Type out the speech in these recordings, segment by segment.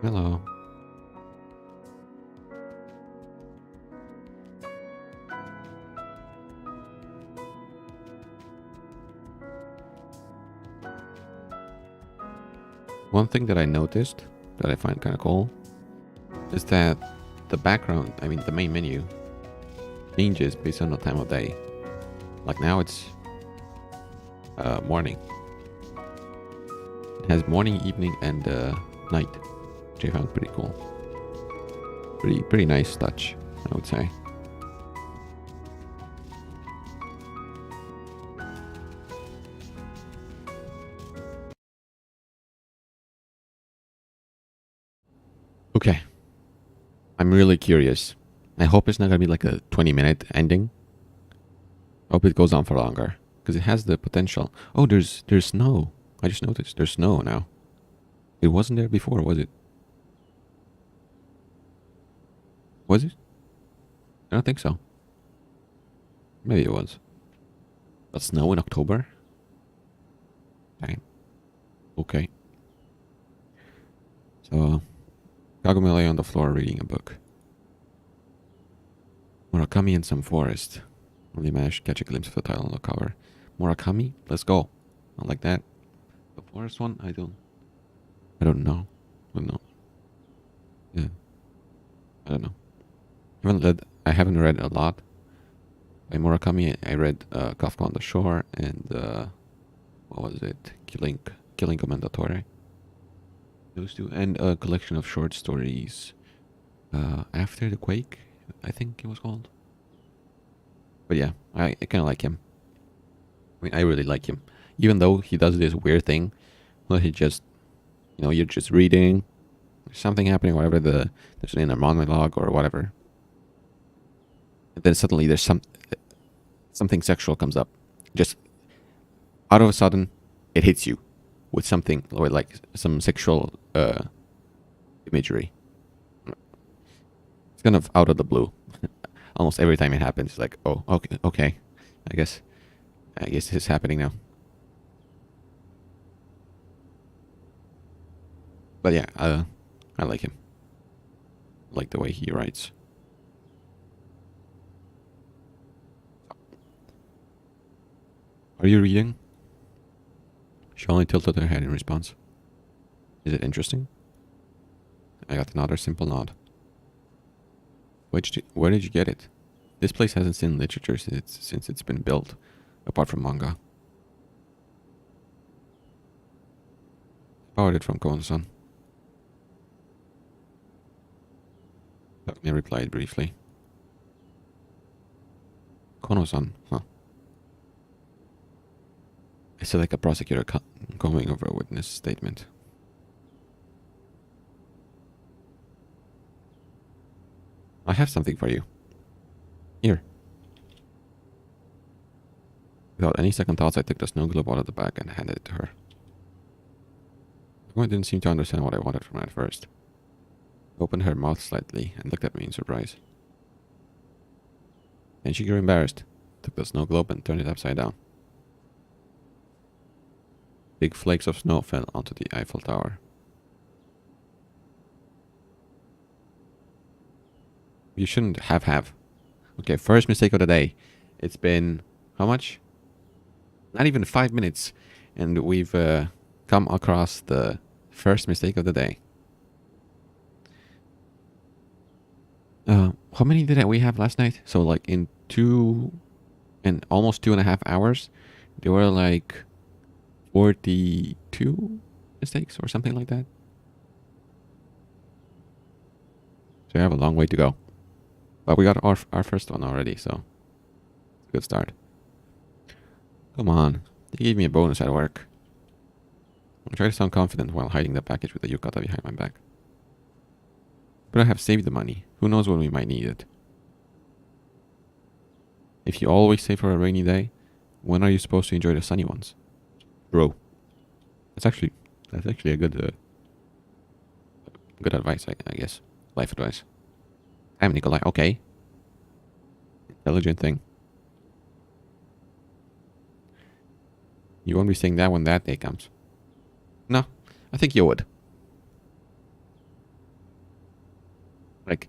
Hello. One thing that I noticed that I find kind of cool is that the background, I mean the main menu, changes based on the time of day. Like now it's morning. It has morning, evening, and night, which I found pretty cool. Pretty nice touch, I would say. Okay, I'm really curious. I hope it's not gonna be like a 20-minute ending. I hope it goes on for longer because it has the potential. Oh, there's snow. I just noticed there's snow now. It wasn't there before, was it? Was it? I don't think so. Maybe it was. But snow in October? Dang. Okay. So, Kagome lay on the floor reading a book. Murakami in some forest. Only managed to catch a glimpse of the title on the cover. Murakami? Let's go. I like that. The forest one? I don't know. I don't know. Yeah. I don't know. I haven't read a lot. By Murakami, I read Kafka on the Shore and what was it? Killing Commendatore. Those two, and a collection of short stories. After the Quake, I think it was called. But yeah, I kind of like him. I mean, I really like him, even though he does this weird thing where he just, you're just reading, something happening, whatever. There's an inner monologue or whatever, and then suddenly there's something sexual comes up, just out of a sudden, it hits you with something or like some sexual imagery. It's kind of out of the blue. Almost every time it happens, it's like, oh, okay. I guess it's happening now. But yeah, I like him. I like the way he writes. Are you reading? She only tilted her head in response. Is it interesting? I got another simple nod. Where did you get it? This place hasn't seen literature since it's been built, apart from manga. Borrowed it from Kono-san. Takumi replied briefly. Kono-san, huh? I said like a prosecutor going over a witness statement. I have something for you. Here. Without any second thoughts, I took the snow globe out of the bag and handed it to her. Takumi didn't seem to understand what I wanted from her at first. Opened her mouth slightly and looked at me in surprise. And she grew embarrassed, took the snow globe and turned it upside down. Big flakes of snow fell onto the Eiffel Tower. You shouldn't have. Okay, first mistake of the day. It's been, how much? Not even 5 minutes. And we've come across the first mistake of the day. How many did we have last night? So like in almost 2.5 hours, there were like 42 mistakes or something like that. So we have a long way to go. But we got our first one already, so it's a good start. Come on. They gave me a bonus at work. I try to sound confident while hiding the package with the yukata behind my back. But I have saved the money. Who knows when we might need it? If you always save for a rainy day, when are you supposed to enjoy the sunny ones? Bro. That's actually a good advice, I guess. Life advice. Damn, Nikolai. Okay. Intelligent thing. You won't be saying that when that day comes. No, I think you would. Like,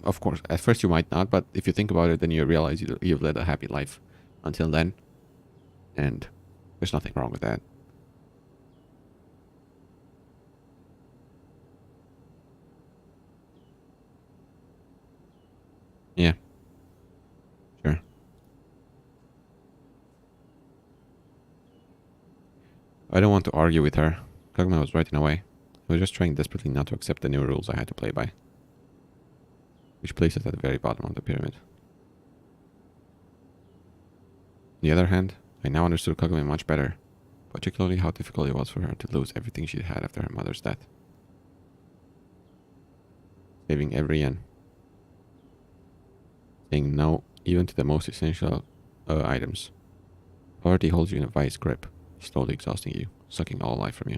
of course, at first you might not, but if you think about it, then you realize you've led a happy life until then, and there's nothing wrong with that. Yeah, sure. I don't want to argue with her. Kagome was right in a way. I was just trying desperately not to accept the new rules I had to play by, which places us at the very bottom of the pyramid. On the other hand, I now understood Kagome much better, particularly how difficult it was for her to lose everything she'd had after her mother's death. Saving every yen. Saying no even to the most essential items. Poverty holds you in a vice grip, slowly exhausting you, sucking all life from you.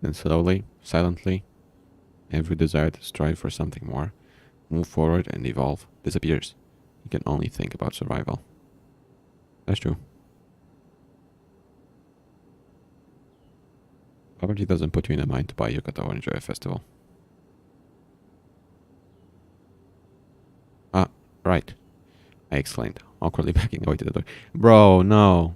Then slowly, silently, every desire to strive for something more, move forward and evolve, disappears. You can only think about survival. That's true. Poverty doesn't put you in a mind to buy yukata or enjoy a festival. Ah, right. I exclaimed, awkwardly backing away to the door. Bro, no.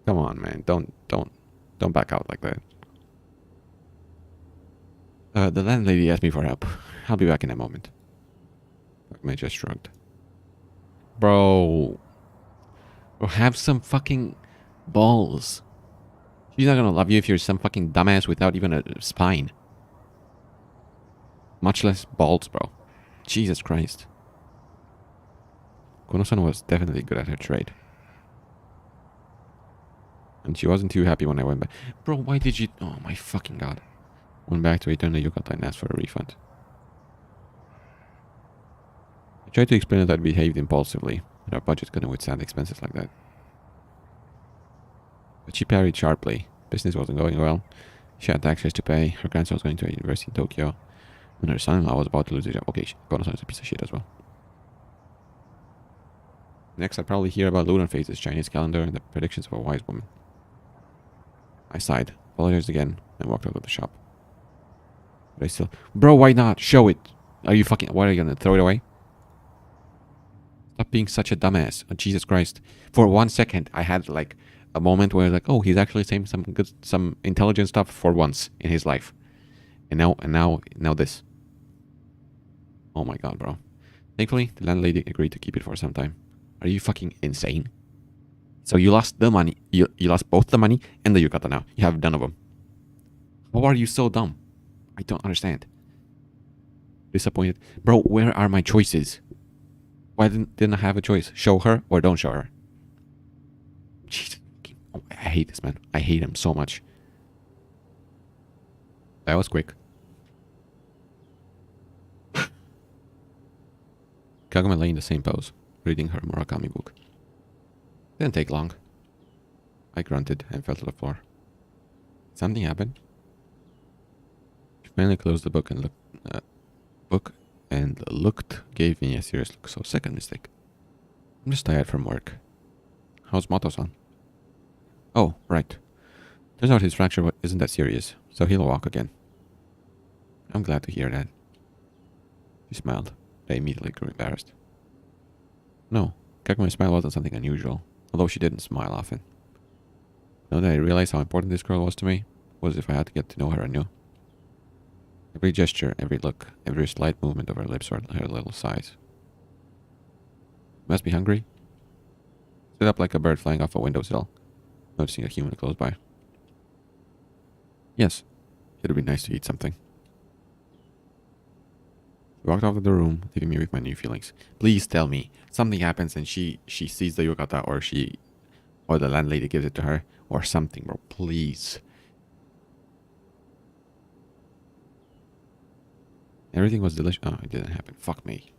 Come on, man. Don't back out like that. The landlady asked me for help. I'll be back in a moment. I just shrugged. Bro, have some fucking balls. She's not gonna love you if you're some fucking dumbass without even a spine. Much less balls, bro. Jesus Christ. Kono-san was definitely good at her trade. And she wasn't too happy when I went back. Bro, why did you... Oh my fucking god. Went back to return the yukata and asked for a refund. I tried to explain that I behaved impulsively, and our budget couldn't withstand expenses like that. But she parried sharply. Business wasn't going well. She had taxes to pay. Her grandson was going to a university in Tokyo. And her son-in-law was about to lose his job. Okay, Kono-san is a piece of shit as well. Next, I'd probably hear about Lunar Phase's Chinese calendar and the predictions of a wise woman. I sighed, apologized again, and walked out of the shop. But I still... Bro, why not? Show it! Are you fucking... What, are you gonna throw it away? Stop being such a dumbass. Oh, Jesus Christ. For 1 second, I had, like, a moment where, like, oh, he's actually saying some intelligent stuff for once in his life. And now this. Oh my god, bro. Thankfully, the landlady agreed to keep it for some time. Are you fucking insane? So you lost the money. You lost both the money and the yukata now. You have none of them. How are you so dumb? I don't understand. Disappointed. Bro, where are my choices? Why didn't I have a choice? Show her or don't show her? Jesus. Oh, I hate this man. I hate him so much. That was quick. Kagome lay in the same pose, reading her Murakami book. Didn't take long. I grunted and fell to the floor. Something happened. She finally closed the book and looked, gave me a serious look. So second mistake. I'm just tired from work. How's Moto-san? Oh, right. Turns out his fracture isn't that serious, so he'll walk again. I'm glad to hear that. She smiled. I immediately grew embarrassed. No, Kagume's smile wasn't something unusual, although she didn't smile often. Now that I realized how important this girl was to me, was if I had to get to know her anew. Every gesture, every look, every slight movement of her lips or her little sighs. Must be hungry? Stood up like a bird flying off a windowsill, noticing a human close by. Yes, it would be nice to eat something. She walked out of the room, leaving me with my new feelings. Please tell me, something happens and she sees the yukata or the landlady gives it to her, or something, bro, please. Everything was delicious. Oh, it didn't happen. Fuck me.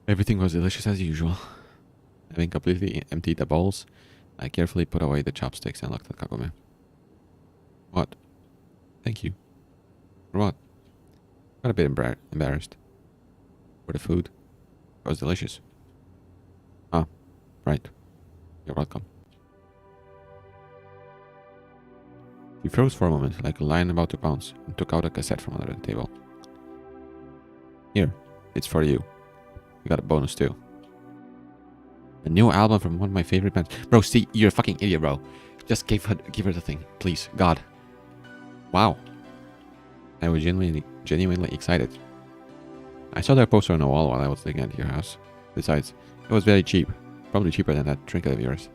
Everything was delicious as usual. Having completely emptied the bowls, I carefully put away the chopsticks and looked at Kagome. What? Thank you. For what? Got a bit embarrassed. For the food. It was delicious. Ah, right. You're welcome. He froze for a moment, like a lion about to pounce, and took out a cassette from under the table. Here, it's for you. You got a bonus too. A new album from one of my favorite bands. Bro, see, you're a fucking idiot, bro. Just give her the thing, please. God. Wow. I was genuinely excited. I saw their poster on the wall while I was looking at your house. Besides, it was very cheap. Probably cheaper than that trinket of yours.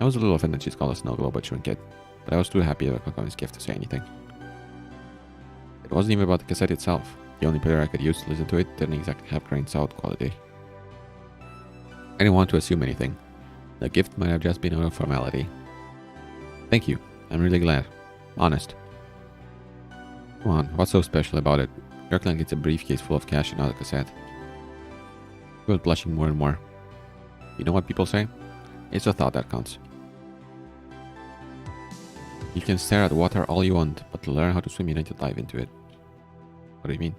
I was a little offended she's called a snow globe a trinket, but I was too happy about Kokomi's gift to say anything. It wasn't even about the cassette itself. The only player I could use to listen to it didn't exactly have great sound quality. I didn't want to assume anything. The gift might have just been a formality. Thank you. I'm really glad. Honest. Come on, what's so special about it? Kirkland gets a briefcase full of cash and not a cassette. He was blushing more and more. You know what people say? It's a thought that counts. You can stare at water all you want, but to learn how to swim you need to dive into it. What do you mean?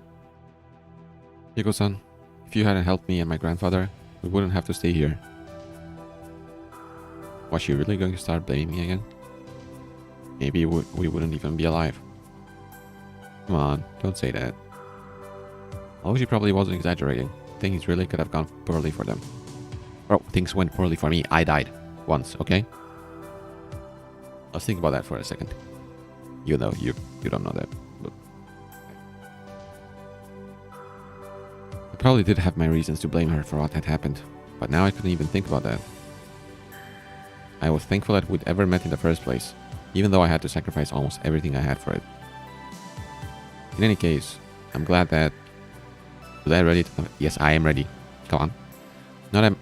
Hiko-san, if you hadn't helped me and my grandfather, we wouldn't have to stay here. Was she really going to start blaming me again? Maybe we wouldn't even be alive. Come on, don't say that. Although she probably wasn't exaggerating, things really could have gone poorly for them. Bro, things went poorly for me. I died. Once, okay? Let's think about that for a second. You know, you don't know that. But I probably did have my reasons to blame her for what had happened, but now I couldn't even think about that. I was thankful that we'd ever met in the first place, even though I had to sacrifice almost everything I had for it. In any case, I'm glad that... Was I ready to... Yes, I am ready. Come on. Not I'm...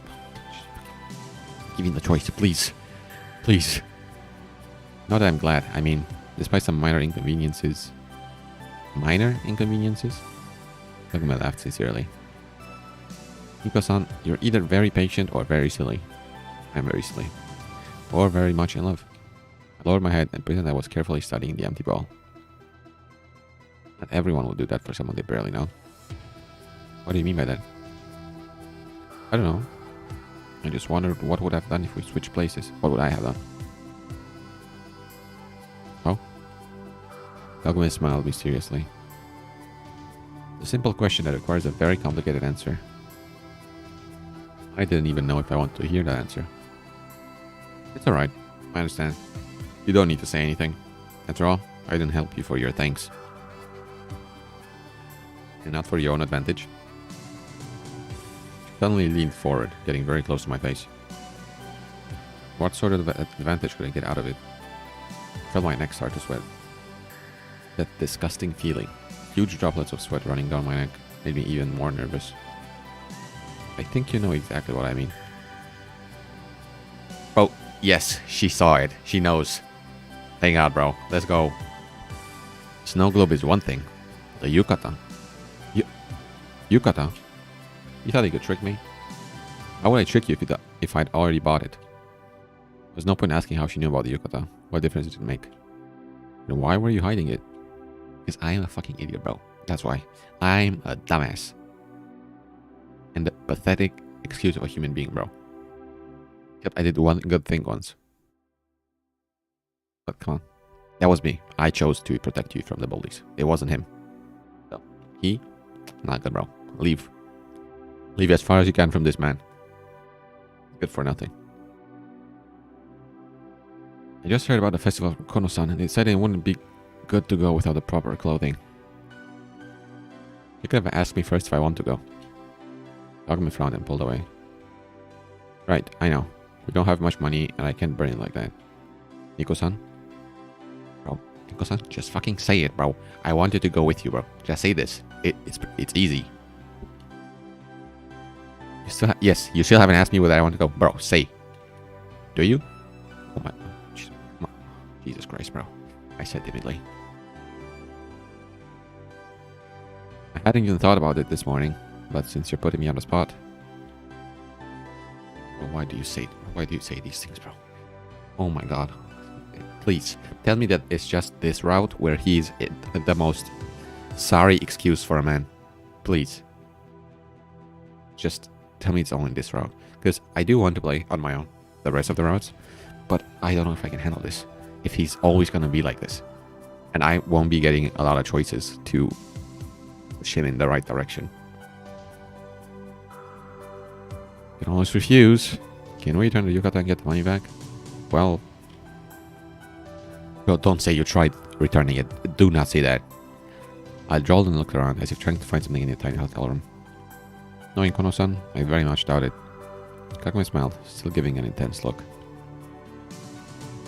Give me the choice, please. Please. Not that I'm glad. I mean, despite some minor inconveniences... Minor inconveniences? Kagome laughed sincerely. Hiko-san, you're either very patient or very silly. I'm very silly. Or very much in love. I lowered my head and pretended I was carefully studying the empty ball. Not everyone would do that for someone they barely know. What do you mean by that? I don't know. I just wondered what would I have done if we switched places. What would I have done? Oh? Kagome smiled mysteriously. A simple question that requires a very complicated answer. I didn't even know if I wanted to hear that answer. It's alright. I understand. You don't need to say anything. After all, I didn't help you for your thanks. And not for your own advantage. She suddenly leaned forward, getting very close to my face. What sort of advantage could I get out of it? I felt my neck start to sweat. That disgusting feeling, huge droplets of sweat running down my neck, made me even more nervous. I think you know exactly what I mean. Oh, yes, she saw it. She knows. Hang out, bro. Let's go. Snow globe is one thing. The yukata. Yukata? You thought you could trick me? How would I trick you if I'd already bought it? There's no point asking how she knew about the yukata. What difference did it make? And why were you hiding it? Because I am a fucking idiot, bro. That's why. I'm a dumbass. And the pathetic excuse of a human being, bro. Except I did one good thing once. But come on. That was me. I chose to protect you from the bullies. It wasn't him. So, he? Not good, bro. Leave. Leave as far as you can from this man. Good for nothing. I just heard about the festival of Konosan and they said it wouldn't be good to go without the proper clothing. You could have asked me first if I want to go. Kagome frowned and pulled away. Right, I know. We don't have much money and I can't burn it like that. Hiko-san? Bro, Hiko-san, just fucking say it, bro. I wanted to go with you, bro. Just say this. It's easy. Yes, you still haven't asked me whether I want to go. Bro, say. Do you? Oh my... Jesus Christ, bro. I said timidly. I hadn't even thought about it this morning, but since you're putting me on the spot... Why do you say these things, bro? Oh my god. Please, tell me that it's just this route where he's the most sorry excuse for a man. Please. Just tell me it's only this route. Because I do want to play on my own the rest of the routes, but I don't know if I can handle this. If he's always going to be like this. And I won't be getting a lot of choices to push him in the right direction. You can always refuse. Can we return the yukata and get the money back? Well, don't say you tried returning it. Do not say that. I drawled and looked around as if trying to find something in the tiny hotel room. Knowing Kono-san, I very much doubt it. Kagome smiled, still giving an intense look.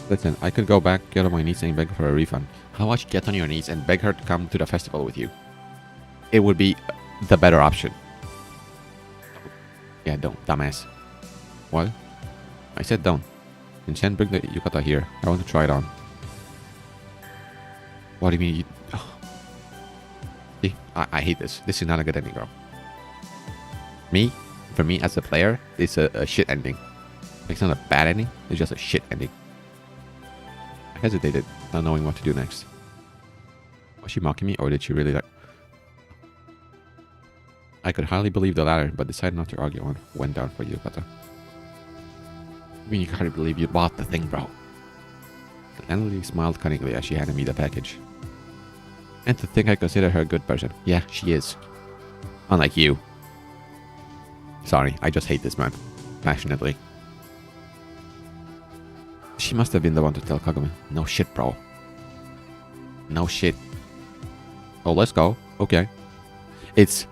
Listen, I could go back, get on my knees and beg for a refund. How about you get on your knees and beg her to come to the festival with you? It would be the better option. Yeah, don't, dumbass. What? I said don't. And Shen, bring the yukata here. I want to try it on. What do you mean you... See, I hate this. This is not a good ending, bro. For me as a player, it's a shit ending. It's not a bad ending, it's just a shit ending. I hesitated, not knowing what to do next. Was she mocking me, or did she really like... I could hardly believe the latter, but decided not to argue and went down for yukata. I mean, you can't believe you bought the thing, bro. The landlady smiled cunningly as she handed me the package. And to think I consider her a good person. Yeah, she is. Unlike you. Sorry, I just hate this man. Passionately. She must have been the one to tell Kagome. No shit, bro. No shit. Oh, let's go. Okay. It's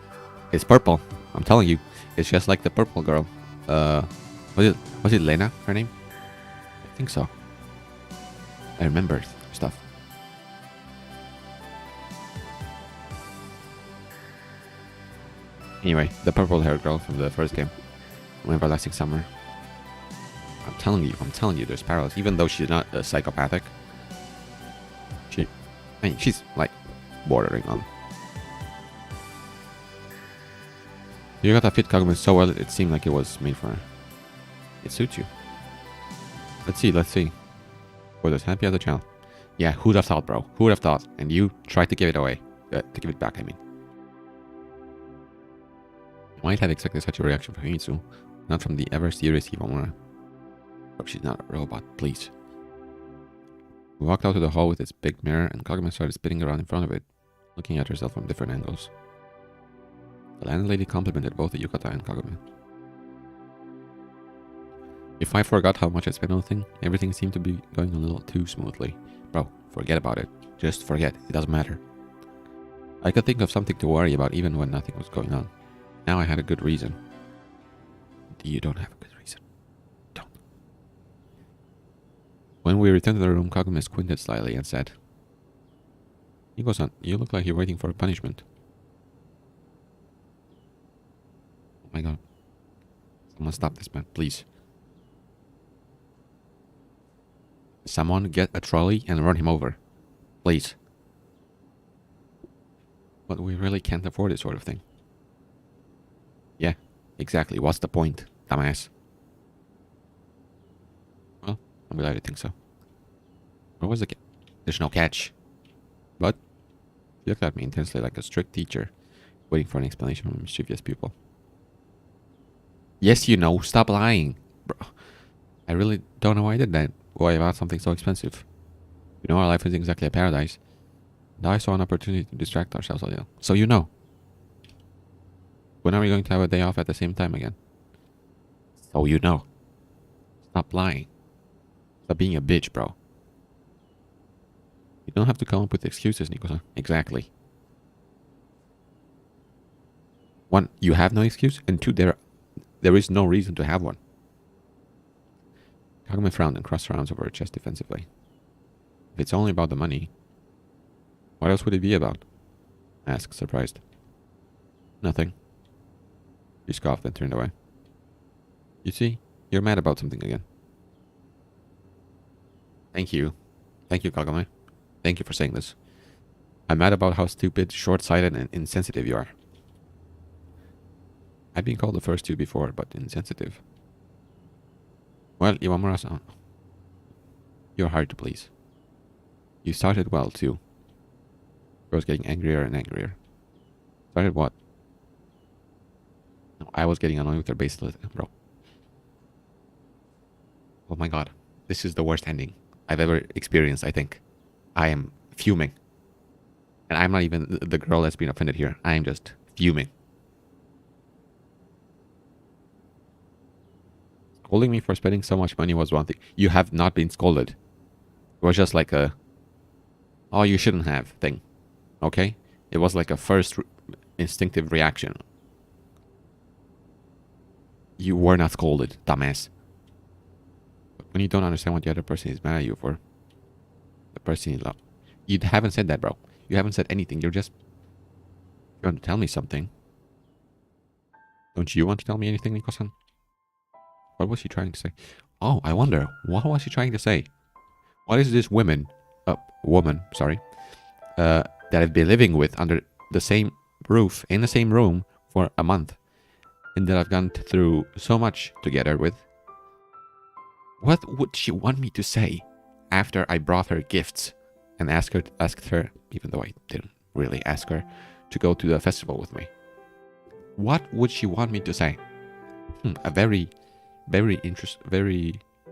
purple. I'm telling you. It's just like the purple girl. Was it Lena, her name? I think so. I remember stuff. Anyway, the purple-haired girl from the first game. From Everlasting Summer. I'm telling you, there's parallels. Even though she's not psychopathic. She's like bordering on. Yukata fit Kagome so well it seemed like it was made for her. It suits you. Let's see. Was as happy as a child. Yeah, who'd have thought, bro? Who'd have thought? And you tried to give it away. To give it back, I mean. Might have expected such a reaction from Himitsu, not from the ever-serious Himamura. But she's not a robot, please. We walked out to the hall with its big mirror, and Kagome started spinning around in front of it, looking at herself from different angles. The landlady complimented both the yukata and Kagome. If I forgot how much I spent on the thing, everything seemed to be going a little too smoothly. Bro, forget about it. Just forget. It doesn't matter. I could think of something to worry about even when nothing was going on. Now I had a good reason. You don't have a good reason. Don't. When we returned to the room, Kagome squinted slightly and said, Nico-san, you look like you're waiting for a punishment. Oh my god. Someone stop this man, please. Someone get a trolley and run him over. Please. But we really can't afford this sort of thing. Yeah, exactly. What's the point, dumbass? Well, I'm glad I think so. Where was the catch? There's no catch. But he looked at me intensely like a strict teacher, waiting for an explanation from a mischievous pupil. Yes, you know. Stop lying. Bro, I really don't know why I did that. Why I bought something so expensive. You know, our life isn't exactly a paradise. And I saw an opportunity to distract ourselves a little. So you know. When are we going to have a day off at the same time again? So you know. Stop lying. Stop being a bitch, bro. You don't have to come up with excuses, Nico-san. Exactly. One, you have no excuse, and two, there is no reason to have one. Kagome frowned and crossed her arms over her chest defensively. If it's only about the money, what else would it be about? I asked, surprised. Nothing. She scoffed and turned away. You see, you're mad about something again. Thank you. Thank you, Kagome. Thank you for saying this. I'm mad about how stupid, short-sighted, and insensitive you are. I've been called the first two before, but insensitive. Well, Iwamura-san, you're hard to please. You started well, too. I was getting angrier and angrier. Started what? No, I was getting annoyed with her basically, bro. Oh my god. This is the worst ending I've ever experienced, I think. I am fuming. And I'm not even the girl that's being offended here. I am just fuming. Scolding me for spending so much money was one thing. You have not been scolded. It was just like a, oh, you shouldn't have thing. Okay? It was like a first instinctive reaction. You were not scolded, dumbass. But when you don't understand what the other person is mad at you for, the person you love. You haven't said that, bro. You haven't said anything. You're just... You want to tell me something? Don't you want to tell me anything, Nico-san? What was he trying to say? Oh, I wonder. What was he trying to say? What is this woman, sorry, that I've been living with under the same roof, in the same room for a month, and that I've gone through so much together with? What would she want me to say after I brought her gifts and asked her, even though I didn't really ask her, to go to the festival with me? What would she want me to say? A very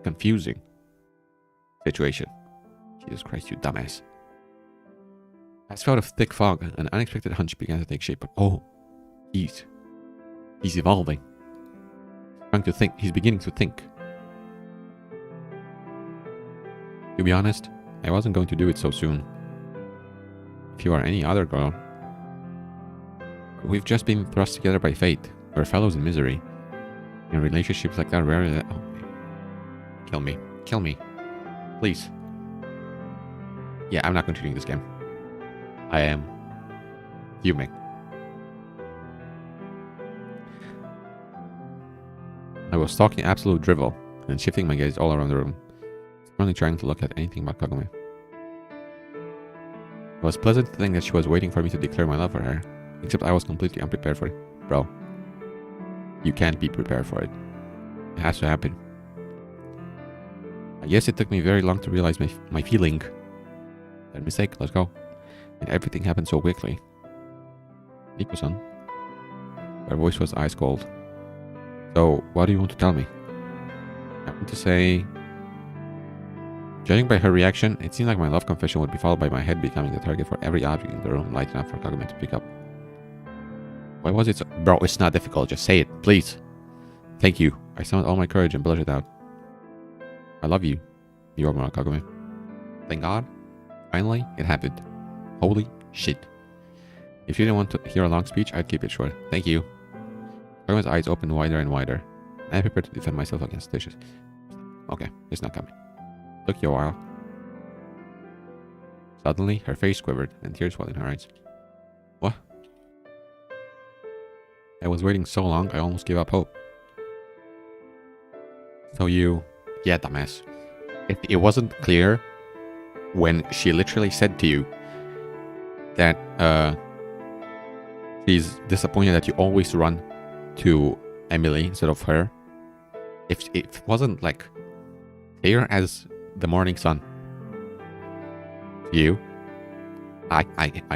confusing situation. Jesus Christ, you dumbass. As out of thick fog, an unexpected hunch began to take shape. Oh, he's evolving. Trying to think. He's beginning to think. To be honest, I wasn't going to do it so soon. If you are any other girl, we've just been thrust together by fate. We're fellows in misery. In relationships like that, rarely. Oh, kill me. Kill me. Please. Yeah, I'm not continuing this game. I am fuming. I was talking absolute drivel and shifting my gaze all around the room, only trying to look at anything but Kagome. It was pleasant to think that she was waiting for me to declare my love for her, except I was completely unprepared for it. Bro, you can't be prepared for it. It has to happen. I guess it took me very long to realize my feeling. That mistake, let's go. And everything happened so quickly. Nico-san. Her voice was ice cold. So, what do you want to tell me? I want to say... Judging by her reaction, it seemed like my love confession would be followed by my head becoming the target for every object in the room light enough for Kagome to pick up. Why was it so... Bro, it's not difficult, just say it, please. Thank you. I summoned all my courage and blurted out. I love you, Yoromura Kagome. Thank God. Finally, it happened. Holy shit. If you didn't want to hear a long speech, I'd keep it short. Thank you. Kagume's eyes opened wider and wider. I am prepared to defend myself against dishes. Okay, it's not coming. Took you a while. Suddenly, her face quivered and tears welled in her eyes. What? I was waiting so long, I almost gave up hope. So you... Yeah, dumbass. If it wasn't clear when she literally said to you that she's disappointed that you always run to Emily instead of her, if it wasn't like clear as the morning sun to you, I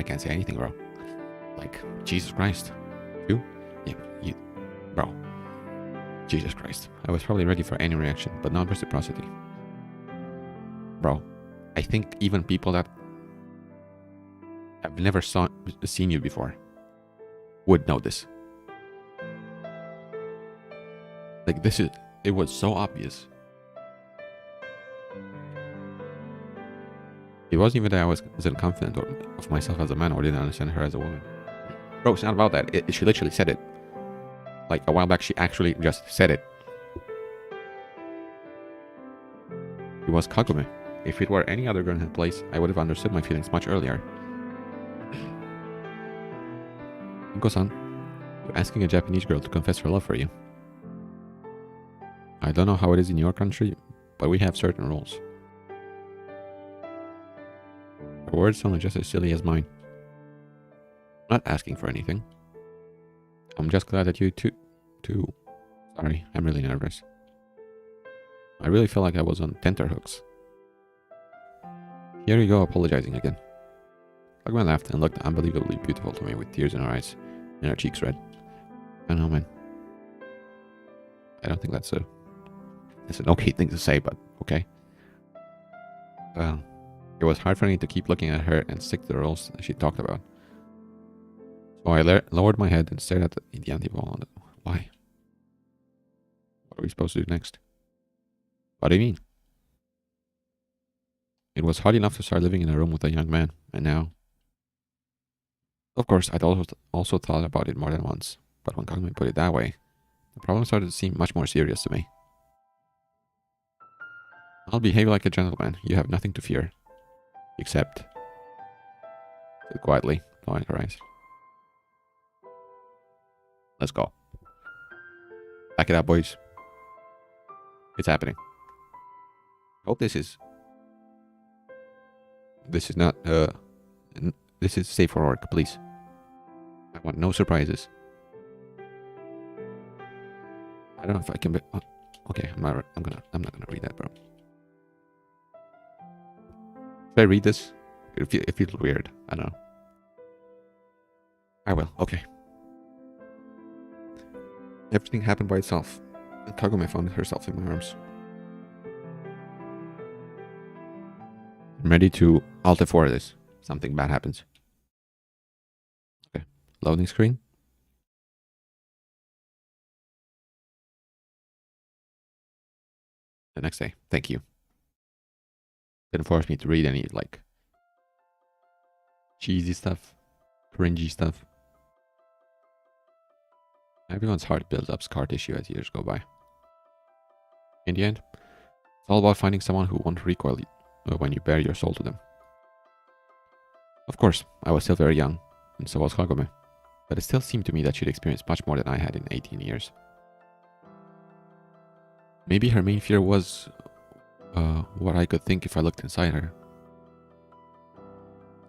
can't say anything, bro. Like, Jesus Christ. You? Yeah, you, bro. Jesus Christ. I was probably ready for any reaction, but not reciprocity. Bro, I think even people that have never seen you before would know this. Like, it was so obvious. It wasn't even that I wasn't confident of myself as a man or didn't understand her as a woman. Bro, it's not about that. She literally said it. Like, a while back, she actually just said it. It was Kagome. If it were any other girl in her place, I would have understood my feelings much earlier. Nico-san, you're asking a Japanese girl to confess her love for you. I don't know how it is in your country, but we have certain rules. Her words sound just as silly as mine. I'm not asking for anything. I'm just glad that you too... Sorry, I'm really nervous. I really feel like I was on tenterhooks. Here you go, apologizing again. Kagome laughed and looked unbelievably beautiful to me with tears in her eyes and her cheeks red. I don't know, man. I don't think that's an okay thing to say, but okay. It was hard for me to keep looking at her and stick to the roles she talked about. So I lowered my head and stared at the empty wall. Why? What are we supposed to do next? What do you mean? It was hard enough to start living in a room with a young man, and now... Of course, I'd also thought about it more than once, but when Kagome put it that way, the problem started to seem much more serious to me. I'll behave like a gentleman. You have nothing to fear. Except... said quietly, lowering her eyes. Let's go. Back it up, boys. It's happening. I hope this is not, this is safe for work, please. I want no surprises. I don't know if I can be... okay, I'm not gonna read that, bro. Should I read this? It feels weird. I don't know. I will. Okay. Everything happened by itself, and Kagome found herself in my arms. I'm ready to Alt F4 this. Something bad happens. Okay. Loading screen. The next day. Thank you. Didn't force me to read any, like, cheesy stuff, cringy stuff. Everyone's heart builds up scar tissue as years go by. In the end, it's all about finding someone who won't recoil when you bare your soul to them. Of course, I was still very young, and so was Kagome, but it still seemed to me that she'd experienced much more than I had in 18 years. Maybe her main fear was what I could think if I looked inside her.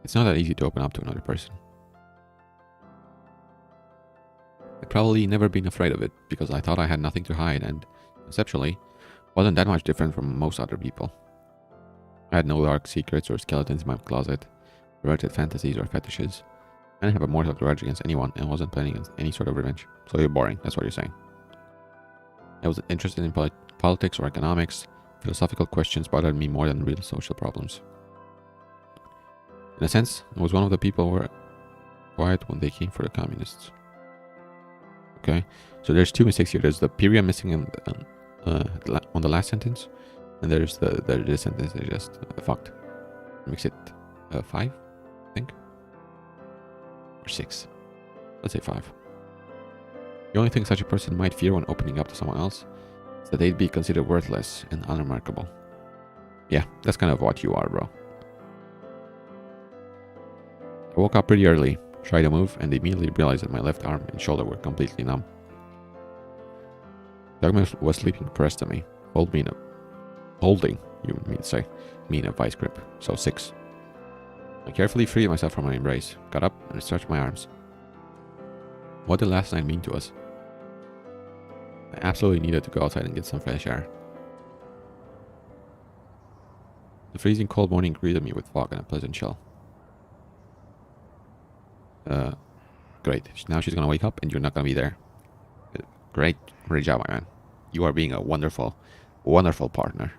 It's not that easy to open up to another person. I'd probably never been afraid of it because I thought I had nothing to hide and, conceptually, wasn't that much different from most other people. I had no dark secrets or skeletons in my closet, perverted fantasies or fetishes. I didn't have a mortal grudge against anyone and wasn't planning any sort of revenge. So you're boring, that's what you're saying. I wasn't interested in politics or economics. Philosophical questions bothered me more than real social problems. In a sense, I was one of the people who were quiet when they came for the communists. Okay, so there's two mistakes here. There's the period missing on the last sentence, and there's the sentence they just fucked. Makes it 5, I think, or 6. Let's say 5. The only thing such a person might fear when opening up to someone else is that they'd be considered worthless and unremarkable. Yeah, that's kind of what you are, bro. I woke up pretty early, tried to move, and immediately realized that my left arm and shoulder were completely numb. Kagome was sleeping pressed to me, holding, you mean to say, me in a vice grip, so 6. I carefully freed myself from my embrace, got up, and stretched my arms. What did last night mean to us? I absolutely needed to go outside and get some fresh air. The freezing cold morning greeted me with fog and a pleasant chill. Great. Now she's gonna wake up and you're not gonna be there. Great job, my man. You are being a wonderful, wonderful partner.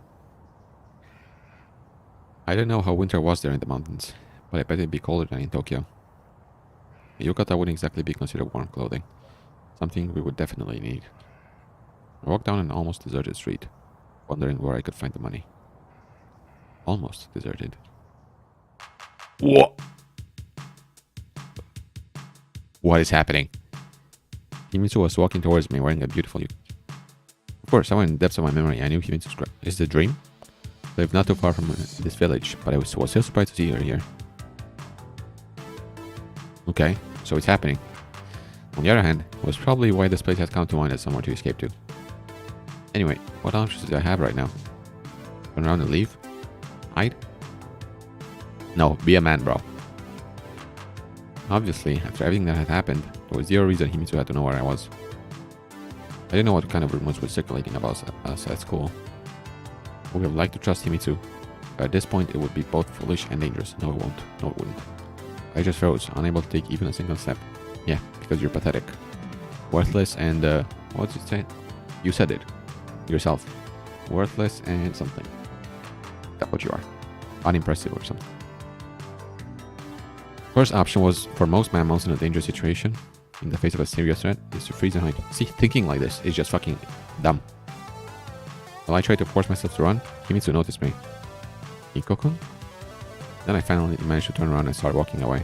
I don't know how winter was there in the mountains, but I bet it'd be colder than in Tokyo. A yukata wouldn't exactly be considered warm clothing. Something we would definitely need. I walked down an almost deserted street, wondering where I could find the money. Almost deserted. What? What is happening? Himitsu was walking towards me wearing a beautiful Of course, somewhere in the depths of my memory, I knew Himitsu's cry. Is it a dream? I live not too far from this village, but I was still surprised to see her here. Okay, so it's happening. On the other hand, it was probably why this place had come to mind as somewhere to escape to. Anyway, what options do I have right now? Turn around and leave? Hide? No, be a man, bro. Obviously, after everything that had happened, there was zero reason Himitsu had to know where I was. I didn't know what kind of rumors were circulating about us at school. I would have liked to trust Himitsu, At this point, it would be both foolish and dangerous. No, it won't. No, it wouldn't. I just froze, unable to take even a single step. Yeah, because you're pathetic. Worthless and, what did you say? You said it. Yourself. Worthless and something. That's what you are. Unimpressive or something. First option was, for most mammals in a dangerous situation, in the face of a serious threat, is to freeze and hide. See, thinking like this is just fucking dumb. While I try to force myself to run, he needs to notice me. Nikko-kun? Then I finally managed to turn around and start walking away.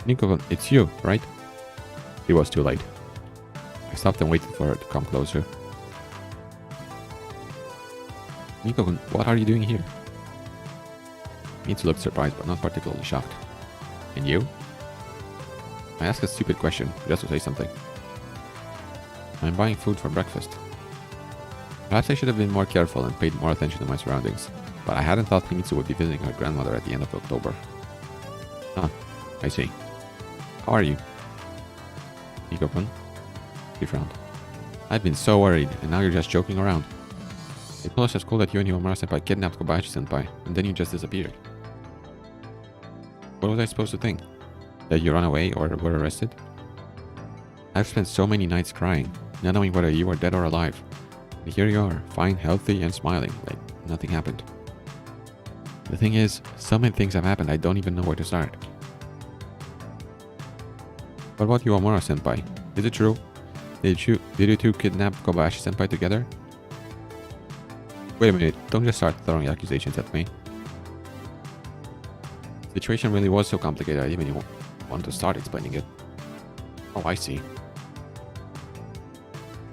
Nikko-kun, it's you, right? It was too late. I stopped and waited for her to come closer. Nikko-kun, what are you doing here? Mitsu looked surprised, but not particularly shocked. And you? I asked a stupid question, just to say something. I'm buying food for breakfast. Perhaps I should have been more careful and paid more attention to my surroundings, but I hadn't thought Himitsu would be visiting her grandmother at the end of October. Ah, I see. How are you? Nikko-kun? He frowned. I've been so worried, and now you're just joking around. They told us at school that you and Iwamura-senpai kidnapped Kobayashi-senpai, and then you just disappeared. What was I supposed to think? That you ran away or were arrested? I've spent so many nights crying, not knowing whether you were dead or alive. And here you are, fine, healthy, and smiling, like nothing happened. The thing is, so many things have happened I don't even know where to start. What about Iwamura-senpai? Is it true? Did you two kidnap Kobayashi-senpai together? Wait a minute, don't just start throwing accusations at me. The situation really was so complicated I didn't even want to start explaining it. Oh, I see.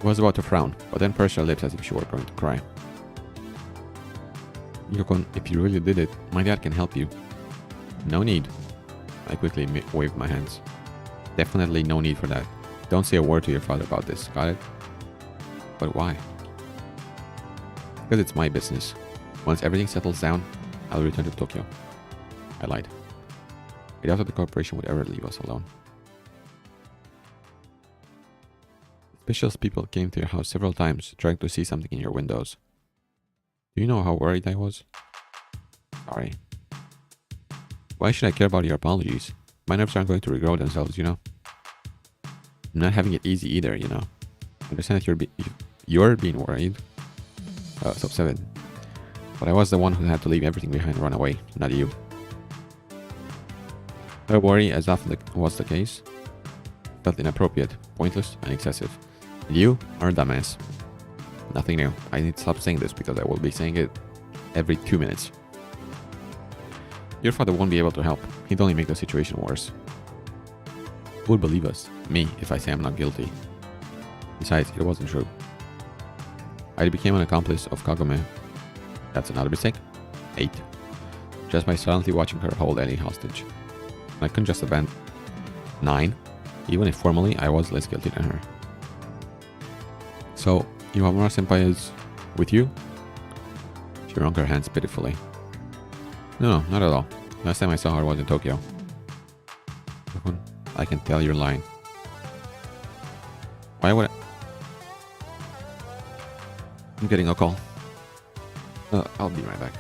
I was about to frown, but then pursed her lips as if she were going to cry. Nikko-kun, if you really did it, my dad can help you. No need. I quickly waved my hands. Definitely no need for that. Don't say a word to your father about this, got it? But why? Because it's my business. Once everything settles down, I'll return to Tokyo. I lied. I doubted the corporation would ever leave us alone. Suspicious people came to your house several times, trying to see something in your windows. Do you know how worried I was? Sorry. Why should I care about your apologies? My nerves aren't going to regrow themselves, you know? I'm not having it easy either, you know? I understand that you're being worried. Sub 7. But I was the one who had to leave everything behind and run away, not you. Her worry, as often was the case, felt inappropriate, pointless, and excessive. And you are a dumbass. Nothing new. I need to stop saying this because I will be saying it every 2 minutes. Your father won't be able to help. He'd only make the situation worse. Who would believe us? Me, if I say I'm not guilty. Besides, it wasn't true. I became an accomplice of Kagome. That's another mistake. 8. Just by silently watching her hold Ellie hostage. I couldn't just abandon. 9. Even if formally I was less guilty than her. So, Iwamura-senpai is with you? She wrung her hands pitifully. No, not at all. Last time I saw her was in Tokyo. I can tell you're lying. Why would I? I'm getting a call. I'll be right back.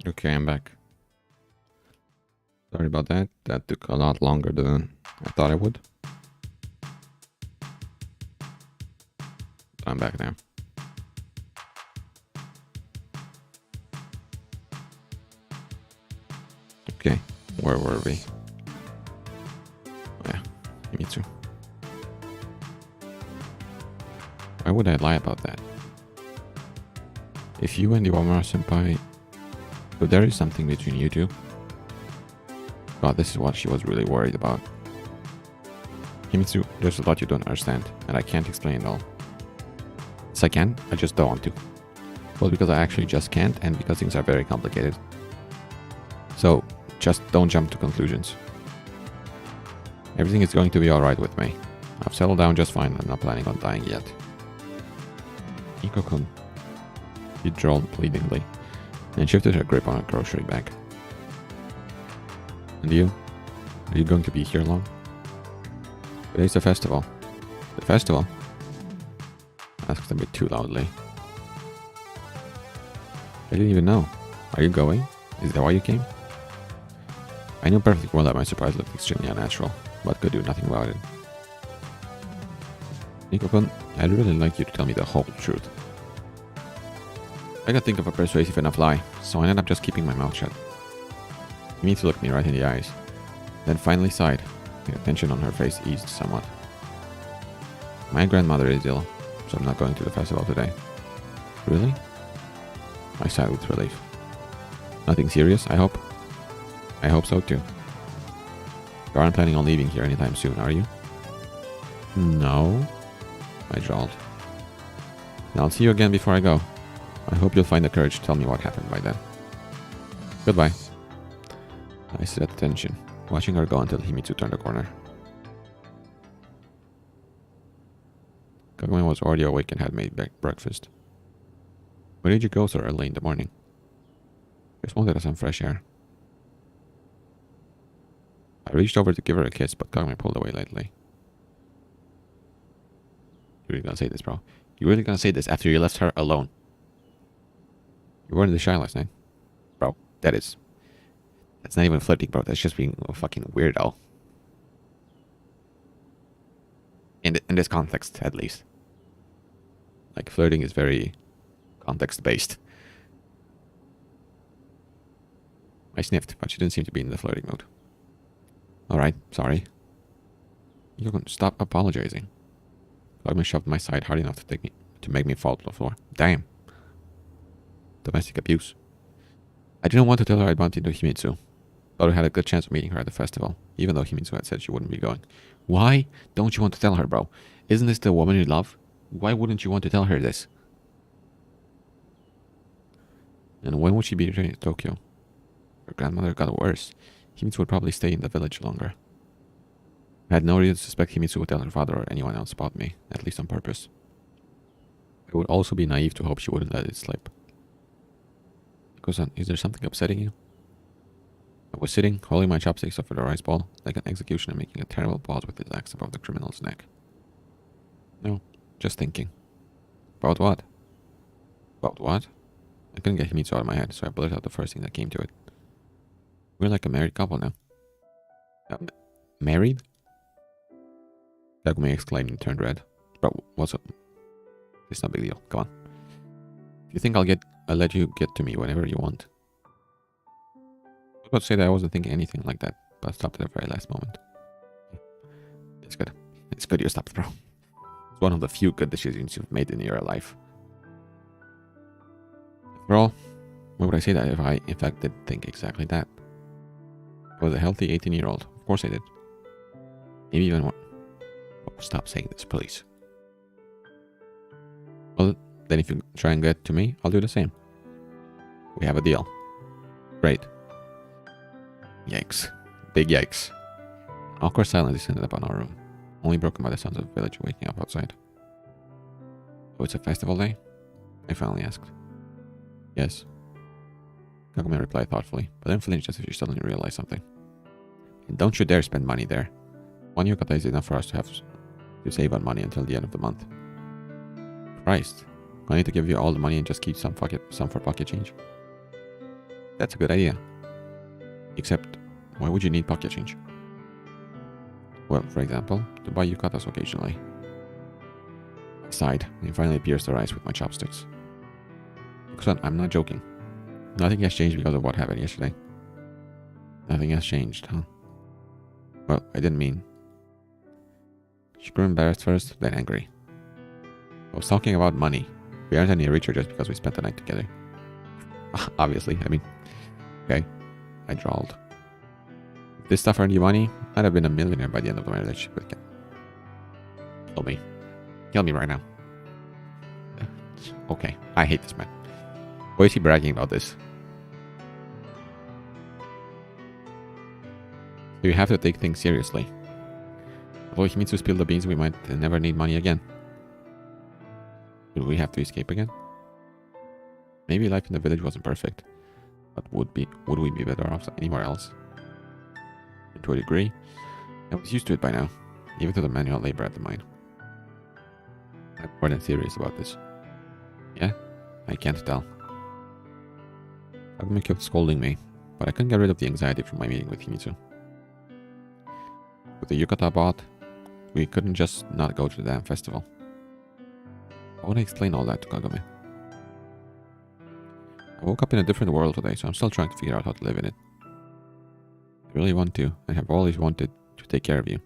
Okay, I'm back. Sorry about that. That took a lot longer than I thought it would. I'm back now. Okay, where were we? Oh, yeah, me too. Why would I lie about that? If you and Iwamura senpai, if there is something between you two, God, this is what she was really worried about. Himitsu, there's a lot you don't understand, and I can't explain it all. Yes, I can, I just don't want to. Well, because I actually just can't, and because things are very complicated. So, just don't jump to conclusions. Everything is going to be alright with me. I've settled down just fine, I'm not planning on dying yet. Iko-kun. She drawled pleadingly, and shifted her grip on her grocery bag. And you? Are you going to be here long? Today's the festival. The festival? Asked a bit too loudly. I didn't even know. Are you going? Is that why you came? I knew perfectly well that my surprise looked extremely unnatural, but could do nothing about it. Iko-kun, I'd really like you to tell me the whole truth. I could think of a persuasive enough lie, so I ended up just keeping my mouth shut. Himitsu looked me right in the eyes, then finally sighed. The tension on her face eased somewhat. My grandmother is ill, so I'm not going to the festival today. Really? I sighed with relief. Nothing serious, I hope? I hope so too. You aren't planning on leaving here anytime soon, are you? No, I drawled. I'll see you again before I go. I hope you'll find the courage to tell me what happened by then. Goodbye. I stood at attention, watching her go until Himitsu turned the corner. Kagome was already awake and had made breakfast. Where did you go so early in the morning? Just wanted some fresh air. I reached over to give her a kiss, but Kagome pulled away lightly. You really gonna say this, bro? You really gonna say this after you left her alone? You weren't in the shower last night. Bro, that's not even flirting, bro. That's just being a fucking weirdo. In this context, at least. Like, flirting is very context-based. I sniffed, but she didn't seem to be in the flirting mood. Alright, sorry. You can stop apologizing. Kagome shoved my side hard enough to make me fall to the floor. Damn. Domestic abuse. I didn't want to tell her I'd bumped into Himitsu. Thought I had a good chance of meeting her at the festival, even though Himitsu had said she wouldn't be going. Why don't you want to tell her, bro? Isn't this the woman you love? Why wouldn't you want to tell her this? And when would she be returning to Tokyo? Her grandmother got worse. Himitsu would probably stay in the village longer. I had no reason to suspect Himitsu would tell her father or anyone else about me, at least on purpose. It would also be naive to hope she wouldn't let it slip. Kosan, is there something upsetting you? I was sitting, holding my chopsticks over the rice bowl, like an executioner making a terrible pause with his axe above the criminal's neck. No, just thinking. About what? About what? I couldn't get Himitsu out of my head, so I blurted out the first thing that came to it. We're like a married couple now. Married? Kagome exclaimed and turned red. Bro, what's up? It's no big deal. Come on. If you think I'll let you get to me whenever you want. I was about to say that I wasn't thinking anything like that, but I stopped at the very last moment. It's good. It's good you stopped, bro. It's one of the few good decisions you've made in your life. After all, why would I say that if I, in fact, did think exactly that? I was a healthy 18-year-old. Of course I did. Maybe even more. Oh, stop saying this, please. Well, then if you try and get to me, I'll do the same. We have a deal. Great. Yikes. Big yikes. Awkward silence descended upon our room, only broken by the sounds of the village waking up outside. Oh, it's a festival day? I finally asked. Yes. Kagome replied thoughtfully, but then flinched as if she suddenly realized something. And don't you dare spend money there. 1 yukata is enough for us to save on money until the end of the month. Christ. I need to give you all the money and just keep some for pocket change. That's a good idea. Except, why would you need pocket change? Well, for example, to buy yukatas occasionally. I sighed and finally pierced her eyes with my chopsticks. Son, I'm not joking. Nothing has changed because of what happened yesterday. Nothing has changed, huh? Well, I didn't mean. She grew embarrassed first, then angry. I was talking about money. We aren't any richer just because we spent the night together. Obviously, I mean. Okay, I drawled. If this stuff earned you money, I'd have been a millionaire by the end of my relationship with Ken. Kill me. Kill me right now. Okay, I hate this man. Why is he bragging about this? So you have to take things seriously. Although Himitsu spilled the beans, we might never need money again. Do we have to escape again? Maybe life in the village wasn't perfect, but would we be better off anywhere else? And to a degree, I was used to it by now, even to the manual labor at the mine. I'm more than serious about this. Yeah? I can't tell. Kagome kept scolding me, but I couldn't get rid of the anxiety from my meeting with Himitsu. With the yukata bought, we couldn't just not go to the damn festival. I want to explain all that to Kagome. I woke up in a different world today, so I'm still trying to figure out how to live in it. I really want to, and have always wanted to take care of you,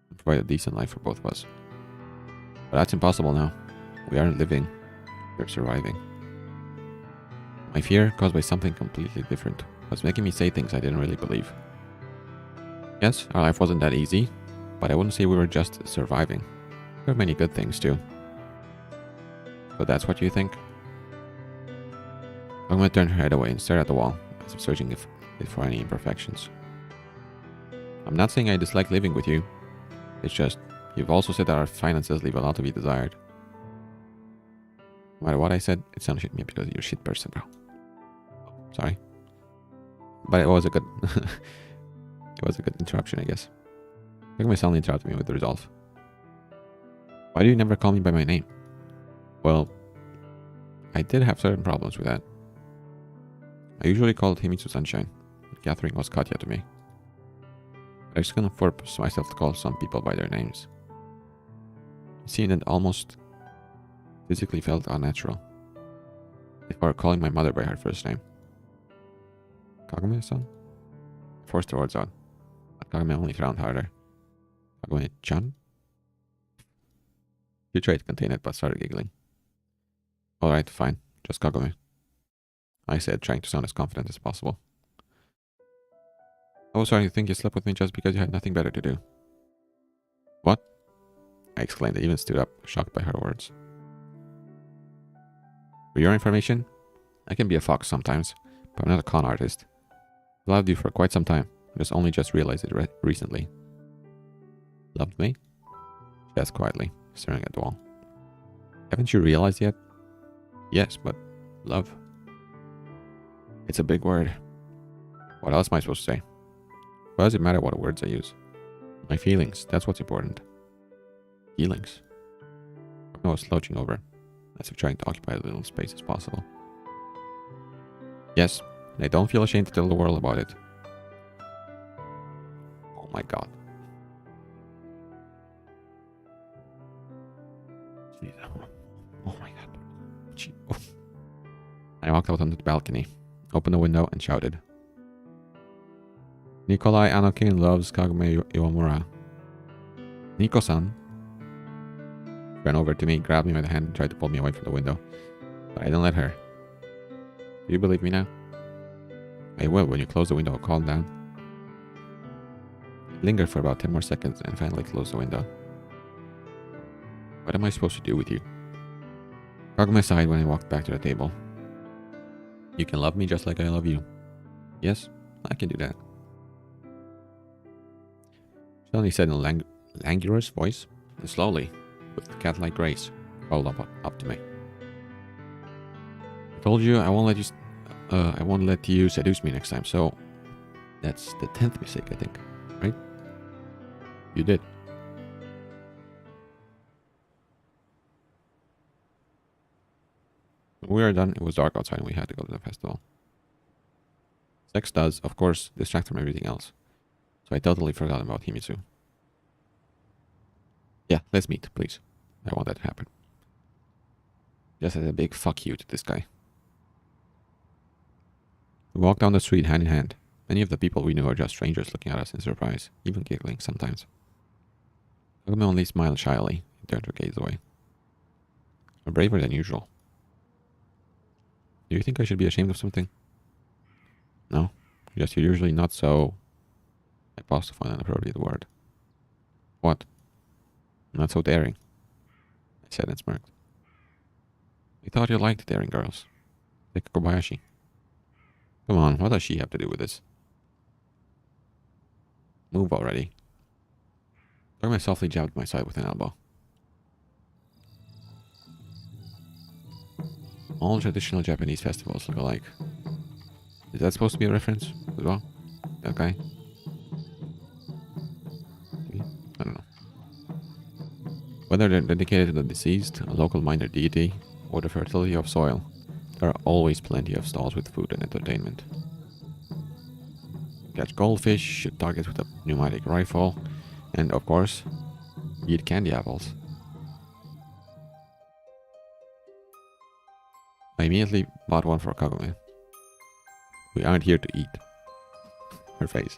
and provide a decent life for both of us. But that's impossible now. We aren't living, we're surviving. My fear, caused by something completely different, was making me say things I didn't really believe. Yes, our life wasn't that easy, but I wouldn't say we were just surviving. There were many good things too. So that's what you think? I'm going to turn her head away and stare at the wall, as if searching for any imperfections. I'm not saying I dislike living with you. It's just, you've also said that our finances leave a lot to be desired. No matter what I said, it sounded shit me because you're a shit person, bro. Sorry. But it was a good... it was a good interruption, I guess. Kagome suddenly interrupted me with the resolve. Why do you never call me by my name? Well, I did have certain problems with that. I usually called Himitsu Sunshine. Catherine was Katya to me. I just couldn't force myself to call some people by their names. It seemed and almost physically felt unnatural. If I were calling my mother by her first name. Kagome-san? I forced the words out, but Kagome only frowned harder. Kagome-chan? She tried to contain it, but started giggling. Alright, fine. Just Kagome. I said, trying to sound as confident as possible. I was starting to think you slept with me just because you had nothing better to do. What? I exclaimed and even stood up, shocked by her words. For your information, I can be a fox sometimes, but I'm not a con artist. I loved you for quite some time. I just realized it recently. Loved me? She asked quietly, staring at the wall. Haven't you realized yet? Yes, but love. It's a big word. What else am I supposed to say? Why does it matter what words I use? My feelings, that's what's important. Feelings? I was slouching over, as if trying to occupy as little space as possible. Yes, and I don't feel ashamed to tell the world about it. Oh my god. Jeez. Oh my god. Gee. Oh. I walked out onto the balcony, opened the window, and shouted. Nikolai Anokin loves Kagome Iwamura. Niko-san ran over to me, grabbed me by the hand, and tried to pull me away from the window. But I didn't let her. Do you believe me now? I will when you close the window and calm down. I lingered for about 10 more seconds and finally closed the window. What am I supposed to do with you? Kagome sighed when I walked back to the table. You can love me just like I love you. Yes, I can do that. She suddenly said in a languorous voice, and slowly, with cat-like grace, crawled up to me. I told you I won't let you seduce me next time, so that's the 10th mistake, I think, right? You did. When we were done, it was dark outside and we had to go to the festival. Sex does, of course, distract from everything else. So I totally forgot about Himitsu. Yeah, let's meet, please. I want that to happen. Just as a big fuck you to this guy. We walk down the street hand in hand. Many of the people we knew are just strangers looking at us in surprise, even giggling sometimes. Kagome only smiled shyly and turned her gaze away. We're braver than usual. Do you think I should be ashamed of something? No, just you're usually not so... I paused to find an appropriate word. What? Not so daring, I said and smirked. We thought you liked daring girls. Like Kobayashi. Come on, what does she have to do with this? Move already. Kagome softly jabbed my side with an elbow. All traditional Japanese festivals look alike. Is that supposed to be a reference as well? Okay. I don't know. Whether they're dedicated to the deceased, a local minor deity, or the fertility of soil, there are always plenty of stalls with food and entertainment. Catch goldfish, shoot targets with a pneumatic rifle, and of course, eat candy apples. I immediately bought one for Kagome. We aren't here to eat. Her face.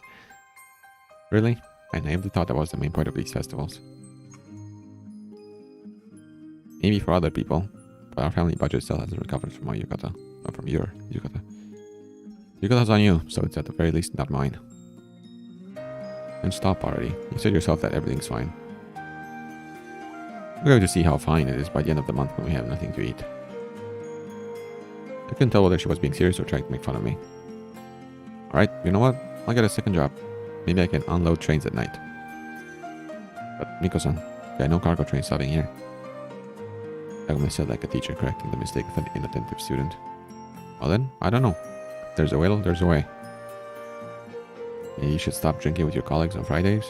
Really? I naively thought that was the main point of these festivals. Maybe for other people, but our family budget still hasn't recovered from my yukata. Or from your yukata. Yukata's on you, so it's at the very least not mine. And stop already. You said yourself that everything's fine. We're going to see how fine it is by the end of the month when we have nothing to eat. I couldn't tell whether she was being serious or trying to make fun of me. Alright, you know what? I'll get a second job. Maybe I can unload trains at night. But Miko-san, there are no cargo trains stopping here. Kagome said like a teacher correcting the mistake of an inattentive student. Well then, I don't know. If there's a will, there's a way. Maybe you should stop drinking with your colleagues on Fridays?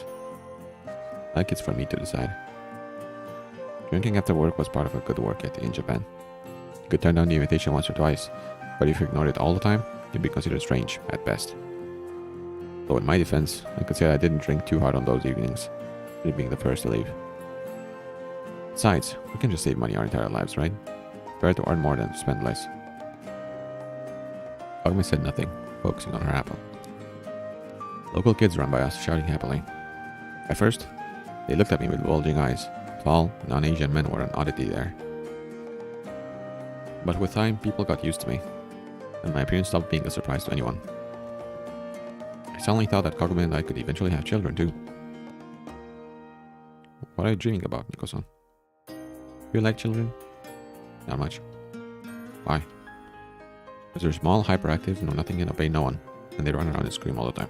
Like it's for me to decide. Drinking after work was part of a good work ethic in Japan. You could turn down the invitation once or twice, but if you ignored it all the time, you'd be considered strange, at best. Though in my defense, I could say I didn't drink too hard on those evenings, me being the first to leave. Besides, we can just save money our entire lives, right? Better to earn more than to spend less. Kagome said nothing, focusing on her apple. Local kids ran by us, shouting happily. At first, they looked at me with bulging eyes. Tall, non-Asian men were an oddity there. But with time, people got used to me, and my appearance stopped being a surprise to anyone. I suddenly thought that Kagome and I could eventually have children too. What are you dreaming about, Miko-san? Do you like children? Not much. Why? Because they're small, hyperactive, know nothing and obey no one, and they run around and scream all the time.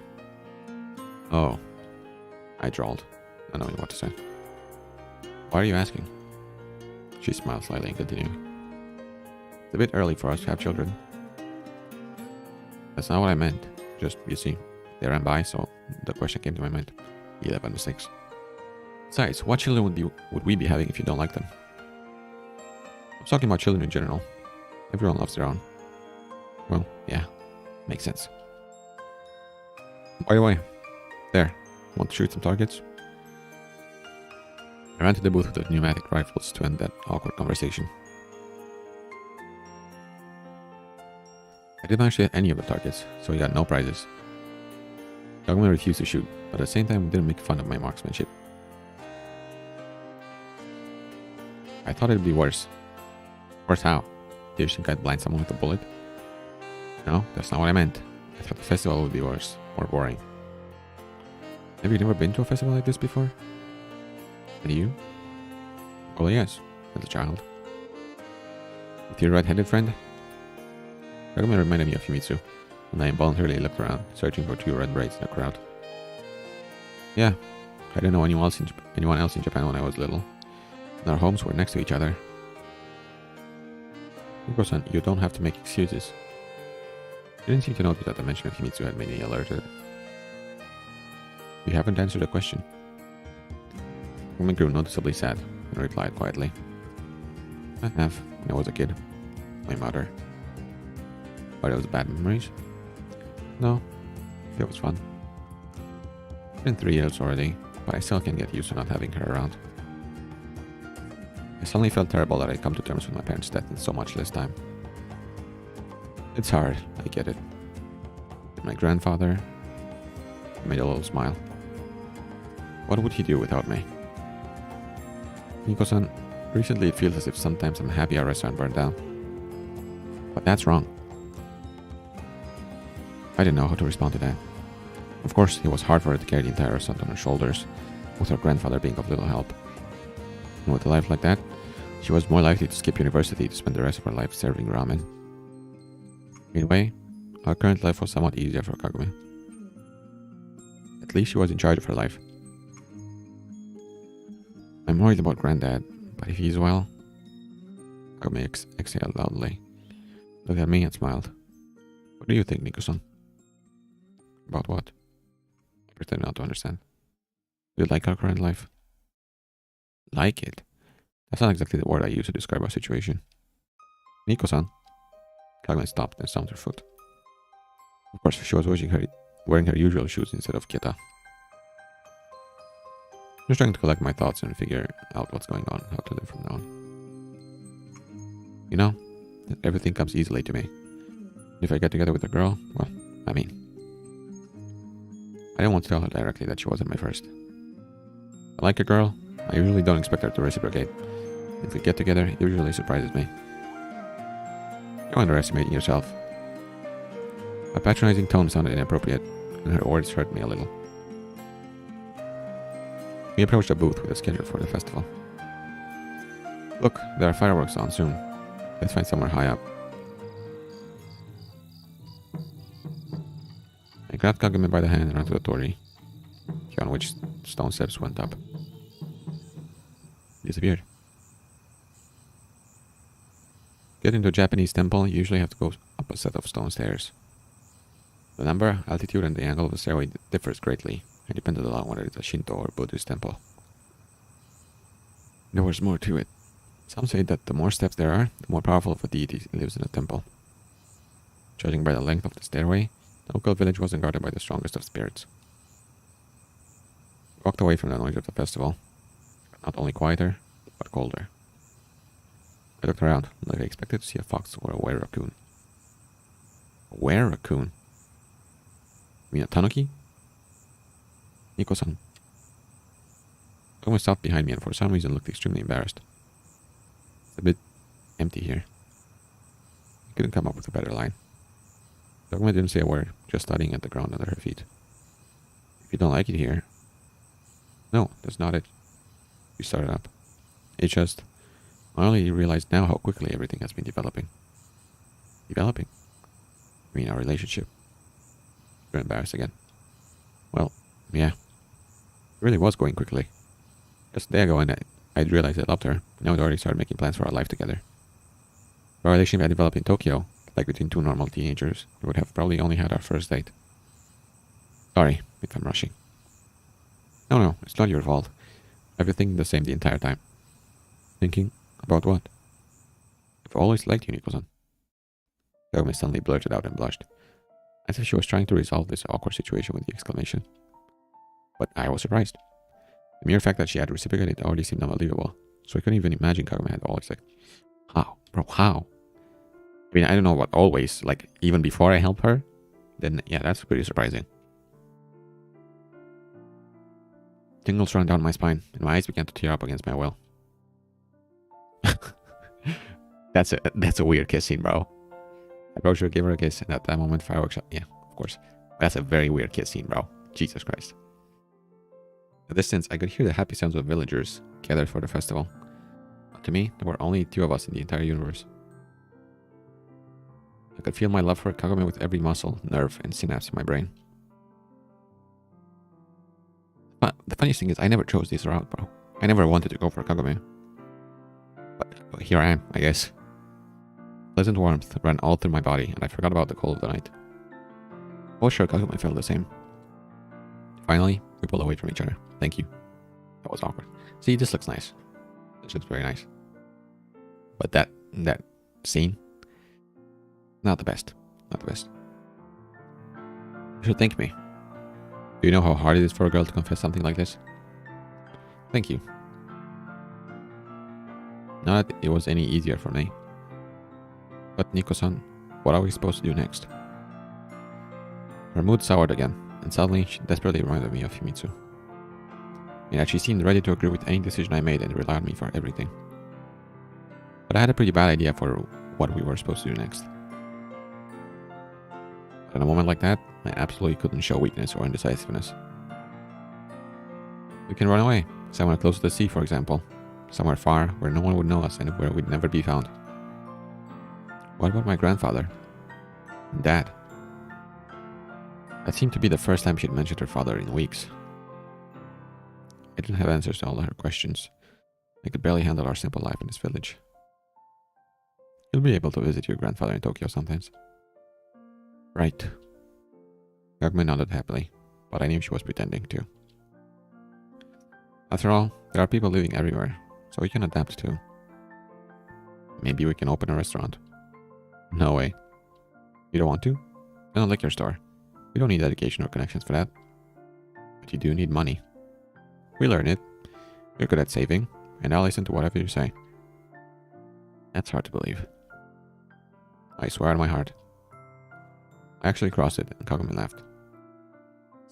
Oh. I drawled, not knowing what to say. Why are you asking? She smiled slightly and continued. It's a bit early for us to have children. That's not what I meant. Just, you see, they ran by, so the question came to my mind. 11 mistakes. Besides, what children would we be having if you don't like them? I'm talking about children in general. Everyone loves their own. Well, yeah, makes sense. By the way, there, want to shoot some targets? I ran to the booth with the pneumatic rifles to end that awkward conversation. I didn't manage to hit any of the targets, so we got no prizes. Kagome refused to shoot, but at the same time we didn't make fun of my marksmanship. I thought it'd be worse. Worse how? Do you think I'd blind someone with a bullet? No, that's not what I meant. I thought the festival would be worse, more boring. Have you never been to a festival like this before? And you? Well, yes, as a child. With your red-headed friend? Kagome reminded me of Himitsu, and I involuntarily looked around, searching for two red braids in the crowd. Yeah, I didn't know anyone else in Japan when I was little, and our homes were next to each other. Miko-san, you don't have to make excuses. You didn't seem to notice that the mention of Himitsu had made me alerted. You haven't answered the question. Kagome grew noticeably sad and replied quietly. I have, when I was a kid. My mother. Are those bad memories? No, It was fun. It's been 3 years already, but I still can't get used to not having her around. I suddenly felt terrible that I'd come to terms with my parents' death in so much less time. It's hard, I get it. My grandfather made a little smile. What would he do without me? Nico-san, recently it feels as if sometimes I'm happy our restaurant burned down. But that's wrong. I didn't know how to respond to that. Of course, it was hard for her to carry the entire restaurant on her shoulders, with her grandfather being of little help. And with a life like that, she was more likely to skip university to spend the rest of her life serving ramen. In a way, our current life was somewhat easier for Kagome. At least she was in charge of her life. I'm worried about Granddad, but if he's well... Kagome exhaled loudly, looked at me and smiled. What do you think, Nico-san? About what? I pretend not to understand. Do you like our current life? Like it? That's not exactly the word I use to describe our situation. Nico-san? Kagome stopped and stamped her foot. Of course, she was wearing her usual shoes instead of Keta. I was trying to collect my thoughts and figure out what's going on, how to live from now on. You know, everything comes easily to me. If I get together with a girl, well, I didn't want to tell her directly that she wasn't my first. I like a girl, I usually don't expect her to reciprocate. If we get together, it usually surprises me. You're underestimating yourself. Her patronizing tone sounded inappropriate, and her words hurt me a little. We approached a booth with a schedule for the festival. Look, there are fireworks on soon. Let's find somewhere high up. I grabbed Kagome by the hand and ran to the torii, on which stone steps went up. Disappeared. Get into a Japanese temple, you usually have to go up a set of stone stairs. The number, altitude, and the angle of the stairway differs greatly, and depends a lot on whether it's a Shinto or Buddhist temple. There was more to it. Some say that the more steps there are, the more powerful of a deity lives in a temple. Judging by the length of the stairway, the local village wasn't guarded by the strongest of spirits. We walked away from the noise of the festival, not only quieter, but colder. I looked around, like I expected to see a fox or a were-raccoon. A were-raccoon? You mean a tanuki? Nico-san. Kagome stopped behind me and for some reason looked extremely embarrassed. It's a bit empty here. I couldn't come up with a better line. Kagome didn't say a word, just studying at the ground under her feet. If you don't like it here... No, that's not it. She started up. It's just... I only realized now how quickly everything has been developing. Developing? I mean, our relationship. You're embarrassed again. Well, yeah. It really was going quickly. Just a day ago, and I'd realized I loved her. Now I'd already started making plans for our life together. If our relationship had developed in Tokyo, like between two normal teenagers, we would have probably only had our first date. Sorry if I'm rushing. No, it's not your fault. I've been thinking the same the entire time. Thinking about what? I've always liked you, Nico-san. Kagome suddenly blurted out and blushed, as if she was trying to resolve this awkward situation with the exclamation. But I was surprised. The mere fact that she had reciprocated already seemed unbelievable, so I couldn't even imagine Kagome had always like, how? Bro, how? I mean, I don't know what always, like, even before I help her, then yeah, that's pretty surprising. Tingles ran down my spine, and my eyes began to tear up against my will. That's a weird kiss scene, bro. I approached her, gave her a kiss, and at that moment, fireworks shot. Yeah, of course. That's a very weird kiss scene, bro. Jesus Christ. At the distance, I could hear the happy sounds of villagers gathered for the festival. But to me, there were only 2 of us in the entire universe. I could feel my love for Kagome with every muscle, nerve, and synapse in my brain. But the funniest thing is, I never chose this route, bro. I never wanted to go for Kagome. But here I am, I guess. Pleasant warmth ran all through my body, and I forgot about the cold of the night. I was sure Kagome felt the same. Finally, we pulled away from each other. Thank you. That was awkward. See, this looks nice. This looks very nice. But that scene, not the best. Not the best. You should thank me. Do you know how hard it is for a girl to confess something like this? Thank you. Not that it was any easier for me. But Nico-san, what are we supposed to do next? Her mood soured again, and suddenly she desperately reminded me of Himitsu. And that she seemed ready to agree with any decision I made and rely on me for everything. But I had a pretty bad idea for what we were supposed to do next. But in a moment like that, I absolutely couldn't show weakness or indecisiveness. We can run away, somewhere close to the sea, for example. Somewhere far, where no one would know us and where we'd never be found. What about my grandfather? And Dad? That seemed to be the first time she'd mentioned her father in weeks. I didn't have answers to all her questions. I could barely handle our simple life in this village. You'll be able to visit your grandfather in Tokyo sometimes. Right. Kagome nodded happily, but I knew she was pretending too. After all, there are people living everywhere, so we can adapt too. Maybe we can open a restaurant. No way. You don't want to? Then a liquor store. We don't need education or connections for that. But you do need money. We learn it. You're good at saving, and I'll listen to whatever you say. That's hard to believe. I swear on my heart. I actually crossed it, and Kagome laughed.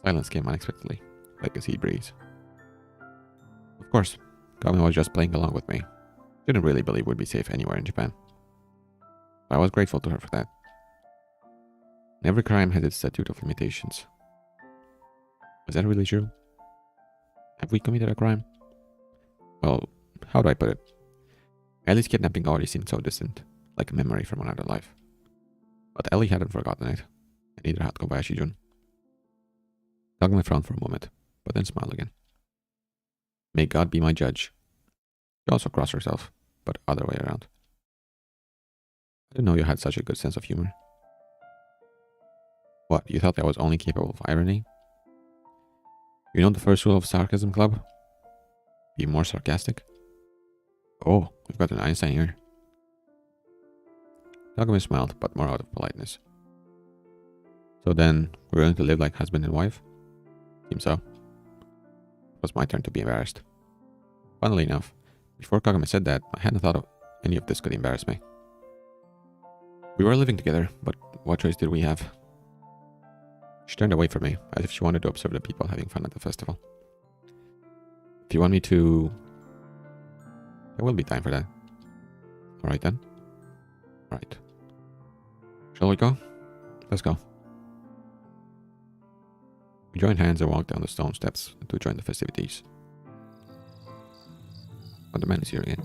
Silence came unexpectedly, like a sea breeze. Of course, Kagome was just playing along with me. Didn't really believe we'd be safe anywhere in Japan. But I was grateful to her for that. Every crime has its statute of limitations. Is that really true? Have we committed a crime? Well, how do I put it? Ellie's kidnapping already seemed so distant, like a memory from another life. But Ellie hadn't forgotten it, and neither had Kobayashi-jun. Kagome frowned for a moment, but then smiled again. May God be my judge. She also crossed herself, but other way around. I didn't know you had such a good sense of humor. What, you thought I was only capable of irony? You know the first rule of Sarcasm Club? Be more sarcastic? Oh, we've got an Einstein here. Kagome smiled, but more out of politeness. So then, we're going to live like husband and wife? Seems so. It was my turn to be embarrassed. Funnily enough, before Kagome said that, I hadn't thought of any of this could embarrass me. We were living together, but what choice did we have? She turned away from me, as if she wanted to observe the people having fun at the festival. If you want me to... There will be time for that. Alright then. Right. Shall we go? Let's go. We joined hands and walked down the stone steps to join the festivities. But the man is here again.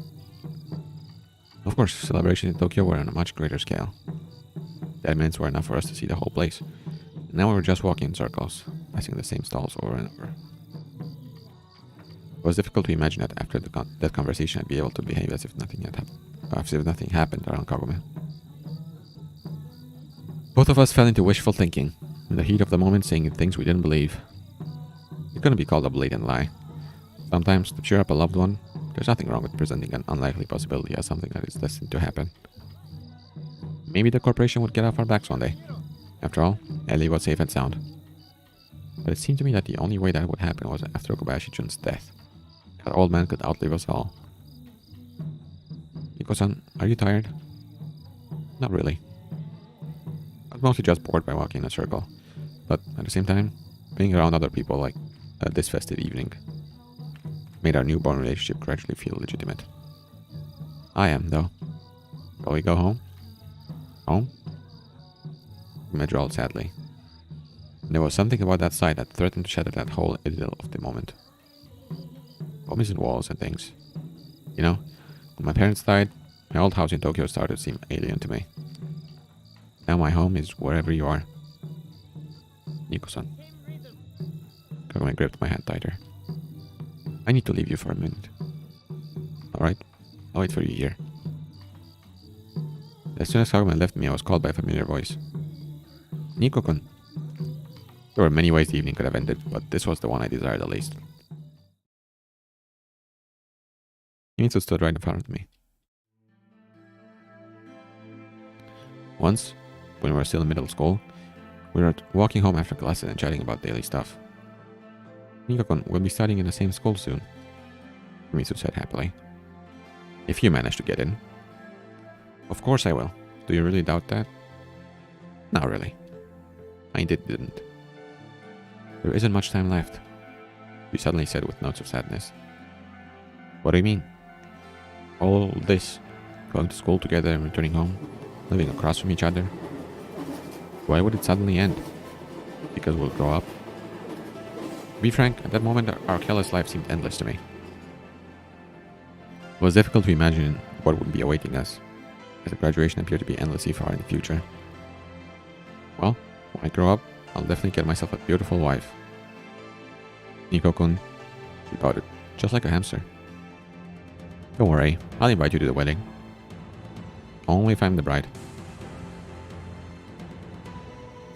Of course, celebrations in Tokyo were on a much greater scale. 10 minutes were enough for us to see the whole place. And now we were just walking in circles, passing the same stalls over and over. It was difficult to imagine that after that conversation I'd be able to behave as if nothing had happened. As if nothing happened around Kagome. Both of us fell into wishful thinking, in the heat of the moment saying things we didn't believe. It couldn't be called a blatant lie. Sometimes, to cheer up a loved one, there's nothing wrong with presenting an unlikely possibility as something that is destined to happen. Maybe the corporation would get off our backs one day. After all, Ellie was safe and sound. But it seemed to me that the only way that would happen was after Kobayashi-jun's death. That old man could outlive us all. Nico-san, are you tired? Not really. I was mostly just bored by walking in a circle. But at the same time, being around other people like this festive evening made our newborn relationship gradually feel legitimate. I am, though. Shall we go home? Home? Kagome drawled sadly. And there was something about that sight that threatened to shatter that whole idyll of the moment. Homes and walls and things. You know, when my parents died, my old house in Tokyo started to seem alien to me. Now my home is wherever you are. Nico-san. Kagome gripped my hand tighter. I need to leave you for a minute. Alright, I'll wait for you here. As soon as Kagome left me, I was called by a familiar voice. Nico-kun. There were many ways the evening could have ended, but this was the one I desired the least. Himitsu stood right in front of me. Once, when we were still in middle school, we were walking home after classes and chatting about daily stuff. Nikokun will be studying in the same school soon, Himitsu said happily. If you manage to get in. Of course I will. Do you really doubt that? Not really. I didn't. There isn't much time left, she suddenly said with notes of sadness. What do you mean? All this, going to school together and returning home, living across from each other. Why would it suddenly end? Because we'll grow up? To be frank, at that moment our careless life seemed endless to me. It was difficult to imagine what would be awaiting us, as the graduation appeared to be endlessly far in the future. Well, when I grow up, I'll definitely get myself a beautiful wife. Nikokun, she pouted, just like a hamster. Don't worry, I'll invite you to the wedding. Only if I'm the bride.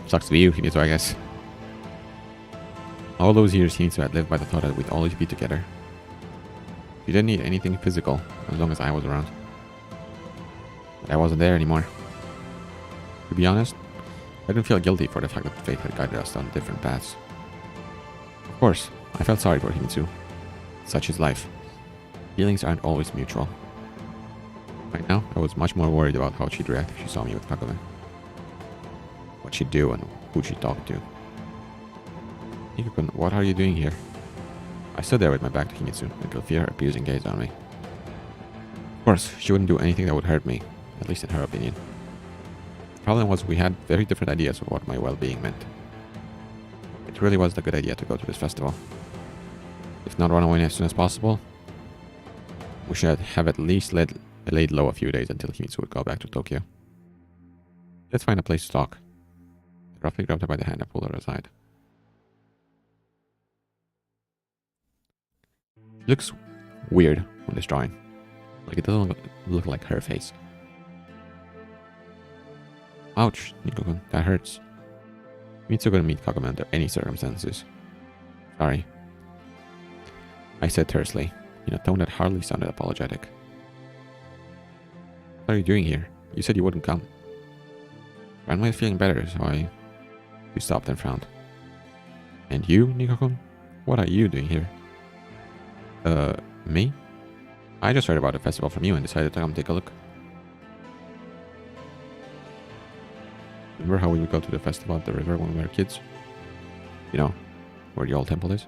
Sucks to be you, Himitsu, I guess. All those years Himitsu had lived by the thought that we'd always be together. She didn't need anything physical, as long as I was around. But I wasn't there anymore. To be honest, I didn't feel guilty for the fact that fate had guided us down different paths. Of course, I felt sorry for Himitsu. Such is life. Feelings aren't always mutual. Right now, I was much more worried about how she'd react if she saw me with Kagome. What she'd do and who she'd talk to. Nikokun, what are you doing here? I stood there with my back to Himitsu and could feel her abusing gaze on me. Of course, she wouldn't do anything that would hurt me, at least in her opinion. The problem was we had very different ideas of what my well-being meant. It really was a good idea to go to this festival. If not run away as soon as possible, we should have at least laid low a few days until Himitsu would go back to Tokyo. Let's find a place to talk. I roughly grabbed her by the hand and pulled her aside. It looks weird on this drawing. Like it doesn't look like her face. Ouch, Nikokun, that hurts. Himitsu couldn't meet Kagome under any circumstances. Sorry, I said tersely, in a tone that hardly sounded apologetic. What are you doing here? You said you wouldn't come. Grandma is feeling better, so You stopped and frowned. And you, Nikokun? What are you doing here? Me? I just heard about the festival from you and decided to come take a look. Remember how we would go to the festival at the river when we were kids? You know, where the old temple is?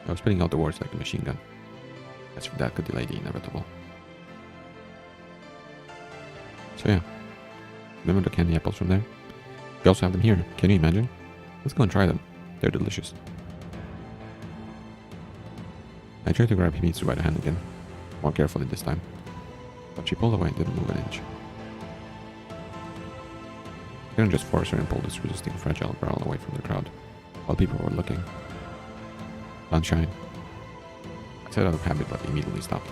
I was spitting out the words like a machine gun, as if that could delay the inevitable. So yeah, remember the candy apples from there? We also have them here, can you imagine? Let's go and try them, they're delicious. I tried to grab Himitsu by the hand again, more carefully this time, but she pulled away and didn't move an inch. I couldn't just force her and pull this resisting fragile girl away from the crowd, while people were looking. Sunshine. I said out of habit, but immediately stopped.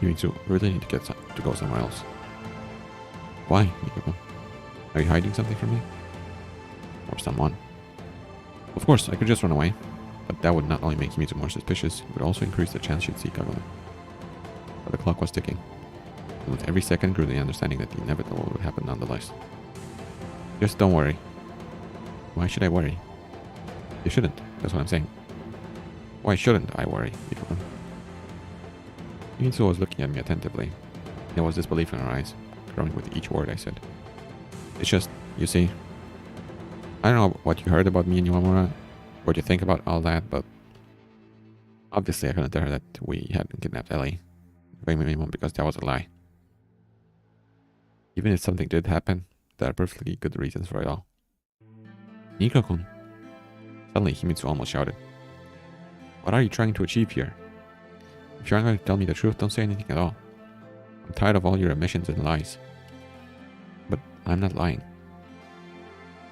Himitsu, we really need to go somewhere else. Why, Nikokun? Are you hiding something from me? Or someone? Of course, I could just run away, but that would not only make Himitsu more suspicious, it would also increase the chance she'd see Kagome. But the clock was ticking, and with every second grew the understanding that the inevitable would happen nonetheless. Just don't worry. Why should I worry? You shouldn't, that's what I'm saying. Why shouldn't I worry, Nikokun? Himitsu was looking at me attentively. There was disbelief in her eyes, growing with each word I said. It's just, you see, I don't know what you heard about me and Iwamura, what you think about all that, but obviously I couldn't tell her that we hadn't kidnapped Ellie, because that was a lie. Even if something did happen, there are perfectly good reasons for it all. Nikokun! Suddenly Himitsu almost shouted. What are you trying to achieve here? If you aren't going to tell me the truth, don't say anything at all. I'm tired of all your omissions and lies. But I'm not lying.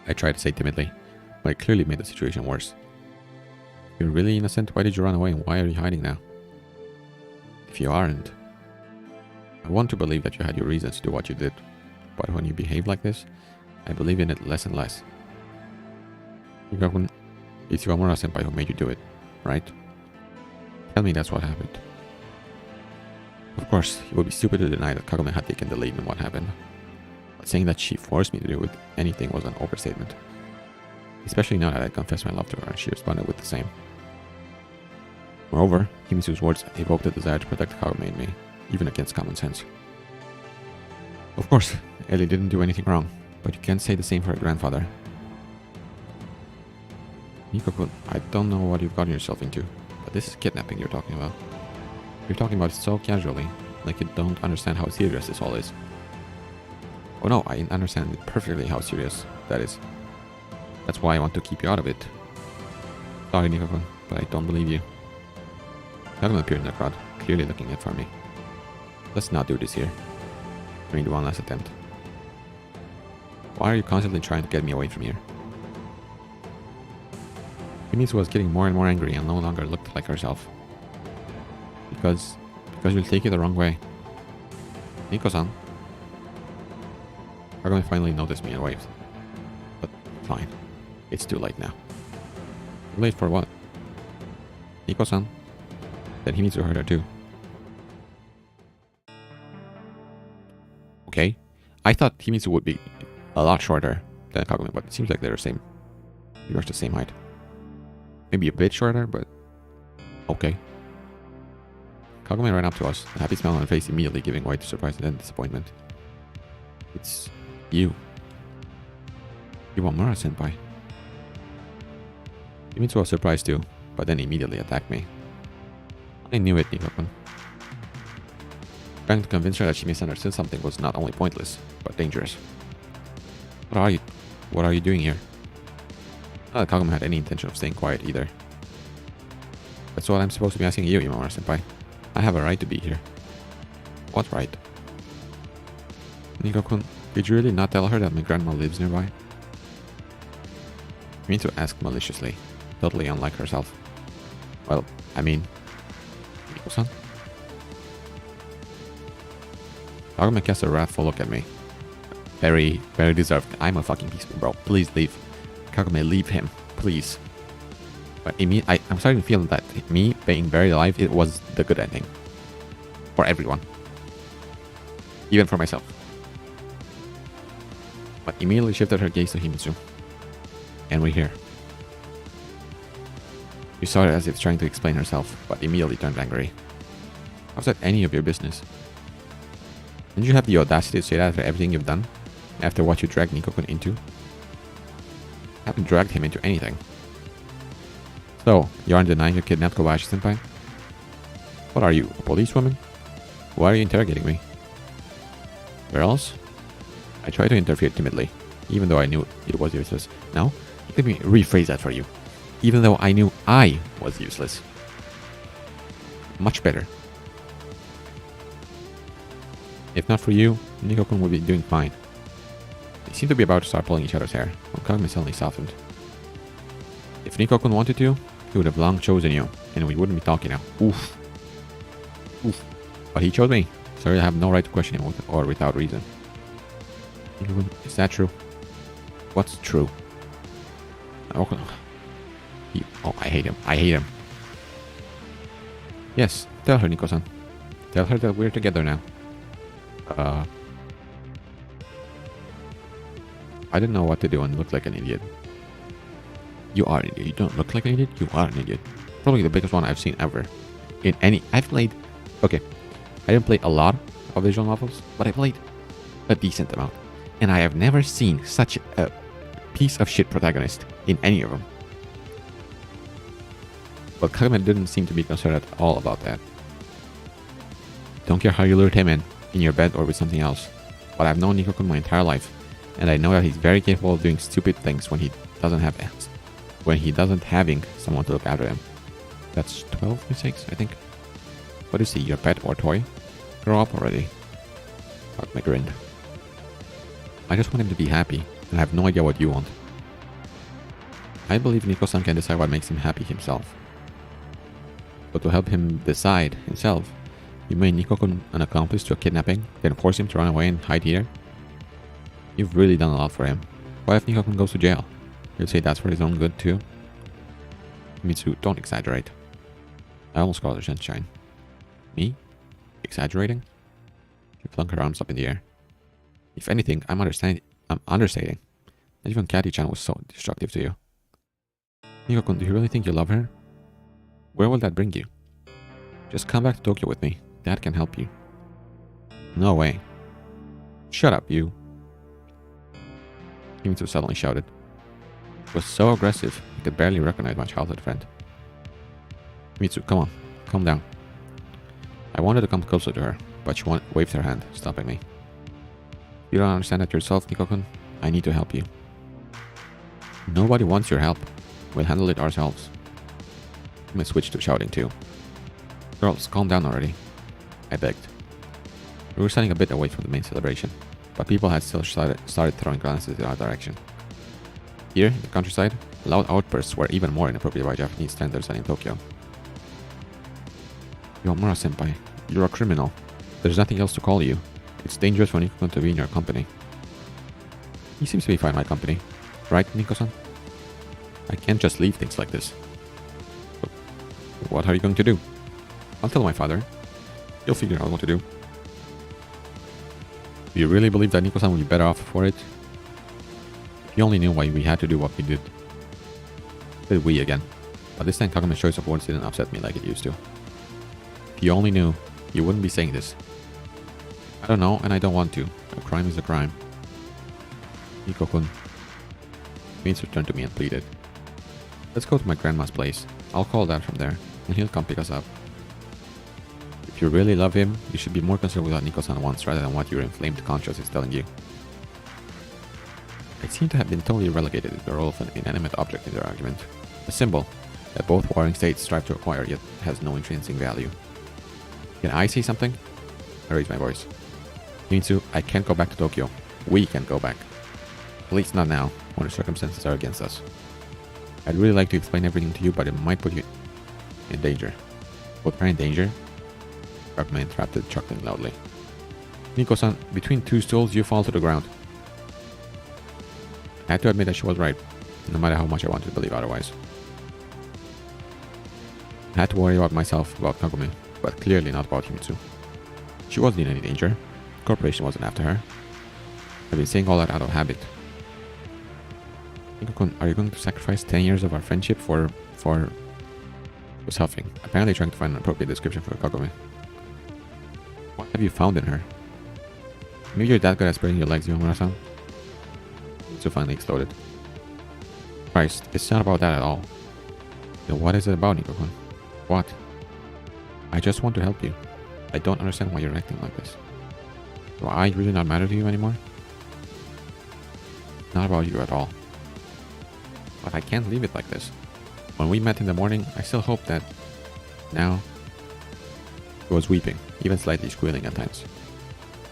I tried to say timidly, but it clearly made the situation worse. If you're really innocent, why did you run away and why are you hiding now? If you aren't, I want to believe that you had your reasons to do what you did, but when you behave like this, I believe in it less and less. Nikokun, it's Iwamura-senpai who made you do it, right? Tell me that's what happened. Of course, it would be stupid to deny that Kagome had taken the lead in what happened, but saying that she forced me to do anything was an overstatement. Especially now that I confessed my love to her and she responded with the same. Moreover, Himitsu's words evoked a desire to protect Kagome in me, even against common sense. Of course, Ellie didn't do anything wrong, but you can't say the same for her grandfather. Nikko-kun, I don't know what you've gotten yourself into, but this is kidnapping you're talking about. You're talking about it so casually, like you don't understand how serious this all is. Oh no, I understand perfectly how serious that is. That's why I want to keep you out of it. Sorry, Nikko-kun, but I don't believe you. Kagome appeared in the crowd, clearly looking at for me. Let's not do this here. I made one last attempt. Why are you constantly trying to get me away from here? Himitsu was getting more and more angry and no longer looked like herself. Because you'll take it the wrong way. Nico-san. Kagome finally noticed me and waved. But fine. It's too late now. Too late for what? Nico-san. Then Himitsu heard her too. Okay. I thought Himitsu would be a lot shorter than Kagome, but it seems like they're the same. Pretty much the same height. Maybe a bit shorter, but okay. Kagome ran up to us, a happy smile on her face immediately giving way to surprise and then disappointment. It's you. Iwamura-senpai. Himitsu was surprised too, but then immediately attacked me. I knew it, Nikko-kun. Trying to convince her that she misunderstood something was not only pointless, but dangerous. What are you doing here? Not that Kagome had any intention of staying quiet either. That's what I'm supposed to be asking you, Imamura-senpai. I have a right to be here. What right? Nikko-kun, did you really not tell her that my grandma lives nearby? Himitsu asked maliciously, totally unlike herself. Well, I mean... Nikko-san? Kagome cast a wrathful look at me. Very, very deserved. I'm a fucking beastman, bro. Please leave. Kagome, leave him. Please. But I'm starting to feel that me being buried alive, it was the good ending. For everyone. Even for myself. But immediately shifted her gaze to Himitsu. And we're here. She saw her as if trying to explain herself, but immediately turned angry. How's that any of your business? Didn't you have the audacity to say that after everything you've done? After what you dragged Nikko-kun into? I haven't dragged him into anything. So, you aren't denying you kidnapped Kobayashi-senpai? What are you, a policewoman? Why are you interrogating me? Where else? I tried to interfere timidly, even though I knew it was useless. Now, let me rephrase that for you. Even though I knew I was useless. Much better. If not for you, Nikko-kun would be doing fine. They seem to be about to start pulling each other's hair, when Kagome suddenly softened. If Nikko-kun wanted to, he would have long chosen you, and we wouldn't be talking now. Oof. Oof. But he chose me, so I have no right to question him with or without reason. Nikko-kun, is that true? What's true? Oh, I hate him. I hate him. Yes, tell her, Nikko-san. Tell her that we're together now. I didn't know what to do and looked like an idiot. You are an idiot. You don't look like an idiot. You are an idiot. Probably the biggest one I've seen ever. In any... I've played... Okay. I didn't play a lot of visual novels, but I played a decent amount. And I have never seen such a piece of shit protagonist in any of them. But Kagome didn't seem to be concerned at all about that. Don't care how you lured him in your bed or with something else. But I've known Nikko-kun my entire life, and I know that he's very capable of doing stupid things when he doesn't having someone to look after him. That's 12 mistakes, I think. What is he, your pet or toy? Grow up already. Kagome grinned. I just want him to be happy, and I have no idea what you want. I believe Nikko-san can decide what makes him happy himself. But to help him decide himself, you made Nikko-kun an accomplice to a kidnapping, then force him to run away and hide here? You've really done a lot for him. What if Nikko-kun goes to jail? You'll say that's for his own good too? Mitsu, don't exaggerate. I almost called her Sunshine. Me? Exaggerating? She flung her arms up in the air. If anything, I'm understating. Not even Catty-chan was so destructive to you. Nikko-kun, do you really think you love her? Where will that bring you? Just come back to Tokyo with me. Dad can help you. No way. Shut up, you. Kimitsu suddenly shouted. It was so aggressive, I could barely recognize my childhood friend. Kimitsu, come on. Calm down. I wanted to come closer to her, but she waved her hand, stopping me. You don't understand that yourself, Nikko-kun? I need to help you. Nobody wants your help. We'll handle it ourselves. I switched to shouting too. Girls, calm down already. I begged. We were standing a bit away from the main celebration, but people had still started throwing glances in our direction. Here, in the countryside, loud outbursts were even more inappropriate by Japanese standards than in Tokyo. Yomura-senpai, you're a criminal. There's nothing else to call you. It's dangerous for Nikko-kun to be in your company. He seems to be fine in my company. Right, Nikko-san? I can't just leave things like this. But what are you going to do? I'll tell my father. He'll figure out what to do. Do you really believe that Nikko-san will be better off for it? If you only knew why we had to do what we did. Said we again. But this time Kagume's choice of words didn't upset me like it used to. If you only knew, you wouldn't be saying this. I don't know, and I don't want to. A crime is a crime. Nikko-kun. Vince turned to me and pleaded. Let's go to my grandma's place. I'll call Dad from there, and he'll come pick us up. If you really love him, you should be more concerned with what Nikko-san wants rather than what your inflamed conscience is telling you. I seem to have been totally relegated to the role of an inanimate object in their argument. A symbol that both warring states strive to acquire yet has no intrinsic value. Can I say something? I raised my voice. Kimitsu, I can't go back to Tokyo. We can't go back. At least not now, when the circumstances are against us. I'd really like to explain everything to you, but it might put you in danger. Put her in danger? Kagome interrupted, chuckling loudly. Nikko-san, between two stools, you fall to the ground. I had to admit that she was right, no matter how much I wanted to believe otherwise. I had to worry about myself, about Kagome, but clearly not about Kimitsu. She wasn't in any danger. The corporation wasn't after her. I've been saying all that out of habit. Nikko-kun, are you going to sacrifice 10 years of our friendship for... He was huffing, apparently trying to find an appropriate description for Kagome. What have you found in her? Maybe you're that good at spreading your legs, Yomura-san? So finally exploded. Christ, it's not about that at all. Then what is it about, Nikko-kun? What? I just want to help you. I don't understand why you're acting like this. Do I really not matter to you anymore? Not about you at all. But I can't leave it like this. When we met in the morning, I still hoped that... Now... He was weeping, even slightly squealing at times.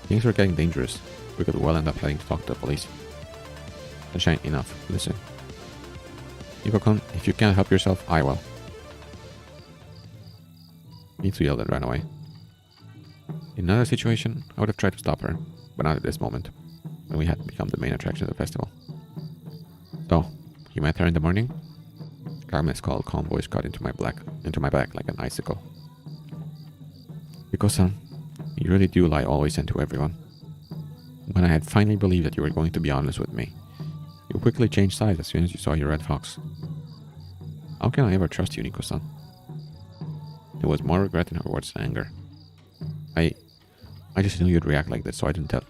Things were getting dangerous. We could well end up having to talk to the police. Sunshine, enough. Listen. Nikko-kun, if you can't help yourself, I will. Mitsu yelled and ran away. In another situation, I would have tried to stop her, but not at this moment, when we had become the main attraction of the festival. So, you met her in the morning? Kagume's calm voice cut into my back like an icicle. Nikko-san, you really do lie always and to everyone. When I had finally believed that you were going to be honest with me, you quickly changed sides as soon as you saw your red fox. How can I ever trust you, Nikko-san? There was more regret in her words than anger. I just knew you'd react like this, so I didn't tell.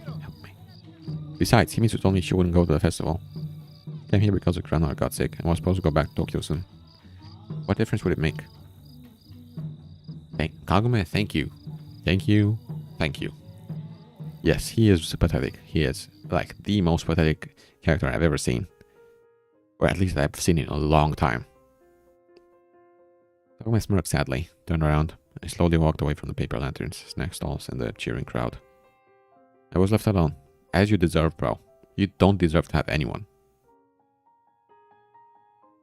Help me. Besides, Kimitsu told me she wouldn't go to the festival. Came here because her grandmother got sick and was supposed to go back to Tokyo soon. What difference would it make? Kagome, thank you. Thank you. Thank you. Yes, he is pathetic. He is, like, the most pathetic character I've ever seen. Or at least I've seen in a long time. Kagome smirked sadly, turned around, and slowly walked away from the paper lanterns, snack stalls, and the cheering crowd. I was left alone. As you deserve, bro. You don't deserve to have anyone.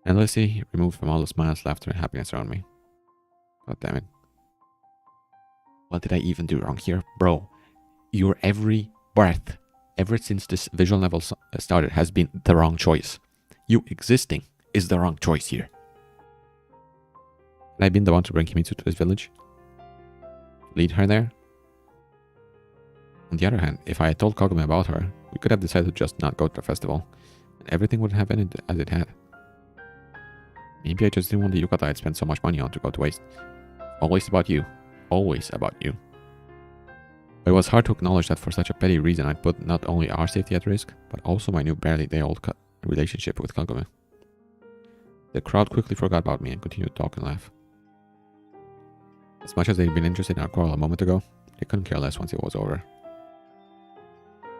Endlessly removed from all the smiles, laughter, and happiness around me. God damn it. What did I even do wrong here? Bro, your every breath, ever since this visual novel started, has been the wrong choice. You existing is the wrong choice here. Had I been the one to bring Kimitsu to this village? Lead her there? On the other hand, if I had told Kagome about her, we could have decided to just not go to the festival, and everything would have ended as it had. Maybe I just didn't want the yukata I'd spent so much money on to go to waste. Always about you. Always about you. But it was hard to acknowledge that for such a petty reason I'd put not only our safety at risk, but also my new barely day-old relationship with Kagome. The crowd quickly forgot about me and continued to talk and laugh. As much as they'd been interested in our quarrel a moment ago, they couldn't care less once it was over.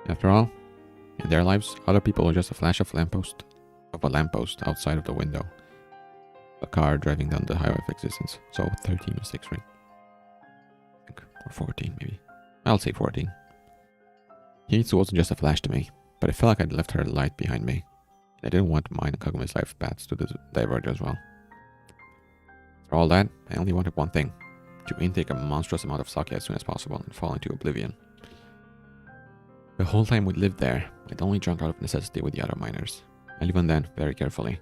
After all, in their lives, other people were just a flash of a lamppost outside of the window. A car driving down the highway of existence. So 13 mistakes, right? Or 14 maybe. I'll say 14. Himitsu wasn't just a flash to me, but it felt like I'd left her light behind me. I didn't want mine and Kagume's life paths to diverge as well. For all that, I only wanted one thing. To intake a monstrous amount of sake as soon as possible and fall into oblivion. The whole time we lived there, I'd only drunk out of necessity with the other miners. And even then, very carefully.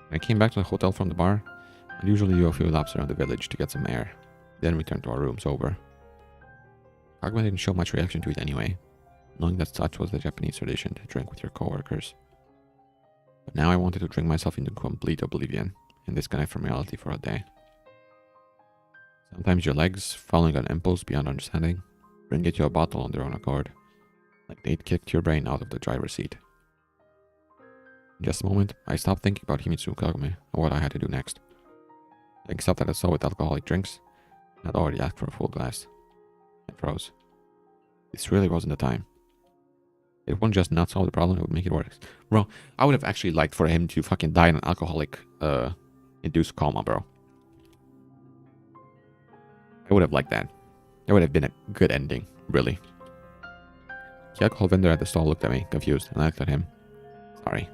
When I came back to the hotel from the bar, I'd usually do a few laps around the village to get some air, then return to our room sober. Kagome didn't show much reaction to it anyway, knowing that such was the Japanese tradition to drink with your coworkers. But now I wanted to drink myself into complete oblivion and disconnect from reality for a day. Sometimes your legs, following an impulse beyond understanding, bring you to a bottle on their own accord, like they'd kicked your brain out of the driver's seat. In just a moment, I stopped thinking about Himitsu Kagome and what I had to do next. Having stopped at a stall with alcoholic drinks, I'd already asked for a full glass. And froze. This really wasn't the time. It wouldn't just not solve the problem, it would make it worse. Bro, I would have actually liked for him to fucking die in an alcoholic induced coma, bro. I would have liked that. That would have been a good ending, really. The alcohol vendor at the stall looked at me, confused, and I looked at him. Sorry.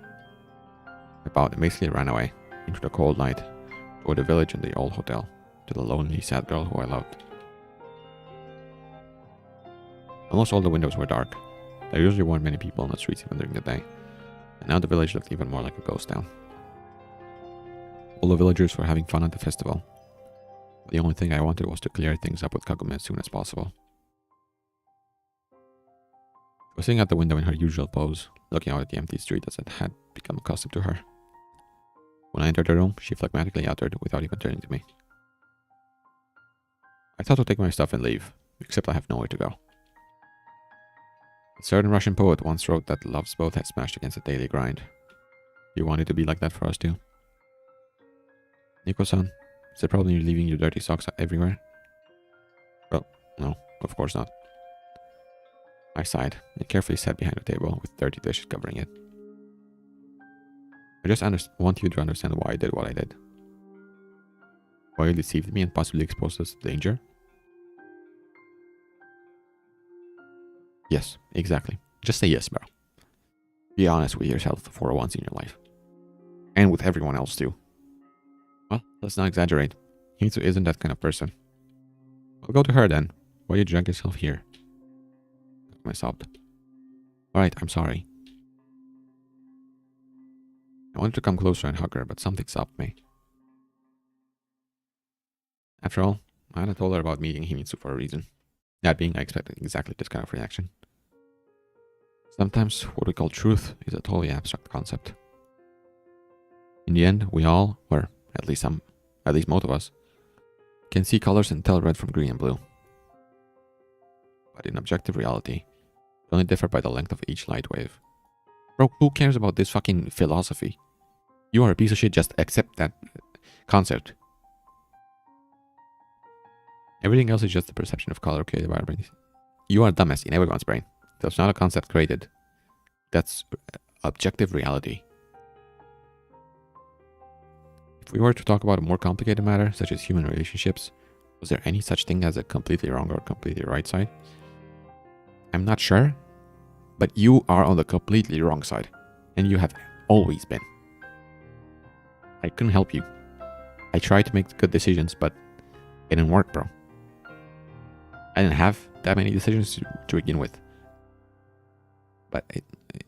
I bowed and basically ran away, into the cold night, toward the village and the old hotel, to the lonely, sad girl who I loved. Almost all the windows were dark. There usually weren't many people on the streets even during the day, and now the village looked even more like a ghost town. All the villagers were having fun at the festival. The only thing I wanted was to clear things up with Kagome as soon as possible. She was sitting at the window in her usual pose, looking out at the empty street as it had become accustomed to her. When I entered the room, she phlegmatically uttered without even turning to me. I thought to take my stuff and leave, except I have nowhere to go. A certain Russian poet once wrote that love's both had smashed against the daily grind. You want it to be like that for us too? Nico-san, is it probably leaving your dirty socks everywhere? Well, no, of course not. I sighed and carefully sat behind the table with dirty dishes covering it. I just want you to understand why I did what I did. Why you deceived me and possibly exposed us to danger? Yes, exactly. Just say yes, bro. Be honest with yourself for once in your life. And with everyone else too. Well, let's not exaggerate. Himitsu isn't that kind of person. I'll go to her then. Why you drag yourself here? I sobbed. Alright, I'm sorry. I wanted to come closer and hug her, but something stopped me. After all, I hadn't told her about meeting Himitsu for a reason. That being, I expected exactly this kind of reaction. Sometimes what we call truth is a totally abstract concept. In the end, we all, or at least most of us, can see colors and tell red from green and blue. But in objective reality, they only differ by the length of each light wave. Bro, who cares about this fucking philosophy? You are a piece of shit, just accept that concept. Everything else is just the perception of color created by our brains. You are a dumbass in everyone's brain. That's not a concept created. That's objective reality. If we were to talk about a more complicated matter, such as human relationships, was there any such thing as a completely wrong or completely right side? I'm not sure, but you are on the completely wrong side, and you have always been. I couldn't help you. I tried to make good decisions, but it didn't work, bro. I didn't have that many decisions to begin with. But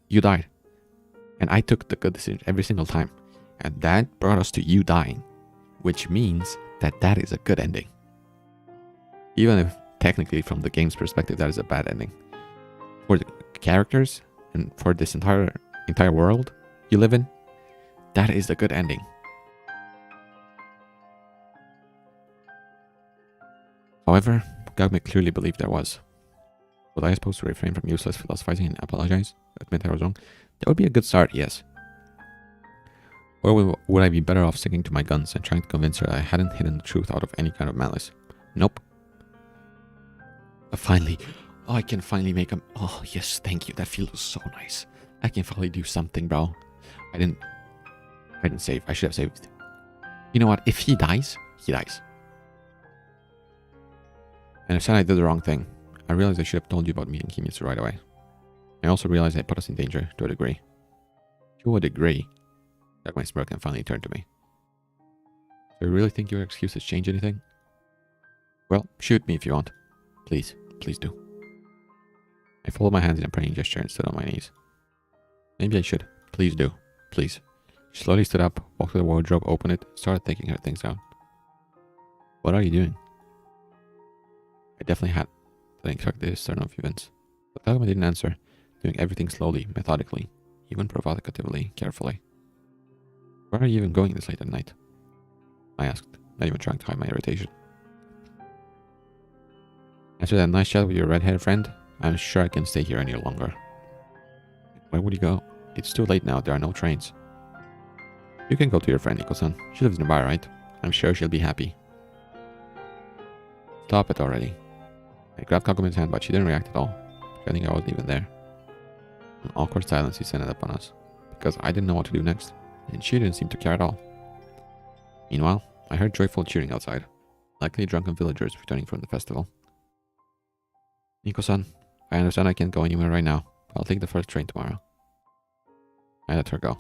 you died. And I took the good decision every single time. And that brought us to you dying. Which means that that is a good ending. Even if technically from the game's perspective that is a bad ending. For the characters and for this entire world you live in, That is the good ending. However, Kagome clearly believed there was. Was I supposed to refrain from useless philosophizing and apologize? Admit I was wrong? That would be a good start, yes. Or would I be better off sticking to my guns and trying to convince her that I hadn't hidden the truth out of any kind of malice? Nope. But finally, I can finally make him. Oh, yes, thank you. That feels so nice. I can finally do something, bro. I didn't save. I should have saved. You know what? If he dies, he dies. And if I did the wrong thing, I realized I should have told you about meeting Himitsu right away. I also realized I put us in danger to a degree. To a degree? Kagome smirked and finally turned to me. Do you really think your excuses change anything? Well, shoot me if you want. Please, please do. I folded my hands in a praying gesture and stood on my knees. Maybe I should. Please do. Please. She slowly stood up, walked to the wardrobe, opened it, started taking her things out. What are you doing? I definitely had to expect this turn of events. But Kagome didn't answer, doing everything slowly, methodically, even provocatively, carefully. Where are you even going this late at night? I asked, not even trying to hide my irritation. After that nice chat with your red-haired friend, I'm sure I can stay here any longer. Where would you go? It's too late now, there are no trains. You can go to your friend, Nico-san. She lives nearby, right? I'm sure she'll be happy. Stop it already. I grabbed Kagume's hand, but she didn't react at all, pretending I wasn't even there. An awkward silence descended upon us, because I didn't know what to do next, and she didn't seem to care at all. Meanwhile, I heard joyful cheering outside, likely drunken villagers returning from the festival. Nico-san, I understand I can't go anywhere right now, but I'll take the first train tomorrow. I let her go.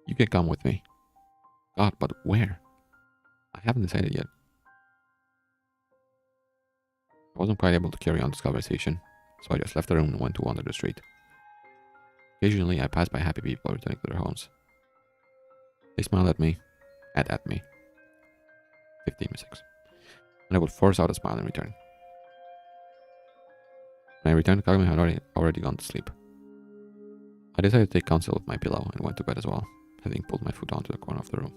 You can come with me. God, but where? I haven't decided yet. I wasn't quite able to carry on this conversation, so I just left the room and went to wander the street. Occasionally, I passed by happy people returning to their homes. They smiled at me, at me. 15:06. And I would force out a smile in return. When I returned, Kagome had already gone to sleep. I decided to take counsel with my pillow and went to bed as well, having pulled my foot onto the corner of the room.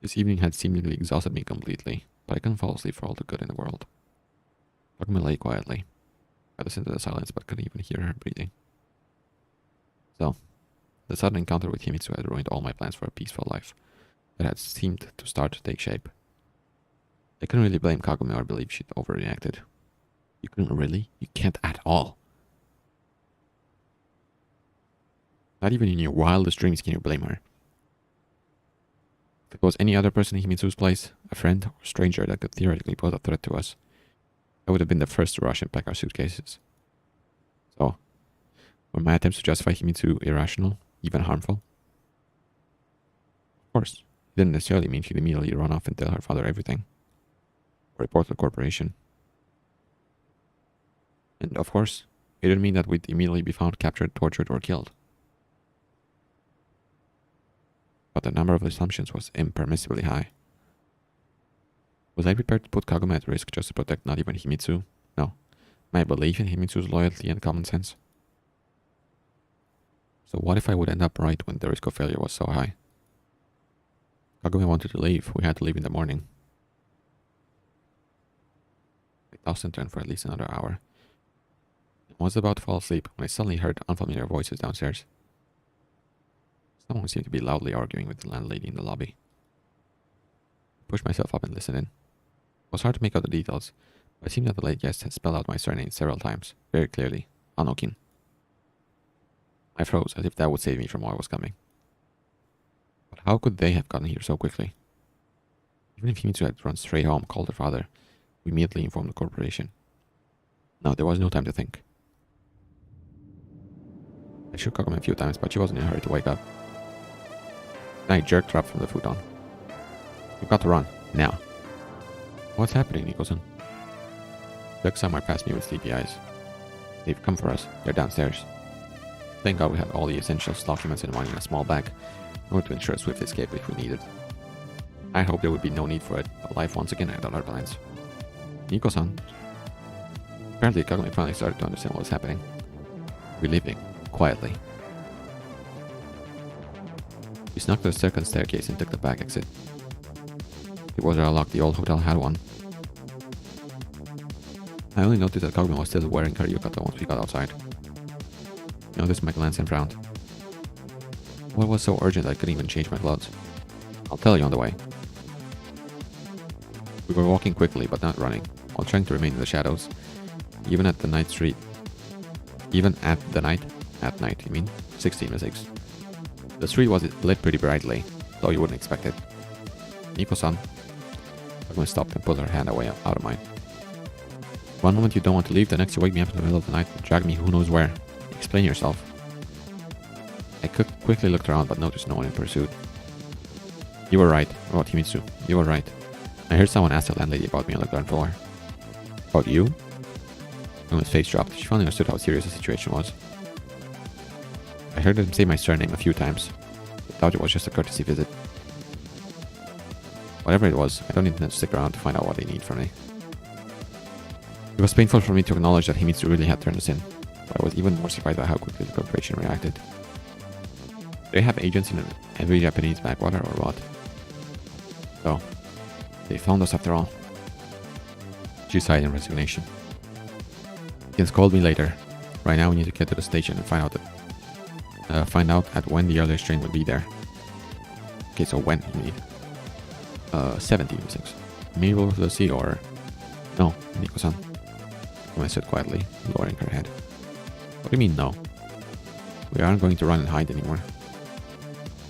This evening had seemingly exhausted me completely, but I couldn't fall asleep for all the good in the world. Kagome lay quietly. I listened to the silence but couldn't even hear her breathing. So, the sudden encounter with Himitsu had ruined all my plans for a peaceful life that had seemed to start to take shape. I couldn't really blame Kagome or believe she'd overreacted. You couldn't really? You can't at all. Not even in your wildest dreams can you blame her. If it was any other person in Himitsu's place, a friend or stranger that could theoretically pose a threat to us, I would have been the first to rush and pack our suitcases. So, were my attempts to justify Himitsu irrational, even harmful? Of course, it didn't necessarily mean she'd immediately run off and tell her father everything, or report to the corporation. And of course, it didn't mean that we'd immediately be found, captured, tortured, or killed. But the number of assumptions was impermissibly high. Was I prepared to put Kagome at risk just to protect not even Himitsu? No. My belief in Himitsu's loyalty and common sense? So what if I would end up right when the risk of failure was so high? Kagome wanted to leave. We had to leave in the morning. I tossed and turned for at least another hour. I was about to fall asleep when I suddenly heard unfamiliar voices downstairs. Someone seemed to be loudly arguing with the landlady in the lobby. I pushed myself up and listened in. It was hard to make out the details, but it seemed that the late guest had spelled out my surname several times, very clearly. Anokin. I froze, as if that would save me from what was coming. But how could they have gotten here so quickly? Even if Himitsu had run straight home, called her father, we immediately informed the corporation. No, there was no time to think. I shook Kagome a few times, but she wasn't in a hurry to wake up. Then I jerked her up from the futon. We've got to run, now. What's happening, Nico-san? Byaku-sama passed me with sleepy eyes. They've come for us. They're downstairs. Thank God we had all the essentials, documents, and money in a small bag in order to ensure a swift escape if we needed. I hoped there would be no need for it, but life once again had other plans. Nico-san, Apparently, Kagome finally started to understand what was happening. We're leaving, quietly. We snuck to the second staircase and took the back exit. It was locked, the old hotel had one. I only noticed that Kagome was still wearing her yukata once we got outside. I noticed my glance and frowned. What was so urgent I couldn't even change my clothes? I'll tell you on the way. We were walking quickly, but not running, while trying to remain in the shadows. Even at night, at night, you mean? 16 mistakes. The street was lit pretty brightly, though you wouldn't expect it. Nico-san. Kagome stopped and pulled her hand away out of mine. One moment you don't want to leave, the next you wake me up in the middle of the night and drag me who knows where. Explain yourself. I quickly looked around but noticed no one in pursuit. You were right, about Himitsu. You were right. I heard someone ask the landlady about me on the ground floor. About you? Kagome's face dropped. She finally understood how serious the situation was. I heard them say my surname a few times, but thought it was just a courtesy visit. Whatever it was, I don't intend to stick around to find out what they need from me. It was painful for me to acknowledge that Himitsu really had turned us in, but I was even more surprised by how quickly the corporation reacted. Do they have agents in every Japanese backwater or what? So, they found us after all. She sighed in resignation. You can scold me later. Right now we need to get to the station and find out at when the earliest train would be there. Okay, so when you need? 17:06. Maybe over to the sea or... No, Nico-san. I said quietly, lowering her head. What do you mean no? We aren't going to run and hide anymore.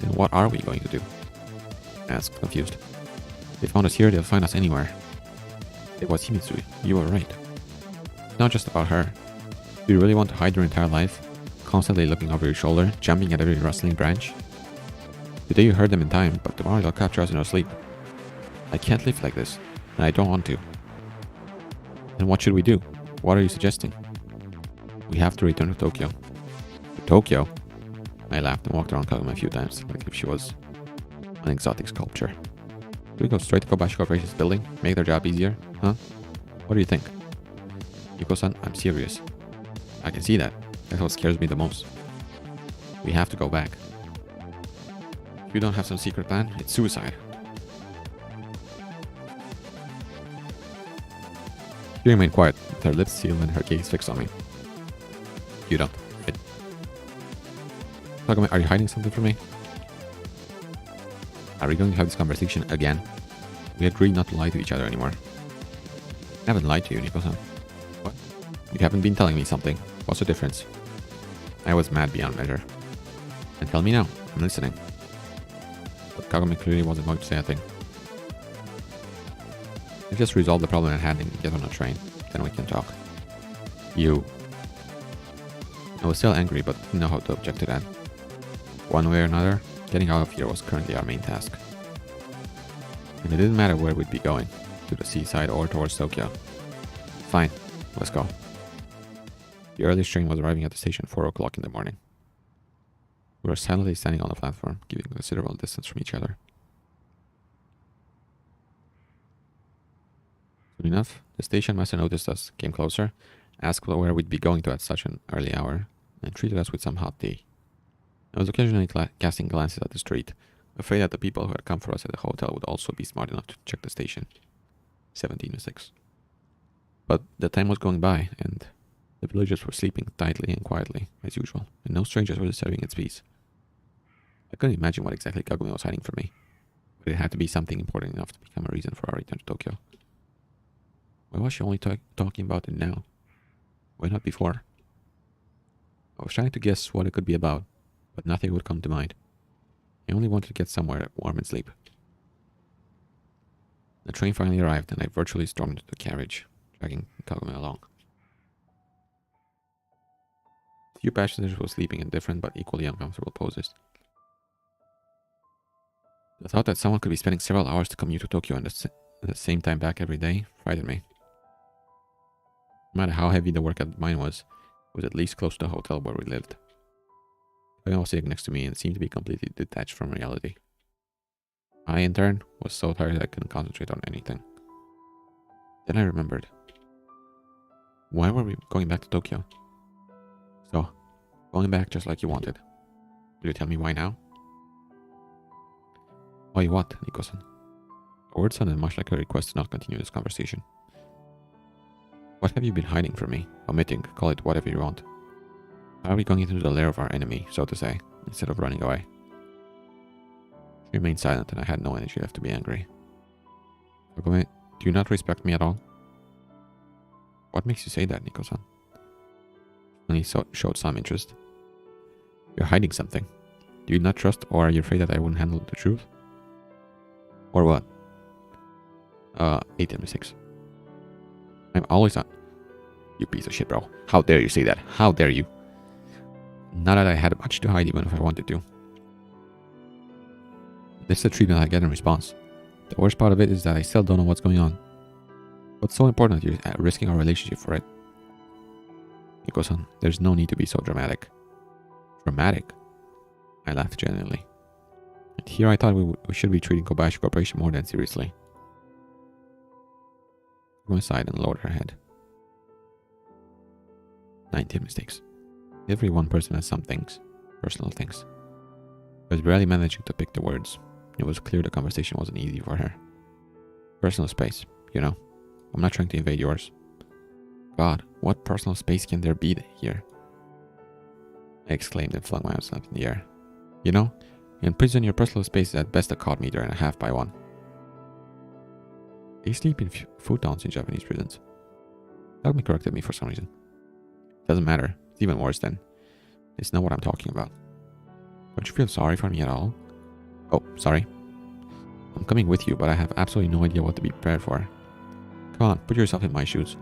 Then what are we going to do? I asked, confused. They found us here, they'll find us anywhere. It was Himitsu. You were right. It's not just about her. Do you really want to hide your entire life? Constantly looking over your shoulder, jumping at every rustling branch? Today you heard them in time, but tomorrow they'll capture us in our sleep. I can't live like this, and I don't want to. Then what should we do? What are you suggesting? We have to return to Tokyo. To Tokyo? I laughed and walked around Kagome a few times, like if she was an exotic sculpture. Do we go straight to Kobashi Corporation's building? Make their job easier? Huh? What do you think? Yuko-san, I'm serious. I can see that. That's what scares me the most. We have to go back. If you don't have some secret plan, it's suicide. She remained quiet, with her lips sealed and her gaze fixed on me. You don't. Kagome, are you hiding something from me? Are we going to have this conversation again? We agreed not to lie to each other anymore. I haven't lied to you, Nico-san. What? You haven't been telling me something. What's the difference? I was mad beyond measure. And tell me now. I'm listening. But Kagome clearly wasn't going to say a thing. Let's just resolve the problem at hand and get on a train. Then we can talk. You. I was still angry, but didn't know how to object to that. One way or another, getting out of here was currently our main task. And it didn't matter where we'd be going, to the seaside or towards Tokyo. Fine, let's go. The earliest train was arriving at the station at 4 o'clock in the morning. We were silently standing on the platform, keeping a considerable distance from each other. Soon enough, the station master noticed us, came closer, asked where we'd be going to at such an early hour, and treated us with some hot tea. I was occasionally casting glances at the street, afraid that the people who had come for us at the hotel would also be smart enough to check the station. 17:06. But the time was going by, and the villagers were sleeping tightly and quietly, as usual, and no strangers were disturbing its peace. I couldn't imagine what exactly Kagome was hiding from me, but it had to be something important enough to become a reason for our return to Tokyo. Why was she only talking about it now? Why not before? I was trying to guess what it could be about, but nothing would come to mind. I only wanted to get somewhere warm and sleep. The train finally arrived, and I virtually stormed into the carriage, dragging Kagome along. A few passengers were sleeping in different but equally uncomfortable poses. The thought that someone could be spending several hours to commute to Tokyo and at the same time back every day frightened me. No matter how heavy the work at mine was, it was at least close to the hotel where we lived. Kagome was sitting next to me and seemed to be completely detached from reality. I, in turn, was so tired that I couldn't concentrate on anything. Then I remembered. Why were we going back to Tokyo? So, going back just like you wanted. Will you tell me why now? Why what, Nico-san? The word sounded much like a request to not continue this conversation. What have you been hiding from me? Omitting, call it whatever you want. Why are we going into the lair of our enemy, so to say, instead of running away? She remained silent, and I had no energy left to be angry. Kagome, do you not respect me at all? What makes you say that, Nico-san? Only showed some interest. You're hiding something. Do you not trust, or are you afraid that I wouldn't handle the truth? Or what? 8:06. I'm always on. You piece of shit, bro. How dare you say that? How dare you? Not that I had much to hide, even if I wanted to. This is the treatment I get in response. The worst part of it is that I still don't know what's going on. What's so important that you're risking our relationship for it? Nico-san, there's no need to be so dramatic. Dramatic? I laughed genuinely. And here I thought we should be treating Kobayashi Corporation more than seriously. She went aside and lowered her head. 19 mistakes. Every one person has some things, personal things. I was barely managing to pick the words. It was clear the conversation wasn't easy for her. Personal space, you know. I'm not trying to invade yours. God, what personal space can there be here? I exclaimed and flung myself in the air. You know, in prison your personal space is at best a cot meter and a half by one. They sleep in futons in Japanese prisons. Takumi corrected me for some reason. Doesn't matter. It's even worse then. It's not what I'm talking about. Don't you feel sorry for me at all? Oh, sorry. I'm coming with you, but I have absolutely no idea what to be prepared for. Come on, put yourself in my shoes.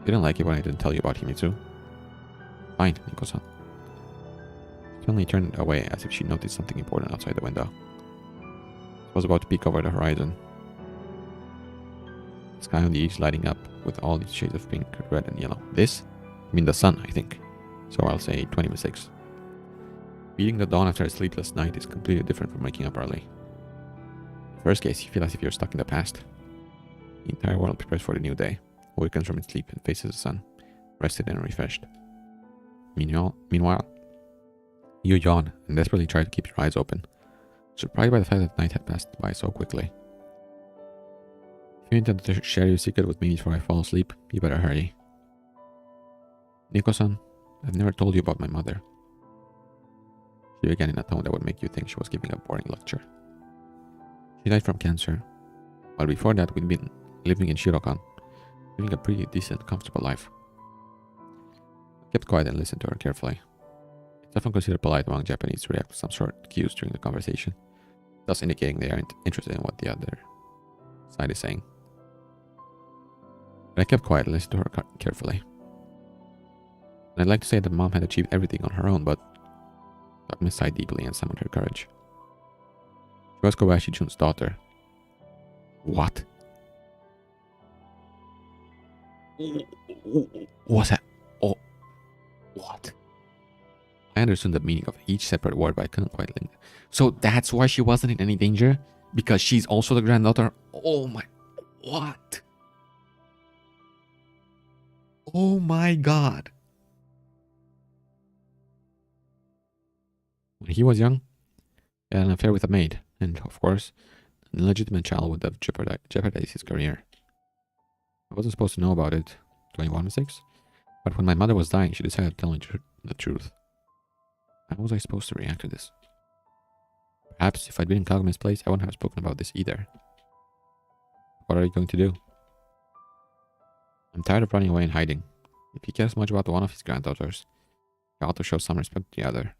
You didn't like it when I didn't tell you about Himitsu. Fine, Nico-san. She suddenly turned away as if she noticed something important outside the window. It was about to peek over the horizon. The sky on the east lighting up with all these shades of pink, red, and yellow. This? I mean the sun, I think. So I'll say 26. Beating the dawn after a sleepless night is completely different from waking up early. In the first case, you feel as if you're stuck in the past. The entire world prepares for the new day, awakens from its sleep and faces the sun, rested and refreshed. Meanwhile, you yawn and desperately try to keep your eyes open, surprised by the fact that night had passed by so quickly. If you intend to share your secret with me before I fall asleep, you better hurry. Nico-san, I've never told you about my mother. She began in a tone that would make you think she was giving a boring lecture. She died from cancer. But before that, we'd been living in Shirokan, living a pretty decent, comfortable life. I kept quiet and listened to her carefully. It's often considered polite among Japanese to react to some short cues during the conversation, thus indicating they aren't interested in what the other side is saying. But I kept quiet and listened to her carefully. And I'd like to say that Mom had achieved everything on her own, but Takumi sighed deeply and summoned her courage. She was Kobayashi Jun's daughter. What? What's that? Oh, what? I understood the meaning of each separate word, but I couldn't quite link it. So that's why she wasn't in any danger? Because she's also the granddaughter? Oh my... What? Oh my god. When he was young, he had an affair with a maid, and of course, an illegitimate child would have jeopardized his career. I wasn't supposed to know about it, 21-6, but when my mother was dying, she decided to tell me the truth. How was I supposed to react to this? Perhaps if I'd been in Kagume's place, I wouldn't have spoken about this either. What are you going to do? I'm tired of running away and hiding. If he cares much about one of his granddaughters, he ought to show some respect to the other.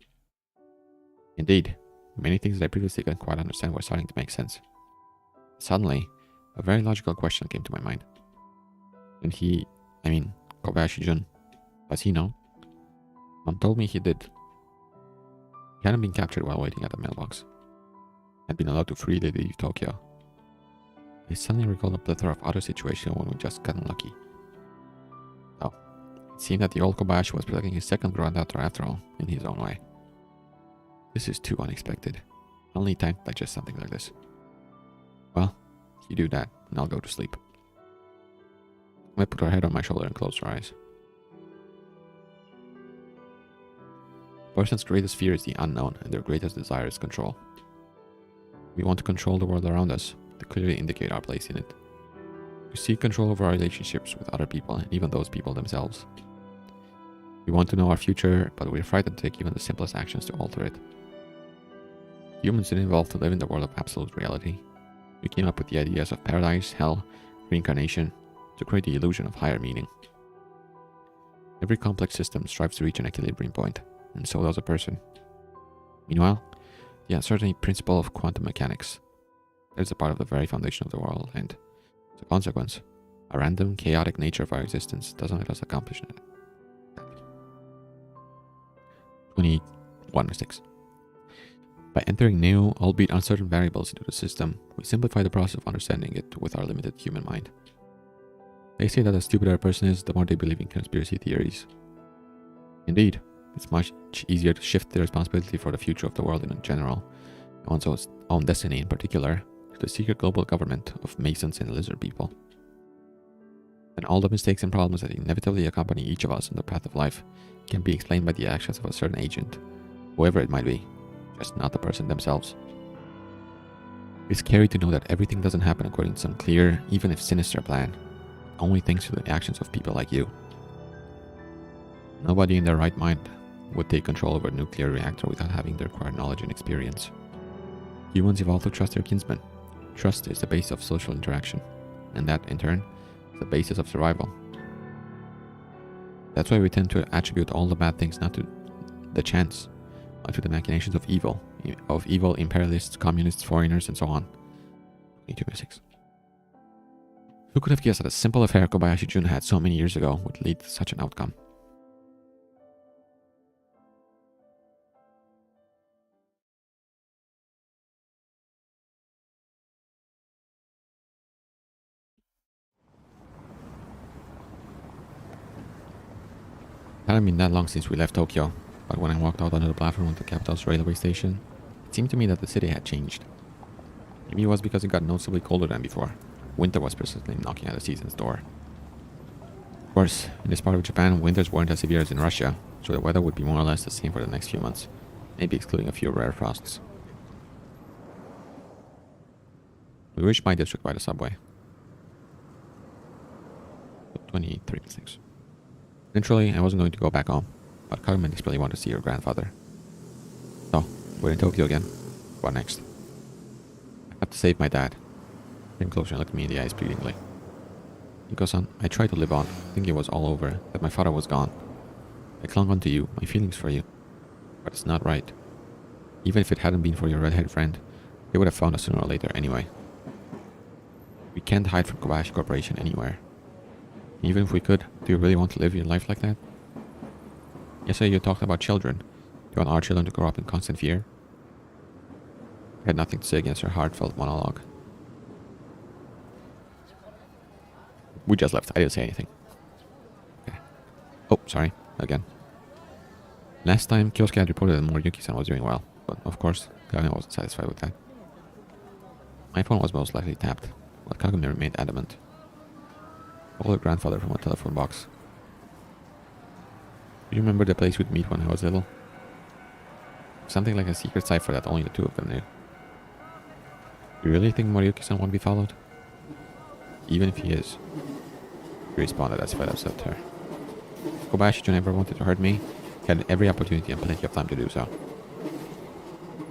Indeed, many things that I previously couldn't quite understand were starting to make sense. Suddenly, a very logical question came to my mind. And Kobayashi Jun, does he know? Mom told me he did. He hadn't been captured while waiting at the mailbox. Had been allowed to freely leave Tokyo. I suddenly recalled a plethora of other situations when we just got unlucky. Oh, it seemed that the old Kobayashi was protecting his second granddaughter after all, in his own way. This is too unexpected. I'll need time to digest something like this. Well, you do that, and I'll go to sleep. I put her head on my shoulder and closed her eyes. A person's greatest fear is the unknown, and their greatest desire is control. We want to control the world around us, to clearly indicate our place in it. We seek control over our relationships with other people, and even those people themselves. We want to know our future, but we're frightened to take even the simplest actions to alter it. Humans didn't evolve to live in the world of absolute reality. We came up with the ideas of paradise, hell, reincarnation, to create the illusion of higher meaning. Every complex system strives to reach an equilibrium point, and so does a person. Meanwhile, the uncertainty principle of quantum mechanics is a part of the very foundation of the world, and as a consequence, a random, chaotic nature of our existence doesn't let us accomplish it. 21 mistakes. By entering new, albeit uncertain variables into the system, we simplify the process of understanding it with our limited human mind. They say that the stupider a person is, the more they believe in conspiracy theories. Indeed, it's much easier to shift the responsibility for the future of the world in general, and one's own destiny in particular, to the secret global government of Masons and lizard people. And all the mistakes and problems that inevitably accompany each of us on the path of life can be explained by the actions of a certain agent, whoever it might be, just not the person themselves. It's scary to know that everything doesn't happen according to some clear, even if sinister plan, only thanks to the actions of people like you. Nobody in their right mind would take control over a nuclear reactor without having the required knowledge and experience. Humans evolved to trust their kinsmen. Trust is the basis of social interaction, and that, in turn, is the basis of survival. That's why we tend to attribute all the bad things not to the chance, but to the machinations of evil imperialists, communists, foreigners, and so on. 22 mistakes. Who could have guessed that a simple affair Kobayashi Jun had so many years ago would lead to such an outcome? It hadn't been that long since we left Tokyo, but when I walked out onto the platform of the capital's railway station, it seemed to me that the city had changed. Maybe it was because it got noticeably colder than before. Winter was persistently knocking at the season's door. Of course, in this part of Japan, winters weren't as severe as in Russia, so the weather would be more or less the same for the next few months, maybe excluding a few rare frosts. We reached my district by the subway. 23 mistakes. Naturally, I wasn't going to go back home, but Kagome desperately wanted to see her grandfather. So, we're in Tokyo again. What next? I have to save my dad. He came closer and looked me in the eyes pleadingly. Nico-san, I tried to live on, thinking it was all over, that my father was gone. I clung on to you, my feelings for you. But it's not right. Even if it hadn't been for your redhead friend, they would have found us sooner or later anyway. We can't hide from Kobayashi Corporation anywhere. Even if we could, do you really want to live your life like that? Yesterday you talked about children. Do you want our children to grow up in constant fear? I had nothing to say against her heartfelt monologue. We just left. I didn't say anything. Okay. Oh, sorry. Again. Last time, Kyosuke had reported that Moriyuki-san was doing well, but of course, Kagome wasn't satisfied with that. My phone was most likely tapped, but Kagome remained adamant. Called her grandfather from a telephone box. Do you remember the place we'd meet when I was little? Something like a secret cipher that only the two of them knew. You really think Moriyuki-san won't be followed? Even if he is. He responded as if I'd upset her. If Kobayashi-jun ever wanted to hurt me, he had every opportunity and plenty of time to do so.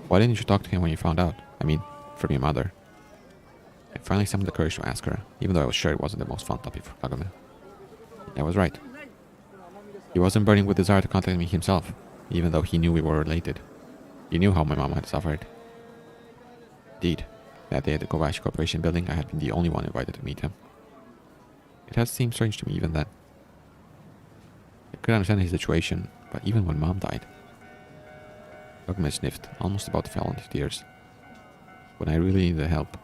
Why didn't you talk to him when you found out? I mean, from your mother. I finally summoned the courage to ask her, even though I was sure it wasn't the most fun topic for Kagome. I was right. He wasn't burning with desire to contact me himself, even though he knew we were related. He knew how my mom had suffered. Indeed, that day at the Kobayashi Corporation building, I had been the only one invited to meet him. It had seemed strange to me even then. I could understand his situation, but even when Mom died... Kagome sniffed, almost about to fall into tears. When I really needed help.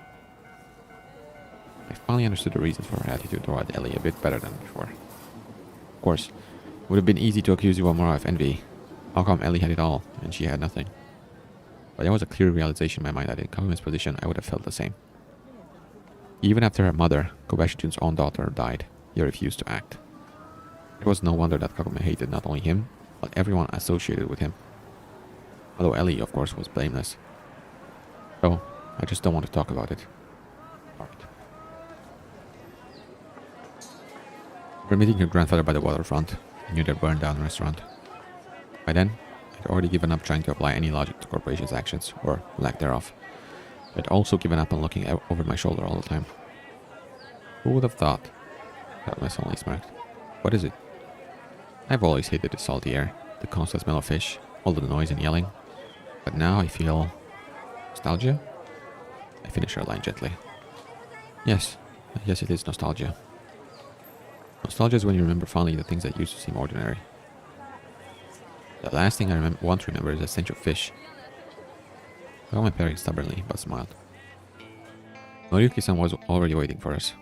I finally understood the reasons for her attitude toward Ellie a bit better than before. Of course, it would have been easy to accuse Iwamura of envy. How come Ellie had it all, and she had nothing? But there was a clear realization in my mind that in Kagume's position, I would have felt the same. Even after her mother, Kobayashi-jun's own daughter, died, he refused to act. It was no wonder that Kagome hated not only him, but everyone associated with him. Although Ellie, of course, was blameless. So, I just don't want to talk about it. Alright. We're meeting her grandfather by the waterfront, near the burned-down restaurant. By then, I'd already given up trying to apply any logic to corporation's actions, or lack thereof. I'd also given up on looking over my shoulder all the time. Who would have thought? Kagome suddenly smirked. What is it? I've always hated the salty air, the constant smell of fish, all the noise and yelling. But now I feel... nostalgia? I finish her line gently. Yes, it is nostalgia. Nostalgia is when you remember fondly the things that used to seem ordinary. The last thing I want to remember is the stench of fish. Kagome parried stubbornly, but smiled. Noriyuki-san was already waiting for us.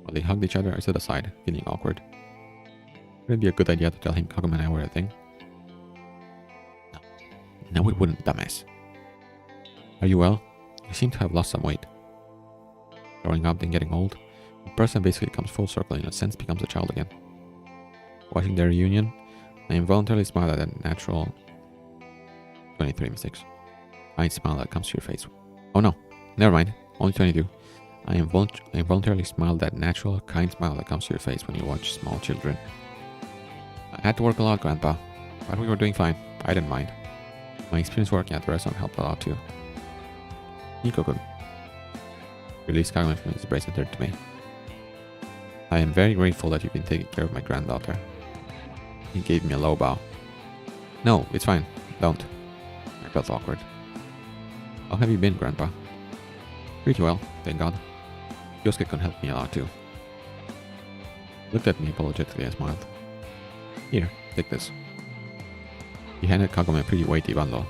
While they hugged each other, I stood aside, feeling awkward. Would it be a good idea to tell him Kagome and I were a thing? No, it wouldn't, dumbass. Are you well? You seem to have lost some weight. Growing up, then getting old, a person basically comes full circle and in a sense becomes a child again. Watching their reunion, I involuntarily smiled at that natural 23 mistakes. Kind smile that comes to your face. Oh no, never mind, only 22. I involuntarily smiled that natural, kind smile that comes to your face when you watch small children. I had to work a lot, Grandpa, but we were doing fine. I didn't mind. My experience working at the restaurant helped a lot too. Nico-kun. Released Kagome from his embrace and turned to me. I am very grateful that you've been taking care of my granddaughter. He gave me a low bow. No, it's fine. Don't. I felt awkward. How have you been, Grandpa? Pretty well, thank God. Yosuke-kun helped me a lot too. He looked at me apologetically and smiled. Here, take this. He handed Kagome a pretty weighty bundle.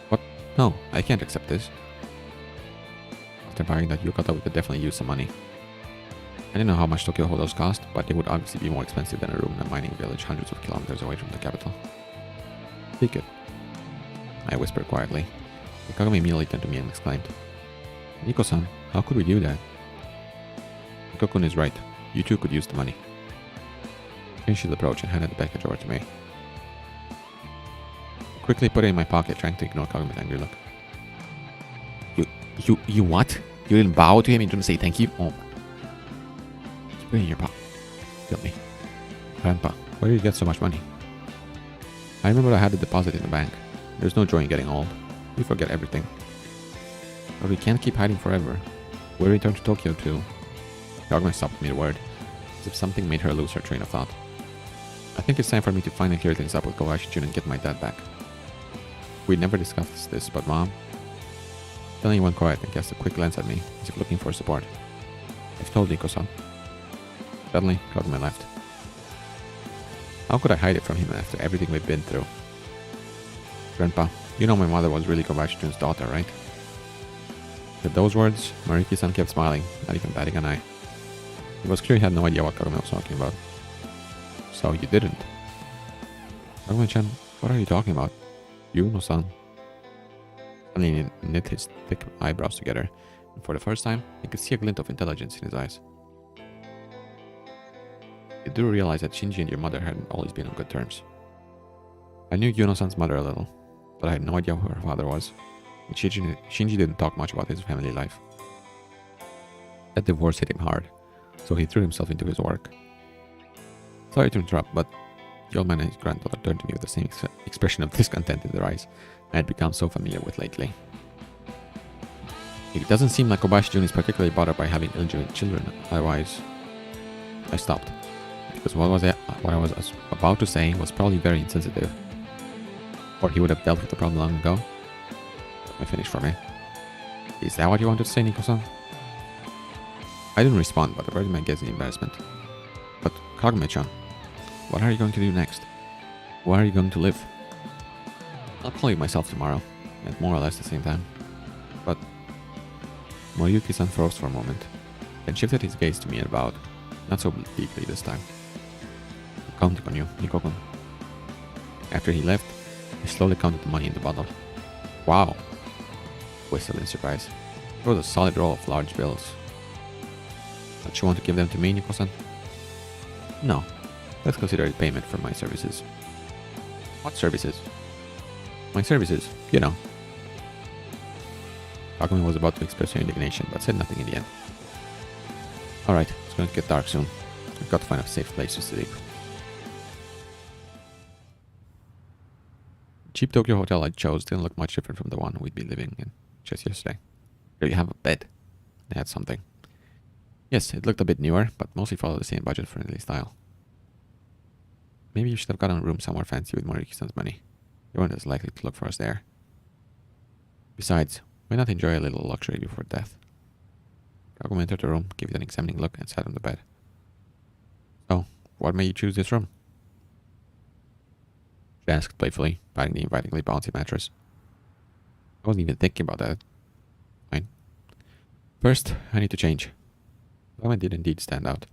What? No, I can't accept this. After buying that yukata, we could definitely use some money. I didn't know how much Tokyo hodos cost, but they would obviously be more expensive than a room in a mining village hundreds of kilometers away from the capital. Take it, I whispered quietly. Kagome immediately turned to me and exclaimed, Nico-san, how could we do that? Nico-kun is right. You too could use the money. He changed his approach and handed the package over to me. I quickly put it in my pocket, trying to ignore Kagume's angry look. You what? You didn't bow to him? You didn't say thank you? Oh. Put it in your pocket. Kill me. Grandpa, where did you get so much money? I remember I had the deposit in the bank. There's no joy in getting old. We forget everything. But we can't keep hiding forever. We'll return to Tokyo too. Kagome stopped mid-word, as if something made her lose her train of thought. I think it's time for me to finally clear things up with Kobayashi-jun and get my dad back. We'd never discussed this, but Mom... Suddenly he went quiet and cast a quick glance at me, as if looking for support. I've told Nico-san. Suddenly, Kagome left. How could I hide it from him after everything we've been through? Grandpa, you know my mother was really Kobayashi-jun's daughter, right? With those words, Mariki-san kept smiling, not even batting an eye. It was clear he had no idea what Kagome was talking about. So you didn't? Kagome-chan, what are you talking about? Yuno-san. Suddenly he knit his thick eyebrows together, and for the first time, I could see a glint of intelligence in his eyes. You do realize that Shinji and your mother hadn't always been on good terms. I knew Yuno-san's mother a little, but I had no idea who her father was. And Shinji didn't talk much about his family life. That divorce hit him hard, so he threw himself into his work. Sorry to interrupt, but the old man and his granddaughter turned to me with the same expression of discontent in their eyes I had become so familiar with lately. It doesn't seem like Kobayashi-jun is particularly bothered by having illegitimate children, otherwise... I stopped, because what I was about to say was probably very insensitive. Or he would have dealt with the problem long ago. I finished for me. Is that what you wanted to say, Nico-san? I didn't respond, but averted my gaze in embarrassment. But Kagome-chan, what are you going to do next? Where are you going to live? I'll call you myself tomorrow, at more or less the same time. But... Moriyuki-san froze for a moment, then shifted his gaze to me and bowed, not so deeply this time. I'm counting on you, Nico-kun. After he left, I slowly counted the money in the bottle. Wow! Whistled in surprise. It was a solid roll of large bills. Don't you want to give them to me, Nico-san? No. Let's consider it payment for my services. What services? My services, you know. Kagome was about to express her indignation, but said nothing in the end. Alright, it's going to get dark soon. We've got to find a safe place to sleep. The cheap Tokyo hotel I chose didn't look much different from the one we'd been living in just yesterday. Here you have a bed. They had something. Yes, it looked a bit newer, but mostly followed the same budget-friendly style. Maybe you should have gotten a room somewhere fancy with Moriki-san's money. You weren't as likely to look for us there. Besides, why not enjoy a little luxury before death? Kagome entered the room, gave it an examining look, and sat on the bed. So, what made you choose this room? She asked playfully, patting the invitingly bouncy mattress. I wasn't even thinking about that. Fine. First, I need to change. Kagome did indeed stand out,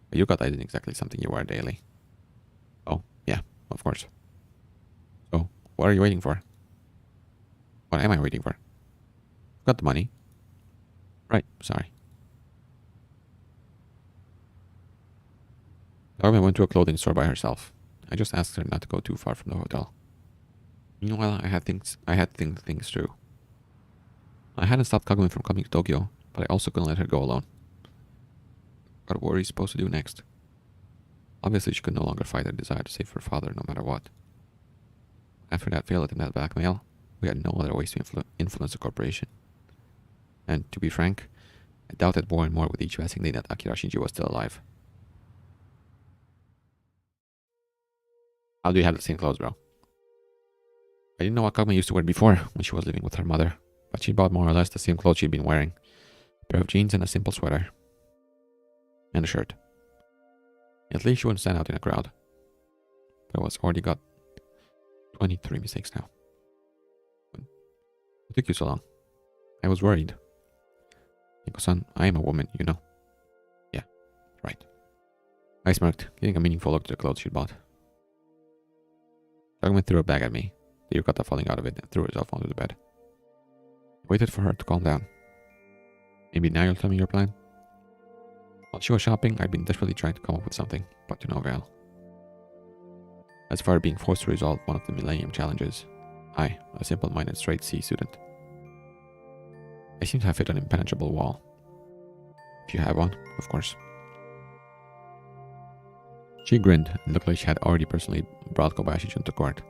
but yukata isn't exactly something you wear daily. Oh, yeah, of course. So, what are you waiting for? What am I waiting for? Got the money. Right, sorry. Kagome went to a clothing store by herself. I just asked her not to go too far from the hotel. Meanwhile, I had to think things through. I hadn't stopped Kagome from coming to Tokyo, but I also couldn't let her go alone. What were we supposed to do next? Obviously, she could no longer fight her desire to save her father no matter what. After that failed attempt at blackmail, we had no other ways to influence the corporation. And to be frank, I doubted more and more with each passing day that Akira Shinji was still alive. How do you have the same clothes, bro? I didn't know what Kagome used to wear before when she was living with her mother, but she bought more or less the same clothes she'd been wearing. A pair of jeans and a simple sweater. And a shirt. At least she wouldn't stand out in a crowd. But I was already got 23 mistakes now. What took you so long? I was worried. Nico-san, I am a woman, you know. Yeah, right. I smirked, giving a meaningful look to the clothes she'd bought. Kagome threw a bag at me, the yukata falling out of it, and threw herself onto the bed. I waited for her to calm down. Maybe now you'll tell me your plan? While she was shopping, I'd been desperately trying to come up with something, but to no avail. As far as being forced to resolve one of the Millennium Challenges, I, a simple-minded straight C student, I seem to have hit an impenetrable wall. If you have one, of course. She grinned and looked like she had already personally brought Kobayashi-jun to court.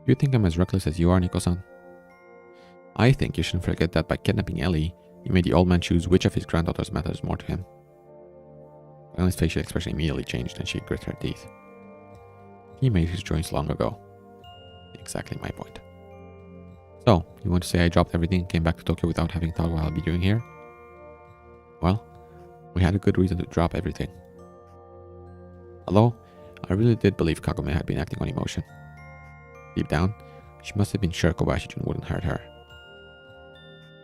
You think I'm as reckless as you are, Nico-san? I think you shouldn't forget that by kidnapping Ellie, you made the old man choose which of his granddaughters matters more to him. Ellie's facial expression immediately changed and she grit her teeth. He made his choice long ago. Exactly my point. So, you want to say I dropped everything and came back to Tokyo without having thought what I'll be doing here? Well, we had a good reason to drop everything. Although, I really did believe Kagome had been acting on emotion. Deep down, she must have been sure Kobayashi-jun wouldn't hurt her.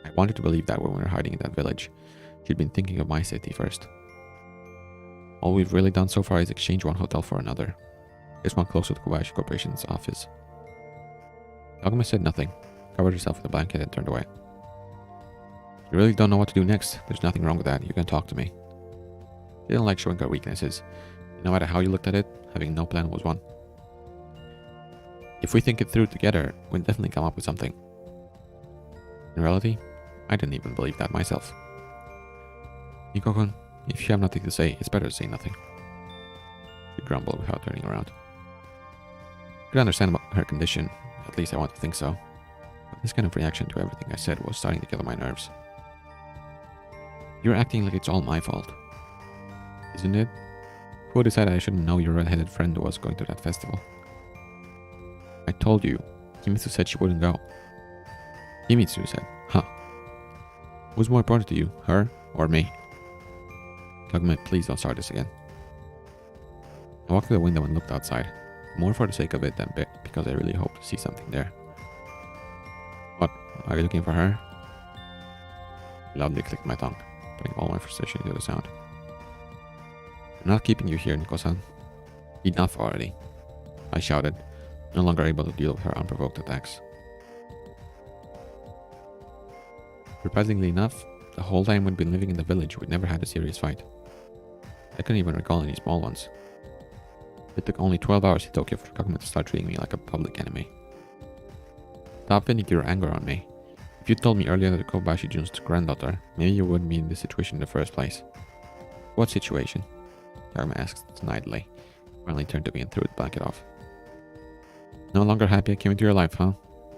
I wanted to believe that when we were hiding in that village, she'd been thinking of my safety first. All we've really done so far is exchange one hotel for another. This one closer to Kobayashi Corporation's office. Kagome said nothing, covered herself with a blanket and turned away. You really don't know what to do next. There's nothing wrong with that. You can talk to me. She didn't like showing her weaknesses. No matter how you looked at it, having no plan was one. If we think it through together, we'll definitely come up with something. In reality, I didn't even believe that myself. Nico-kun, if you have nothing to say, it's better to say nothing. She grumbled without turning around. I could understand about her condition, at least I want to think so. But this kind of reaction to everything I said was starting to get on my nerves. You're acting like it's all my fault. Isn't it? Who decided I shouldn't know your red-headed friend was going to that festival? I told you. Kimitsu said she wouldn't go. Kimitsu said, huh. Who's more important to you, her or me? Kagome, please don't start this again. I walked to the window and looked outside, more for the sake of it than because I really hoped to see something there. What, are you looking for her? I loudly clicked my tongue, putting all my frustration into the sound. I'm not keeping you here, Nico-san. Enough already, I shouted, no longer able to deal with her unprovoked attacks. Surprisingly enough, the whole time we'd been living in the village, we'd never had a serious fight. I couldn't even recall any small ones. It took only 12 hours in Tokyo for Kagome to start treating me like a public enemy. Stop venting your anger on me. If you told me earlier that Kobayashi Jun's granddaughter, maybe you wouldn't be in this situation in the first place. What situation? Kagome asked snidely. Finally turned to me and threw the blanket off. No longer happy I came into your life, huh?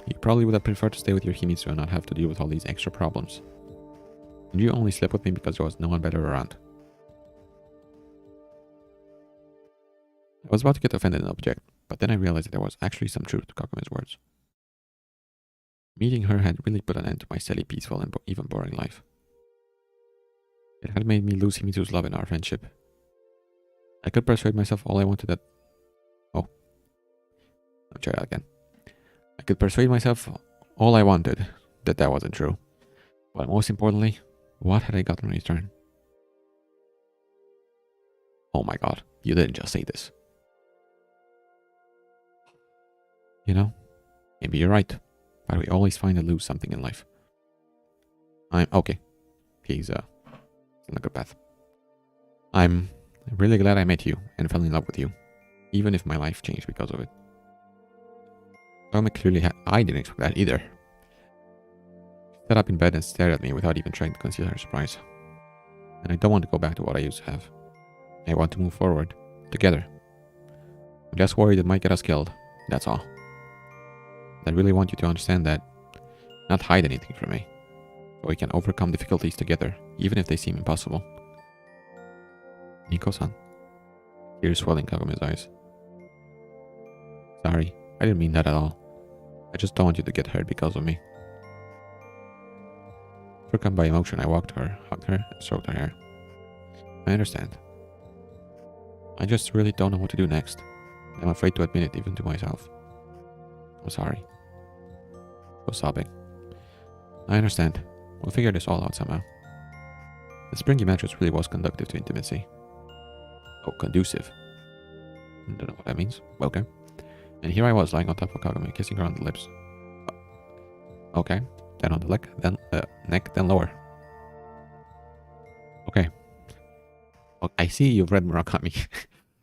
You probably would have preferred to stay with your Himitsu and not have to deal with all these extra problems. And you only slept with me because there was no one better around. I was about to get offended and object, but then I realized that there was actually some truth to Kagome's words. Meeting her had really put an end to my silly, peaceful, and even boring life. It had made me lose Himitsu's love in our friendship. I could persuade myself all I wanted that... Oh. I'll try that again. I could persuade myself all I wanted that that wasn't true. But most importantly, what had I gotten in return? Oh my god, you didn't just say this. You know, maybe you're right, but we always find and lose something in life. I'm okay. He's in a good path. I'm really glad I met you and fell in love with you, even if my life changed because of it. Clearly I didn't expect that either. She sat up in bed and stared at me without even trying to conceal her surprise. And I don't want to go back to what I used to have. I want to move forward, together. I'm just worried it might get us killed, that's all. I really want you to understand that, not hide anything from me, so we can overcome difficulties together, even if they seem impossible. Nico-san. Tears swelling Kagome's eyes. Sorry, I didn't mean that at all. I just don't want you to get hurt because of me. Overcome by emotion, I walked to her, hugged her, and stroked her hair. I understand. I just really don't know what to do next. I'm afraid to admit it even to myself. I'm sorry. She was sobbing. I understand. We'll figure this all out somehow. The springy mattress really was conducive to intimacy. Oh, conducive. I don't know what that means. Okay. And here I was lying on top of Kagome, kissing her on the lips. Okay. Then on the neck, then lower. Okay. Oh, I see you've read Murakami.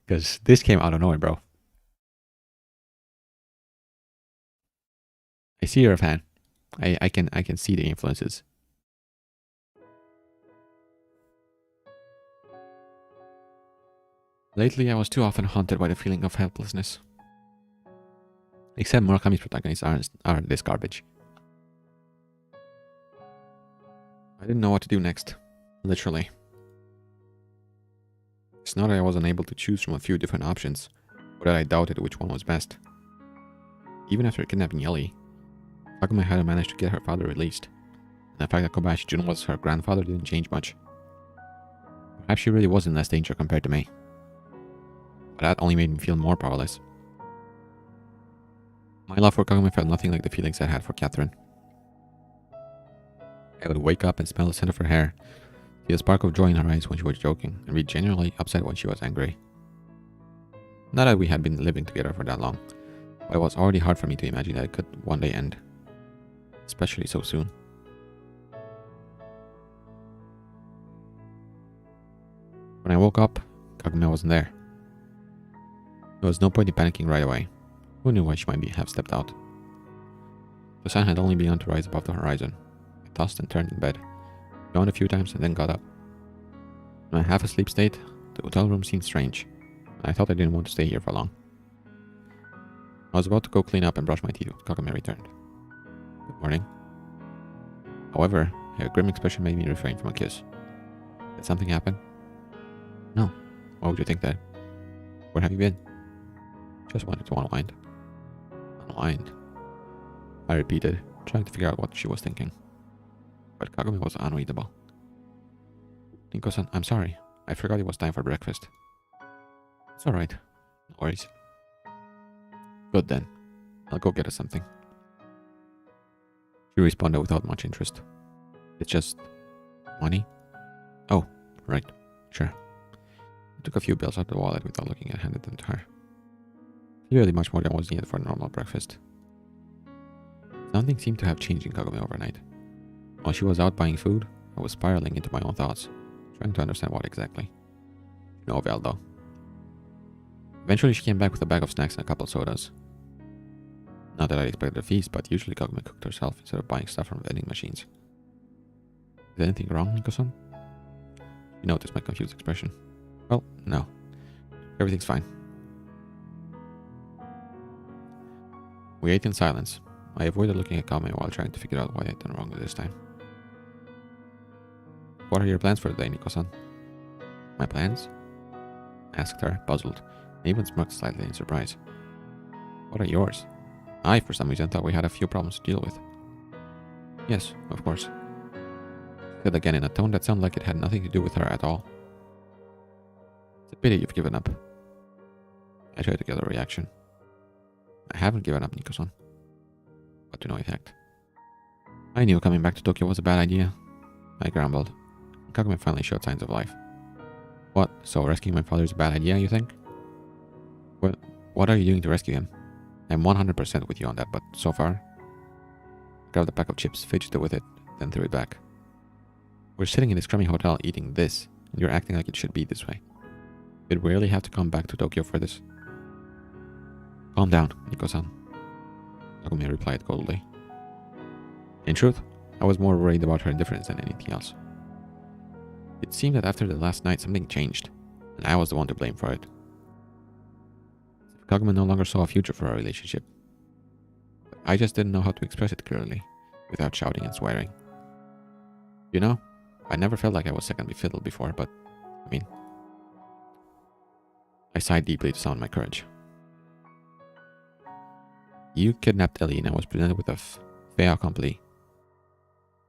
Because this came out of nowhere, bro. I see you're a fan. I can see the influences. Lately, I was too often haunted by the feeling of helplessness. Except Murakami's protagonists aren't this garbage. I didn't know what to do next. Literally. It's not that I wasn't able to choose from a few different options, or that I doubted which one was best. Even after kidnapping Yelly, Kagome hadn't managed to get her father released, and the fact that Kobayashi Jun was her grandfather didn't change much. Perhaps she really was in less danger compared to me. But that only made me feel more powerless. My love for Kagome felt nothing like the feelings I had for Catherine. I would wake up and smell the scent of her hair, see a spark of joy in her eyes when she was joking, and be genuinely upset when she was angry. Not that we had been living together for that long, but it was already hard for me to imagine that it could one day end. Especially so soon. When I woke up, Kagome wasn't there. There was no point in panicking right away. Who knew why she might have stepped out? The sun had only begun to rise above the horizon. I tossed and turned in bed, yawned a few times and then got up. In my half-asleep state, the hotel room seemed strange, and I thought I didn't want to stay here for long. I was about to go clean up and brush my teeth when Kagome returned. Good morning. However, her grim expression made me refrain from a kiss. Did something happen? No. Why would you think that? Where have you been? Just wanted to unwind. Unwind? I repeated, trying to figure out what she was thinking. But Kagome was unreadable. Nico-san, I'm sorry. I forgot it was time for breakfast. It's alright. No worries. Good then. I'll go get us something. She responded without much interest. It's just... money? Oh, right. Sure. I took a few bills out of the wallet without looking and handed them to her. Clearly much more than was needed for a normal breakfast. Something seemed to have changed in Kagome overnight. While she was out buying food, I was spiraling into my own thoughts, trying to understand what exactly. No avail, though. Eventually, she came back with a bag of snacks and a couple of sodas. Not that I expected a feast, but usually Kagome cooked herself instead of buying stuff from vending machines. Is anything wrong, Nico-san? You noticed my confused expression. Well, no. Everything's fine. We ate in silence. I avoided looking at Kagome while trying to figure out what I had done wrong this time. What are your plans for the day, Nico-san? My plans? Asked her, puzzled, and even smirked slightly in surprise. What are yours? I, for some reason, thought we had a few problems to deal with. Yes, of course. Said again in a tone that sounded like it had nothing to do with her at all. It's a pity you've given up. I tried to get a reaction. I haven't given up, Nico-san. But to no effect. I knew coming back to Tokyo was a bad idea. I grumbled. Kagome finally showed signs of life. What, so rescuing my father is a bad idea, you think? Well, what are you doing to rescue him? I'm 100% with you on that, but so far... Grabbed a pack of chips, fidgeted with it, then threw it back. We're sitting in this crummy hotel eating this, and you're acting like it should be this way. You'd really have to come back to Tokyo for this. Calm down, Nico-san. Kagome replied coldly. In truth, I was more worried about her indifference than anything else. It seemed that after the last night something changed, and I was the one to blame for it. Kagome no longer saw a future for our relationship. But I just didn't know how to express it clearly, without shouting and swearing. You know, I never felt like I was second fiddle before, but, I mean... I sighed deeply to summon my courage. You kidnapped Ellie and I was presented with a fait accompli.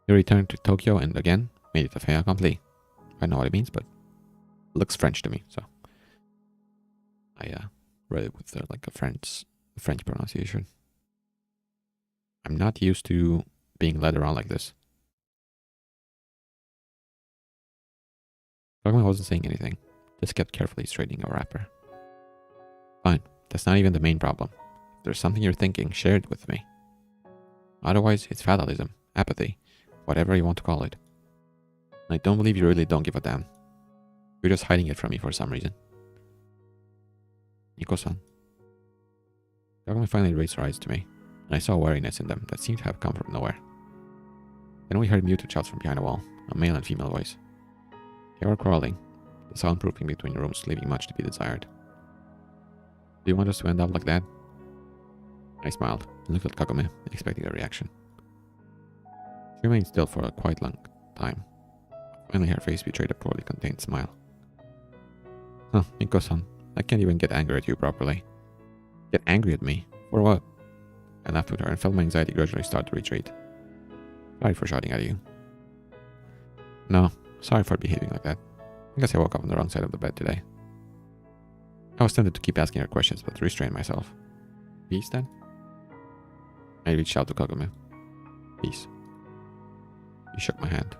You returned to Tokyo and again made it a fait accompli. I know what it means, but it looks French to me, so I read it with like a French pronunciation. I'm not used to being led around like this. Kagome wasn't saying anything, just kept carefully straightening a wrapper. Fine, that's not even the main problem. If there's something you're thinking, share it with me. Otherwise, it's fatalism, apathy, whatever you want to call it. I don't believe you really don't give a damn. You're just hiding it from me for some reason. Nico-san. Kagome finally raised her eyes to me, and I saw wariness in them that seemed to have come from nowhere. Then we heard muted shouts from behind a wall, a male and female voice. They were quarreling, the soundproofing between rooms leaving much to be desired. Do you want us to end up like that? I smiled and looked at Kagome, expecting a reaction. She remained still for a quite long time. Finally her face betrayed a poorly contained smile. Huh, Nico-san, I can't even get angry at you properly. Get angry at me? For what? I laughed with her and felt my anxiety gradually start to retreat. Sorry for shouting at you. No, sorry for behaving like that. I guess I woke up on the wrong side of the bed today. I was tempted to keep asking her questions, but restrained myself. Peace, then? I reached out to Kagome. Peace. He shook my hand.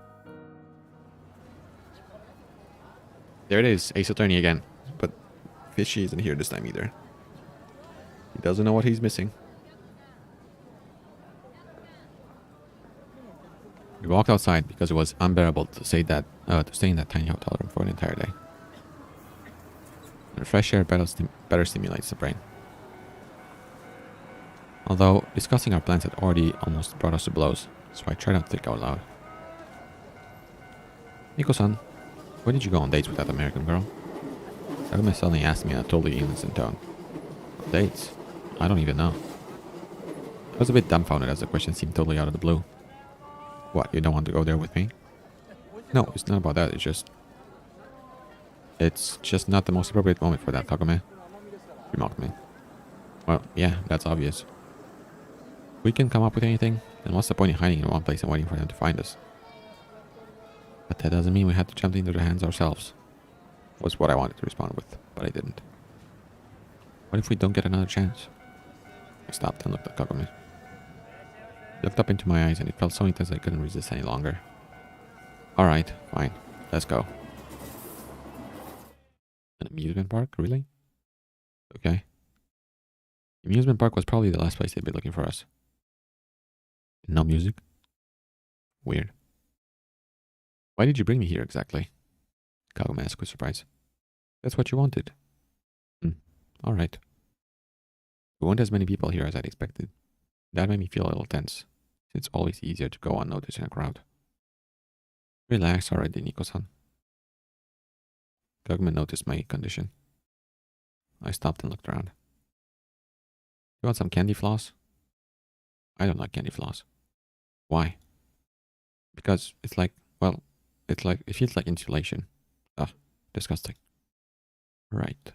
There it is, Ace Attorney again. But Fishy isn't here this time either. He doesn't know what he's missing. We walked outside because it was unbearable to stay in that tiny hotel room for an entire day. And fresh air better stimulates the brain. Although discussing our plans had already almost brought us to blows, so I tried not to think out loud. Nico-san, where did you go on dates with that American girl? Kagome suddenly asked me in a totally innocent tone. Dates? I don't even know. I was a bit dumbfounded as the question seemed totally out of the blue. What, you don't want to go there with me? No, it's not about that, it's just not the most appropriate moment for that, Kagome. He mocked me. Well, yeah, that's obvious. We can come up with anything, then what's the point in hiding in one place and waiting for them to find us? But that doesn't mean we had to jump into their hands ourselves. Was what I wanted to respond with, but I didn't. What if we don't get another chance? I stopped and looked at Kagome. He looked up into my eyes and it felt so intense I couldn't resist any longer. Alright, fine. Let's go. An amusement park? Really? Okay. The amusement park was probably the last place they'd be looking for us. No music? Weird. Why did you bring me here exactly? Kagome asked with surprise. That's what you wanted. All right. We weren't as many people here as I'd expected. That made me feel a little tense. It's always easier to go unnoticed in a crowd. Relax already, Nico-san. Kagome noticed my condition. I stopped and looked around. You want some candy floss? I don't like candy floss. Why? Because it's like, well, it feels like insulation. Ugh, disgusting. Right.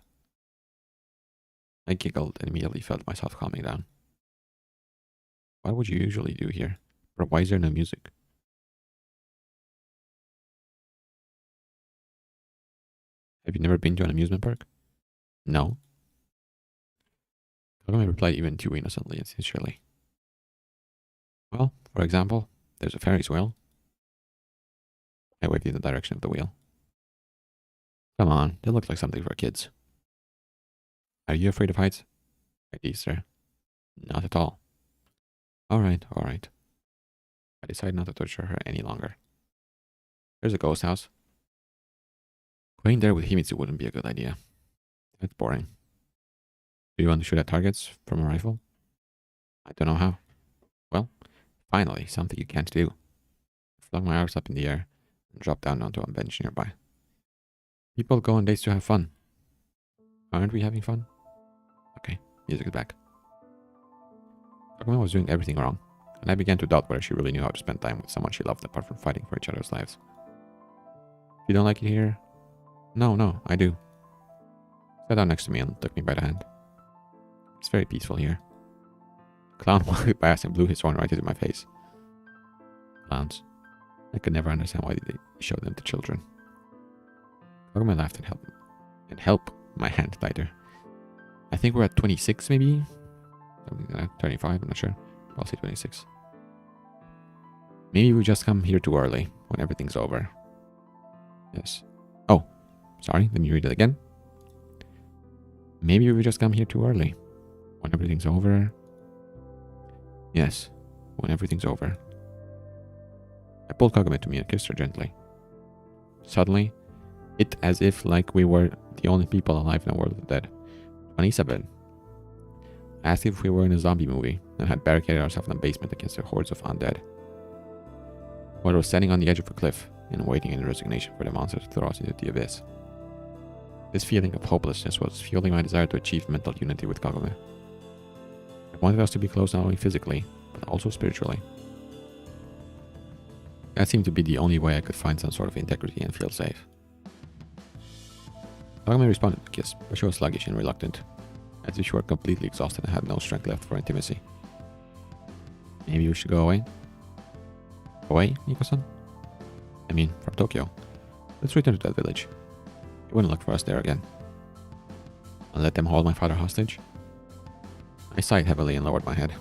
I giggled and immediately felt myself calming down. What would you usually do here? But why is there no music? Have you never been to an amusement park? No. Kagome replied even too innocently and sincerely. Well, for example, there's a Ferris wheel. I waved in the direction of the wheel. Come on, that looks like something for kids. Are you afraid of heights? I teased her. Not at all. All right. I decided not to torture her any longer. There's a ghost house. Going there with Himitsu wouldn't be a good idea. That's boring. Do you want to shoot at targets from a rifle? I don't know how. Well, finally, something you can't do. I flung my arms up in the air and dropped down onto a bench nearby. People go on dates to have fun. Aren't we having fun? Okay, music is back. Kagome was doing everything wrong, and I began to doubt whether she really knew how to spend time with someone she loved apart from fighting for each other's lives. You don't like it here? No, I do. Sat down next to me and took me by the hand. It's very peaceful here. A clown walked past and blew his horn right into my face. Clowns. I could never understand why they show them to children. Kagome laughed and helped my hand tighter. I think we're at 26 maybe? Something like that. 25, I'm not sure. I'll say 26. Maybe we just come here too early when everything's over. Yes. Oh, sorry, let me read it again. Maybe we just come here too early when everything's over. Yes, when everything's over. I pulled Kagome to me and kissed her gently. Suddenly, it as if like we were the only people alive in a world of the dead. 27. Asked if we were in a zombie movie and had barricaded ourselves in a basement against the hordes of undead. Or was standing on the edge of a cliff and waiting in resignation for the monster to throw us into the abyss. This feeling of hopelessness was fueling my desire to achieve mental unity with Kagome. I wanted us to be close not only physically, but also spiritually. That seemed to be the only way I could find some sort of integrity and feel safe. Kagome responded to the kiss, but she was sluggish and reluctant, as if she were completely exhausted and had no strength left for intimacy. Maybe we should go away? Away, Nico-san? I mean, from Tokyo. Let's return to that village. He wouldn't look for us there again. And let them hold my father hostage? I sighed heavily and lowered my head.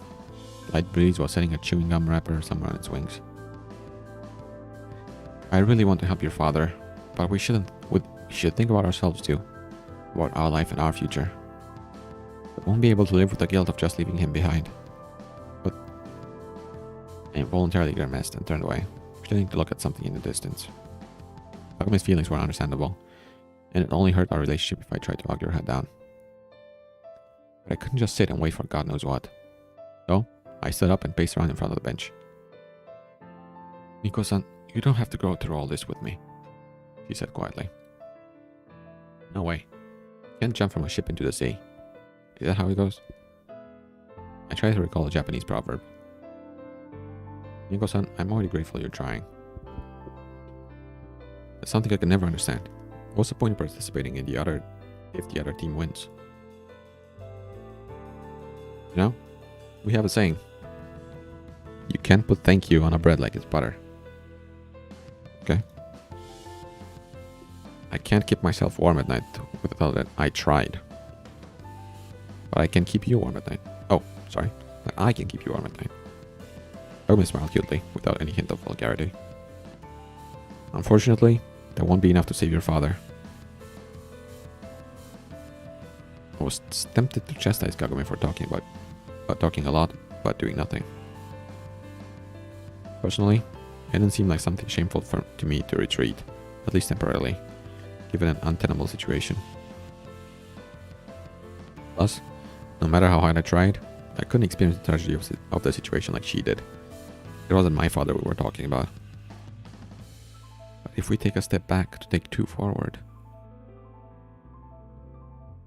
The light breeze was setting a chewing gum wrapper somewhere on its wings. I really want to help your father, but we should think about ourselves too. About our life and our future. I won't be able to live with the guilt of just leaving him behind. But I involuntarily grimaced and turned away, pretending to look at something in the distance. Kagume's feelings were understandable, and it only hurt our relationship if I tried to argue her head down. But I couldn't just sit and wait for God knows what. So, I stood up and paced around in front of the bench. Nico-san, you don't have to go through all this with me, she said quietly. No way. You can't jump from a ship into the sea. Is that how it goes? I tried to recall a Japanese proverb. Nico-san, I'm already grateful you're trying. That's something I can never understand. What's the point of participating if the other team wins? You know, we have a saying. You can't put thank you on a bread like it's butter. Okay? I can't keep myself warm at night without that I tried. But I can keep you warm at night. Oh, sorry. But I can keep you warm at night. Kagome smiled cutely, without any hint of vulgarity. Unfortunately, that won't be enough to save your father. I was tempted to chastise Kagome for talking a lot, but doing nothing. Personally, it didn't seem like something shameful to me to retreat, at least temporarily, given an untenable situation. Plus, no matter how hard I tried, I couldn't experience the tragedy of the situation like she did. It wasn't my father we were talking about. But if we take a step back to take two forward...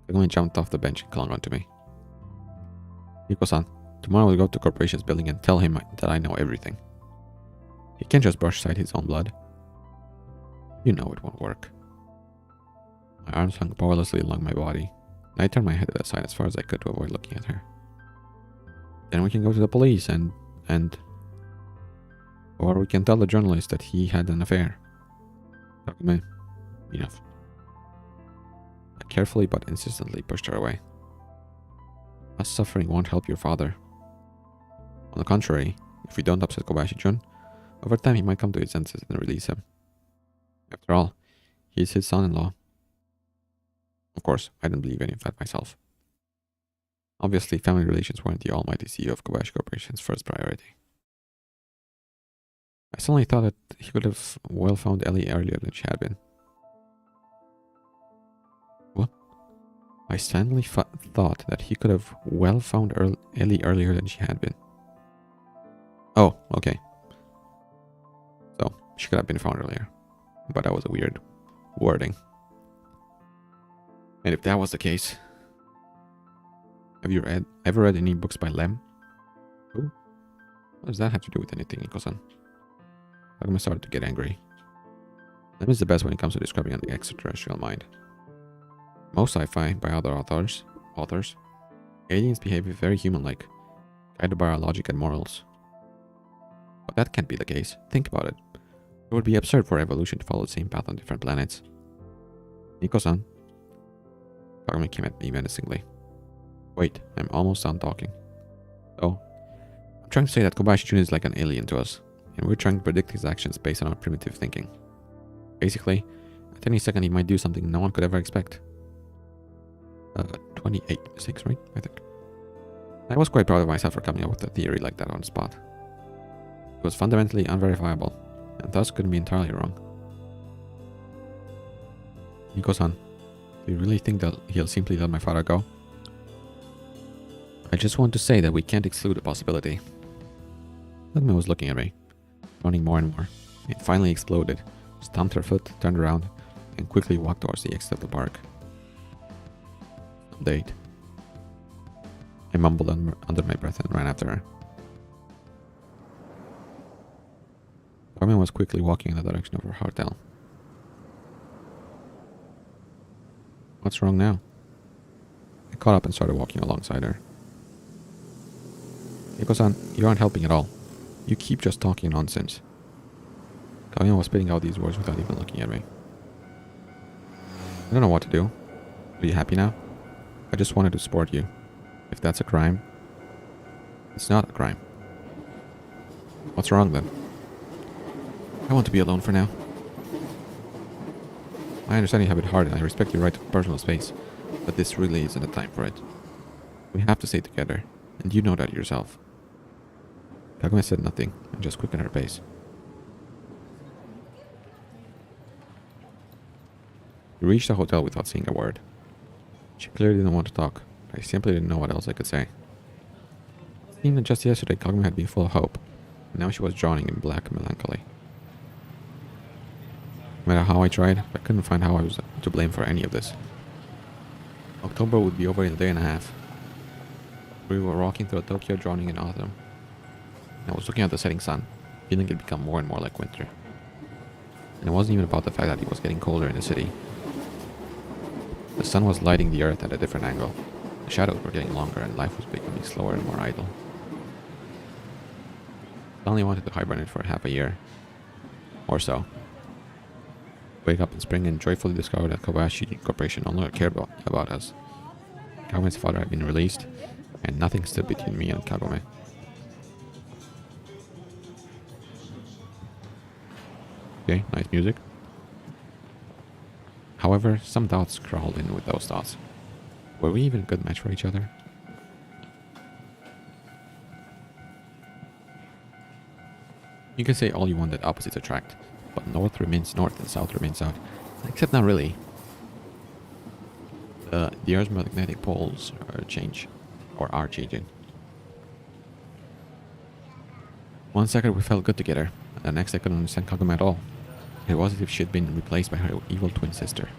Kagome jumped off the bench and clung onto me. Nico-san, tomorrow we'll go to corporation's building and tell him that I know everything. He can't just brush aside his own blood. You know it won't work. My arms hung powerlessly along my body, and I turned my head aside as far as I could to avoid looking at her. Then we can go to the police and... Or we can tell the journalist that he had an affair. Kagome, enough. I carefully but insistently pushed her away. Us suffering won't help your father. On the contrary, if we don't upset Kobayashi-jun, over time he might come to his senses and release him. After all, he is his son-in-law. Of course, I didn't believe any of that myself. Obviously, family relations weren't the almighty CEO of Kobayashi Corporation's first priority. I suddenly thought that he could have well found Ellie earlier than she had been. What? I suddenly thought that he could have well found Ellie earlier than she had been. Oh, okay. So, she could have been found earlier. But that was a weird wording. And if that was the case, have you ever read any books by Lem? Who? What does that have to do with anything, Nico-san? Kagome started to get angry. Lem is the best when it comes to describing an extraterrestrial mind. Most sci-fi by other authors, aliens behave very human-like, guided by our logic and morals. But that can't be the case. Think about it. It would be absurd for evolution to follow the same path on different planets. Nico-san. Kagome came at me menacingly. Wait, I'm almost done talking. So, I'm trying to say that Kobayashi-jun is like an alien to us, and we're trying to predict his actions based on our primitive thinking. Basically, at any second he might do something no one could ever expect. 28 mistakes, right? I think. I was quite proud of myself for coming up with a theory like that on the spot. It was fundamentally unverifiable, and thus couldn't be entirely wrong. Nico-san, do you really think that he'll simply let my father go? I just want to say that we can't exclude the possibility. Kagome was looking at me, running more and more. It finally exploded, stamped her foot, turned around, and quickly walked towards the exit of the park. Some date. I mumbled under my breath and ran after her. Kagome was quickly walking in the direction of her hotel. What's wrong now? I caught up and started walking alongside her. Nico-san, you aren't helping at all. You keep just talking nonsense. Kagome was spitting out these words without even looking at me. I don't know what to do. Are you happy now? I just wanted to support you. If that's a crime, it's not a crime. What's wrong then? I want to be alone for now. I understand you have it hard and I respect your right to personal space, but this really isn't the time for it. We have to stay together, and you know that yourself. Kagome said nothing and just quickened her pace. We reached the hotel without saying a word. She clearly didn't want to talk, but I simply didn't know what else I could say. It seemed that just yesterday Kagome had been full of hope, and now she was drowning in black melancholy. No matter how I tried, I couldn't find how I was to blame for any of this. October would be over in a day and a half. We were walking through Tokyo drowning in autumn. I was looking at the setting sun, feeling it become more and more like winter. And it wasn't even about the fact that it was getting colder in the city. The sun was lighting the earth at a different angle. The shadows were getting longer and life was becoming slower and more idle. I only wanted to hibernate for half a year. Or so. Wake up in spring and joyfully discover that Kobayashi Corporation no longer cared about us. Kagome's father had been released, and nothing stood between me and Kagome. Okay, nice music. However, some doubts crawled in with those thoughts. Were we even a good match for each other? You can say all you want that opposites attract, but north remains north and south remains south. Except not really. The Earth's magnetic poles are changing. 1 second we felt good together, and the next I couldn't understand Kagome at all. It was as if she had been replaced by her evil twin sister.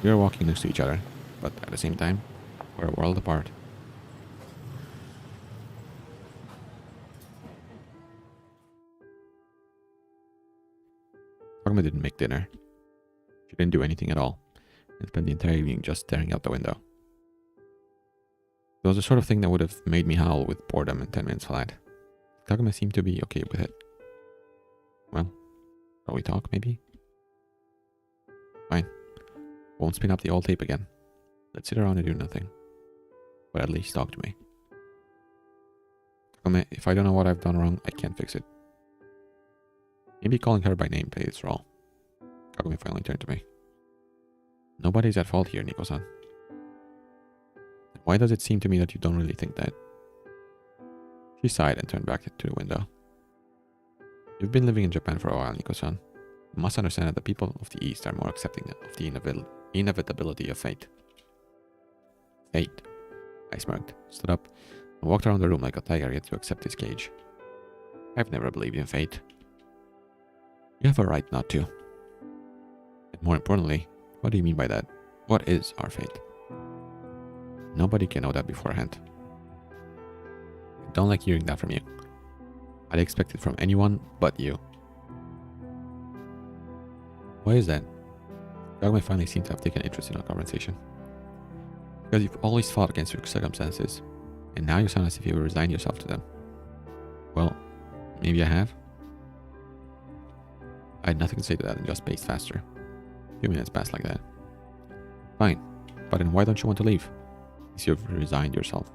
We were walking next to each other, but at the same time, we're a world apart. Kagome didn't make dinner. She didn't do anything at all, and spent the entire evening just staring out the window. It was the sort of thing that would have made me howl with boredom in 10 minutes flat. Kagome seemed to be okay with it. Well, shall we talk, maybe? Fine. Won't spin up the old tape again. Let's sit around and do nothing. But at least talk to me. Kagome, if I don't know what I've done wrong, I can't fix it. Maybe calling her by name played its role. Kagome finally turned to me. Nobody's at fault here, Nico-san. Why does it seem to me that you don't really think that? She sighed and turned back to the window. You've been living in Japan for a while, Nico-san. You must understand that the people of the East are more accepting of the inevitability of fate. Fate? I smirked, stood up, and walked around the room like a tiger yet to accept his cage. I've never believed in fate. You have a right not to. And more importantly, what do you mean by that? What is our fate? Nobody can know that beforehand. I don't like hearing that from you. I'd expect it from anyone but you. Why is that? Kagome finally seemed to have taken interest in our conversation. Because you've always fought against your circumstances, and now you sound as if you resigned yourself to them. Well, maybe I have. I had nothing to say to that and just paced faster. A few minutes passed like that. Fine, but then why don't you want to leave? Since you've resigned yourself.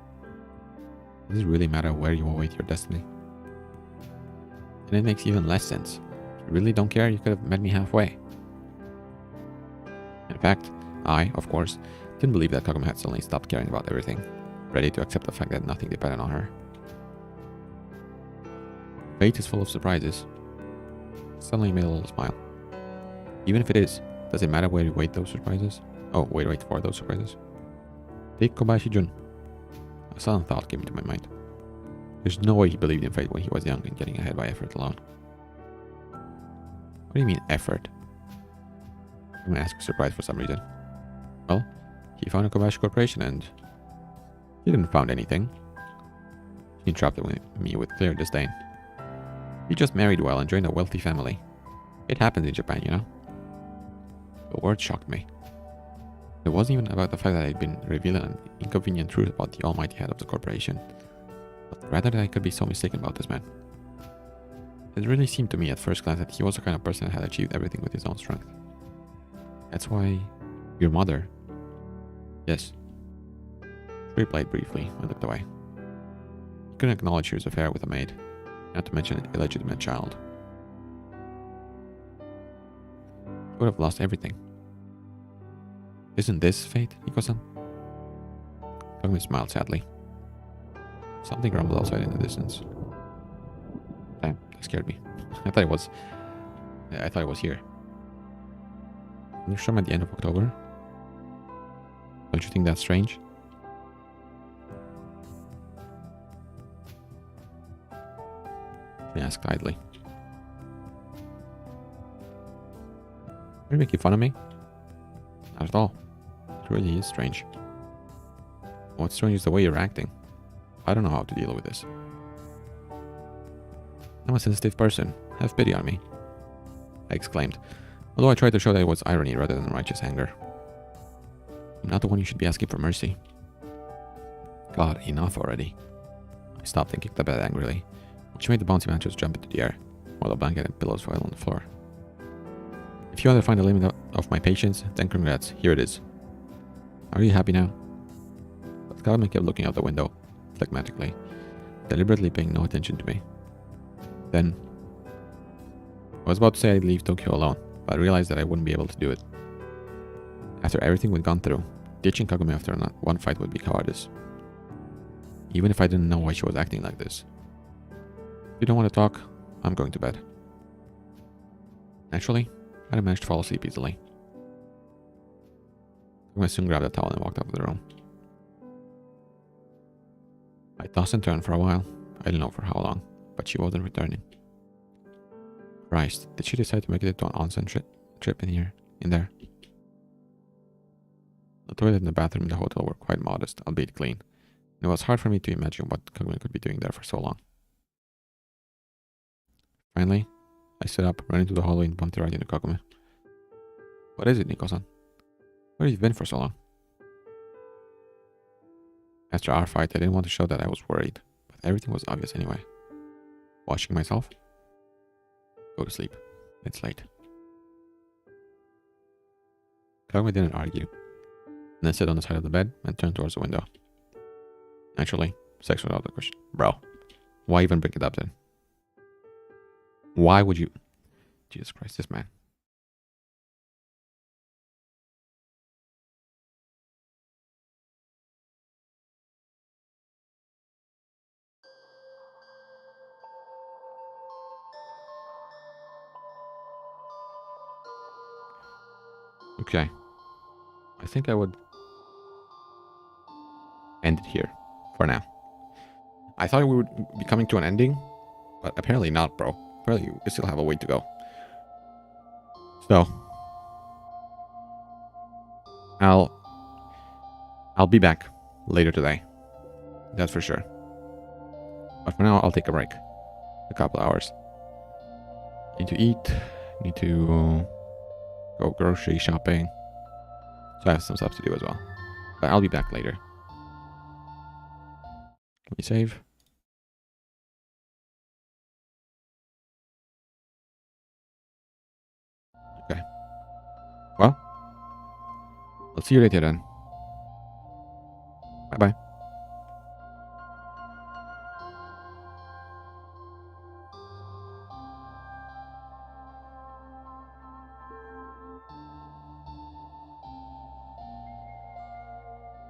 Does it really matter where you await your destiny? And it makes even less sense. If you really don't care, you could have met me halfway. In fact, I, of course, didn't believe that Kagome had suddenly stopped caring about everything, ready to accept the fact that nothing depended on her. Fate is full of surprises. Suddenly made a little smile. Even if it is, does it matter where you wait those surprises? Oh, wait for those surprises. Take Kobayashi-jun. A sudden thought came into my mind. There's no way he believed in fate when he was young and getting ahead by effort alone. What do you mean, effort? I'm gonna ask, surprised for some reason. Well, he found a Kobayashi Corporation and he didn't found anything. He interrupted me with clear disdain. He just married well and joined a wealthy family. It happens in Japan, you know. The word shocked me. It wasn't even about the fact that I'd been revealing an inconvenient truth about the almighty head of the corporation, but rather that I could be so mistaken about this man. It really seemed to me at first glance that he was the kind of person that had achieved everything with his own strength. That's why... Your mother? Yes. She replied briefly and looked away. He couldn't acknowledge she was an affair with a maid, not to mention an illegitimate child. He would have lost everything. Isn't this fate, Nico-san? Kagome smiled sadly. Something rumbled outside in the distance. Damn, that scared me. I thought it was here. Thunderstorm at the end of October? Don't you think that's strange? He asked idly. Are you making fun of me? Not at all. It really is strange. What's strange is the way you're acting. I don't know how to deal with this. I'm a sensitive person. Have pity on me. I exclaimed, although I tried to show that it was irony rather than righteous anger. I'm not the one you should be asking for mercy. God, enough already. I stopped and kicked the bed angrily, which made the bouncy mattress jump into the air, while the blanket and pillows fell on the floor. If you want to find the limit of my patience, then congrats, here it is. Are you happy now? But Kagome kept looking out the window, phlegmatically, deliberately paying no attention to me. Then, I was about to say I'd leave Tokyo alone, but I realized that I wouldn't be able to do it. After everything we'd gone through, ditching Kagome after one fight would be cowardice. Even if I didn't know why she was acting like this. If you don't want to talk, I'm going to bed. Naturally, I managed to fall asleep easily. I soon grabbed a towel and walked out of the room. I tossed and turned for a while. I don't know for how long, but she wasn't returning. Christ, did she decide to make it to an onsen trip in there? The toilet and the bathroom in the hotel were quite modest, albeit clean. And it was hard for me to imagine what Kagome could be doing there for so long. Finally, I stood up, ran into the hallway and bumped right into Kagome. What is it, Nico-san? Where have you been for so long? After our fight, I didn't want to show that I was worried, but everything was obvious anyway. Washing myself? Go to sleep. It's late. Kagome didn't argue, and then sat on the side of the bed and turned towards the window. Naturally, sex was out of the question. Bro, why even bring it up then? Why would you... Jesus Christ, this man. Okay. I think I would end it here for now. I thought we would be coming to an ending, but apparently not, bro. Apparently we still have a way to go. So I'll be back later today. That's for sure. But for now, I'll take a break. A couple hours. Need to eat. Need to go grocery shopping. So I have some stuff to do as well. But I'll be back later. Let me save. Okay. Well, I'll see you later then. Bye-bye.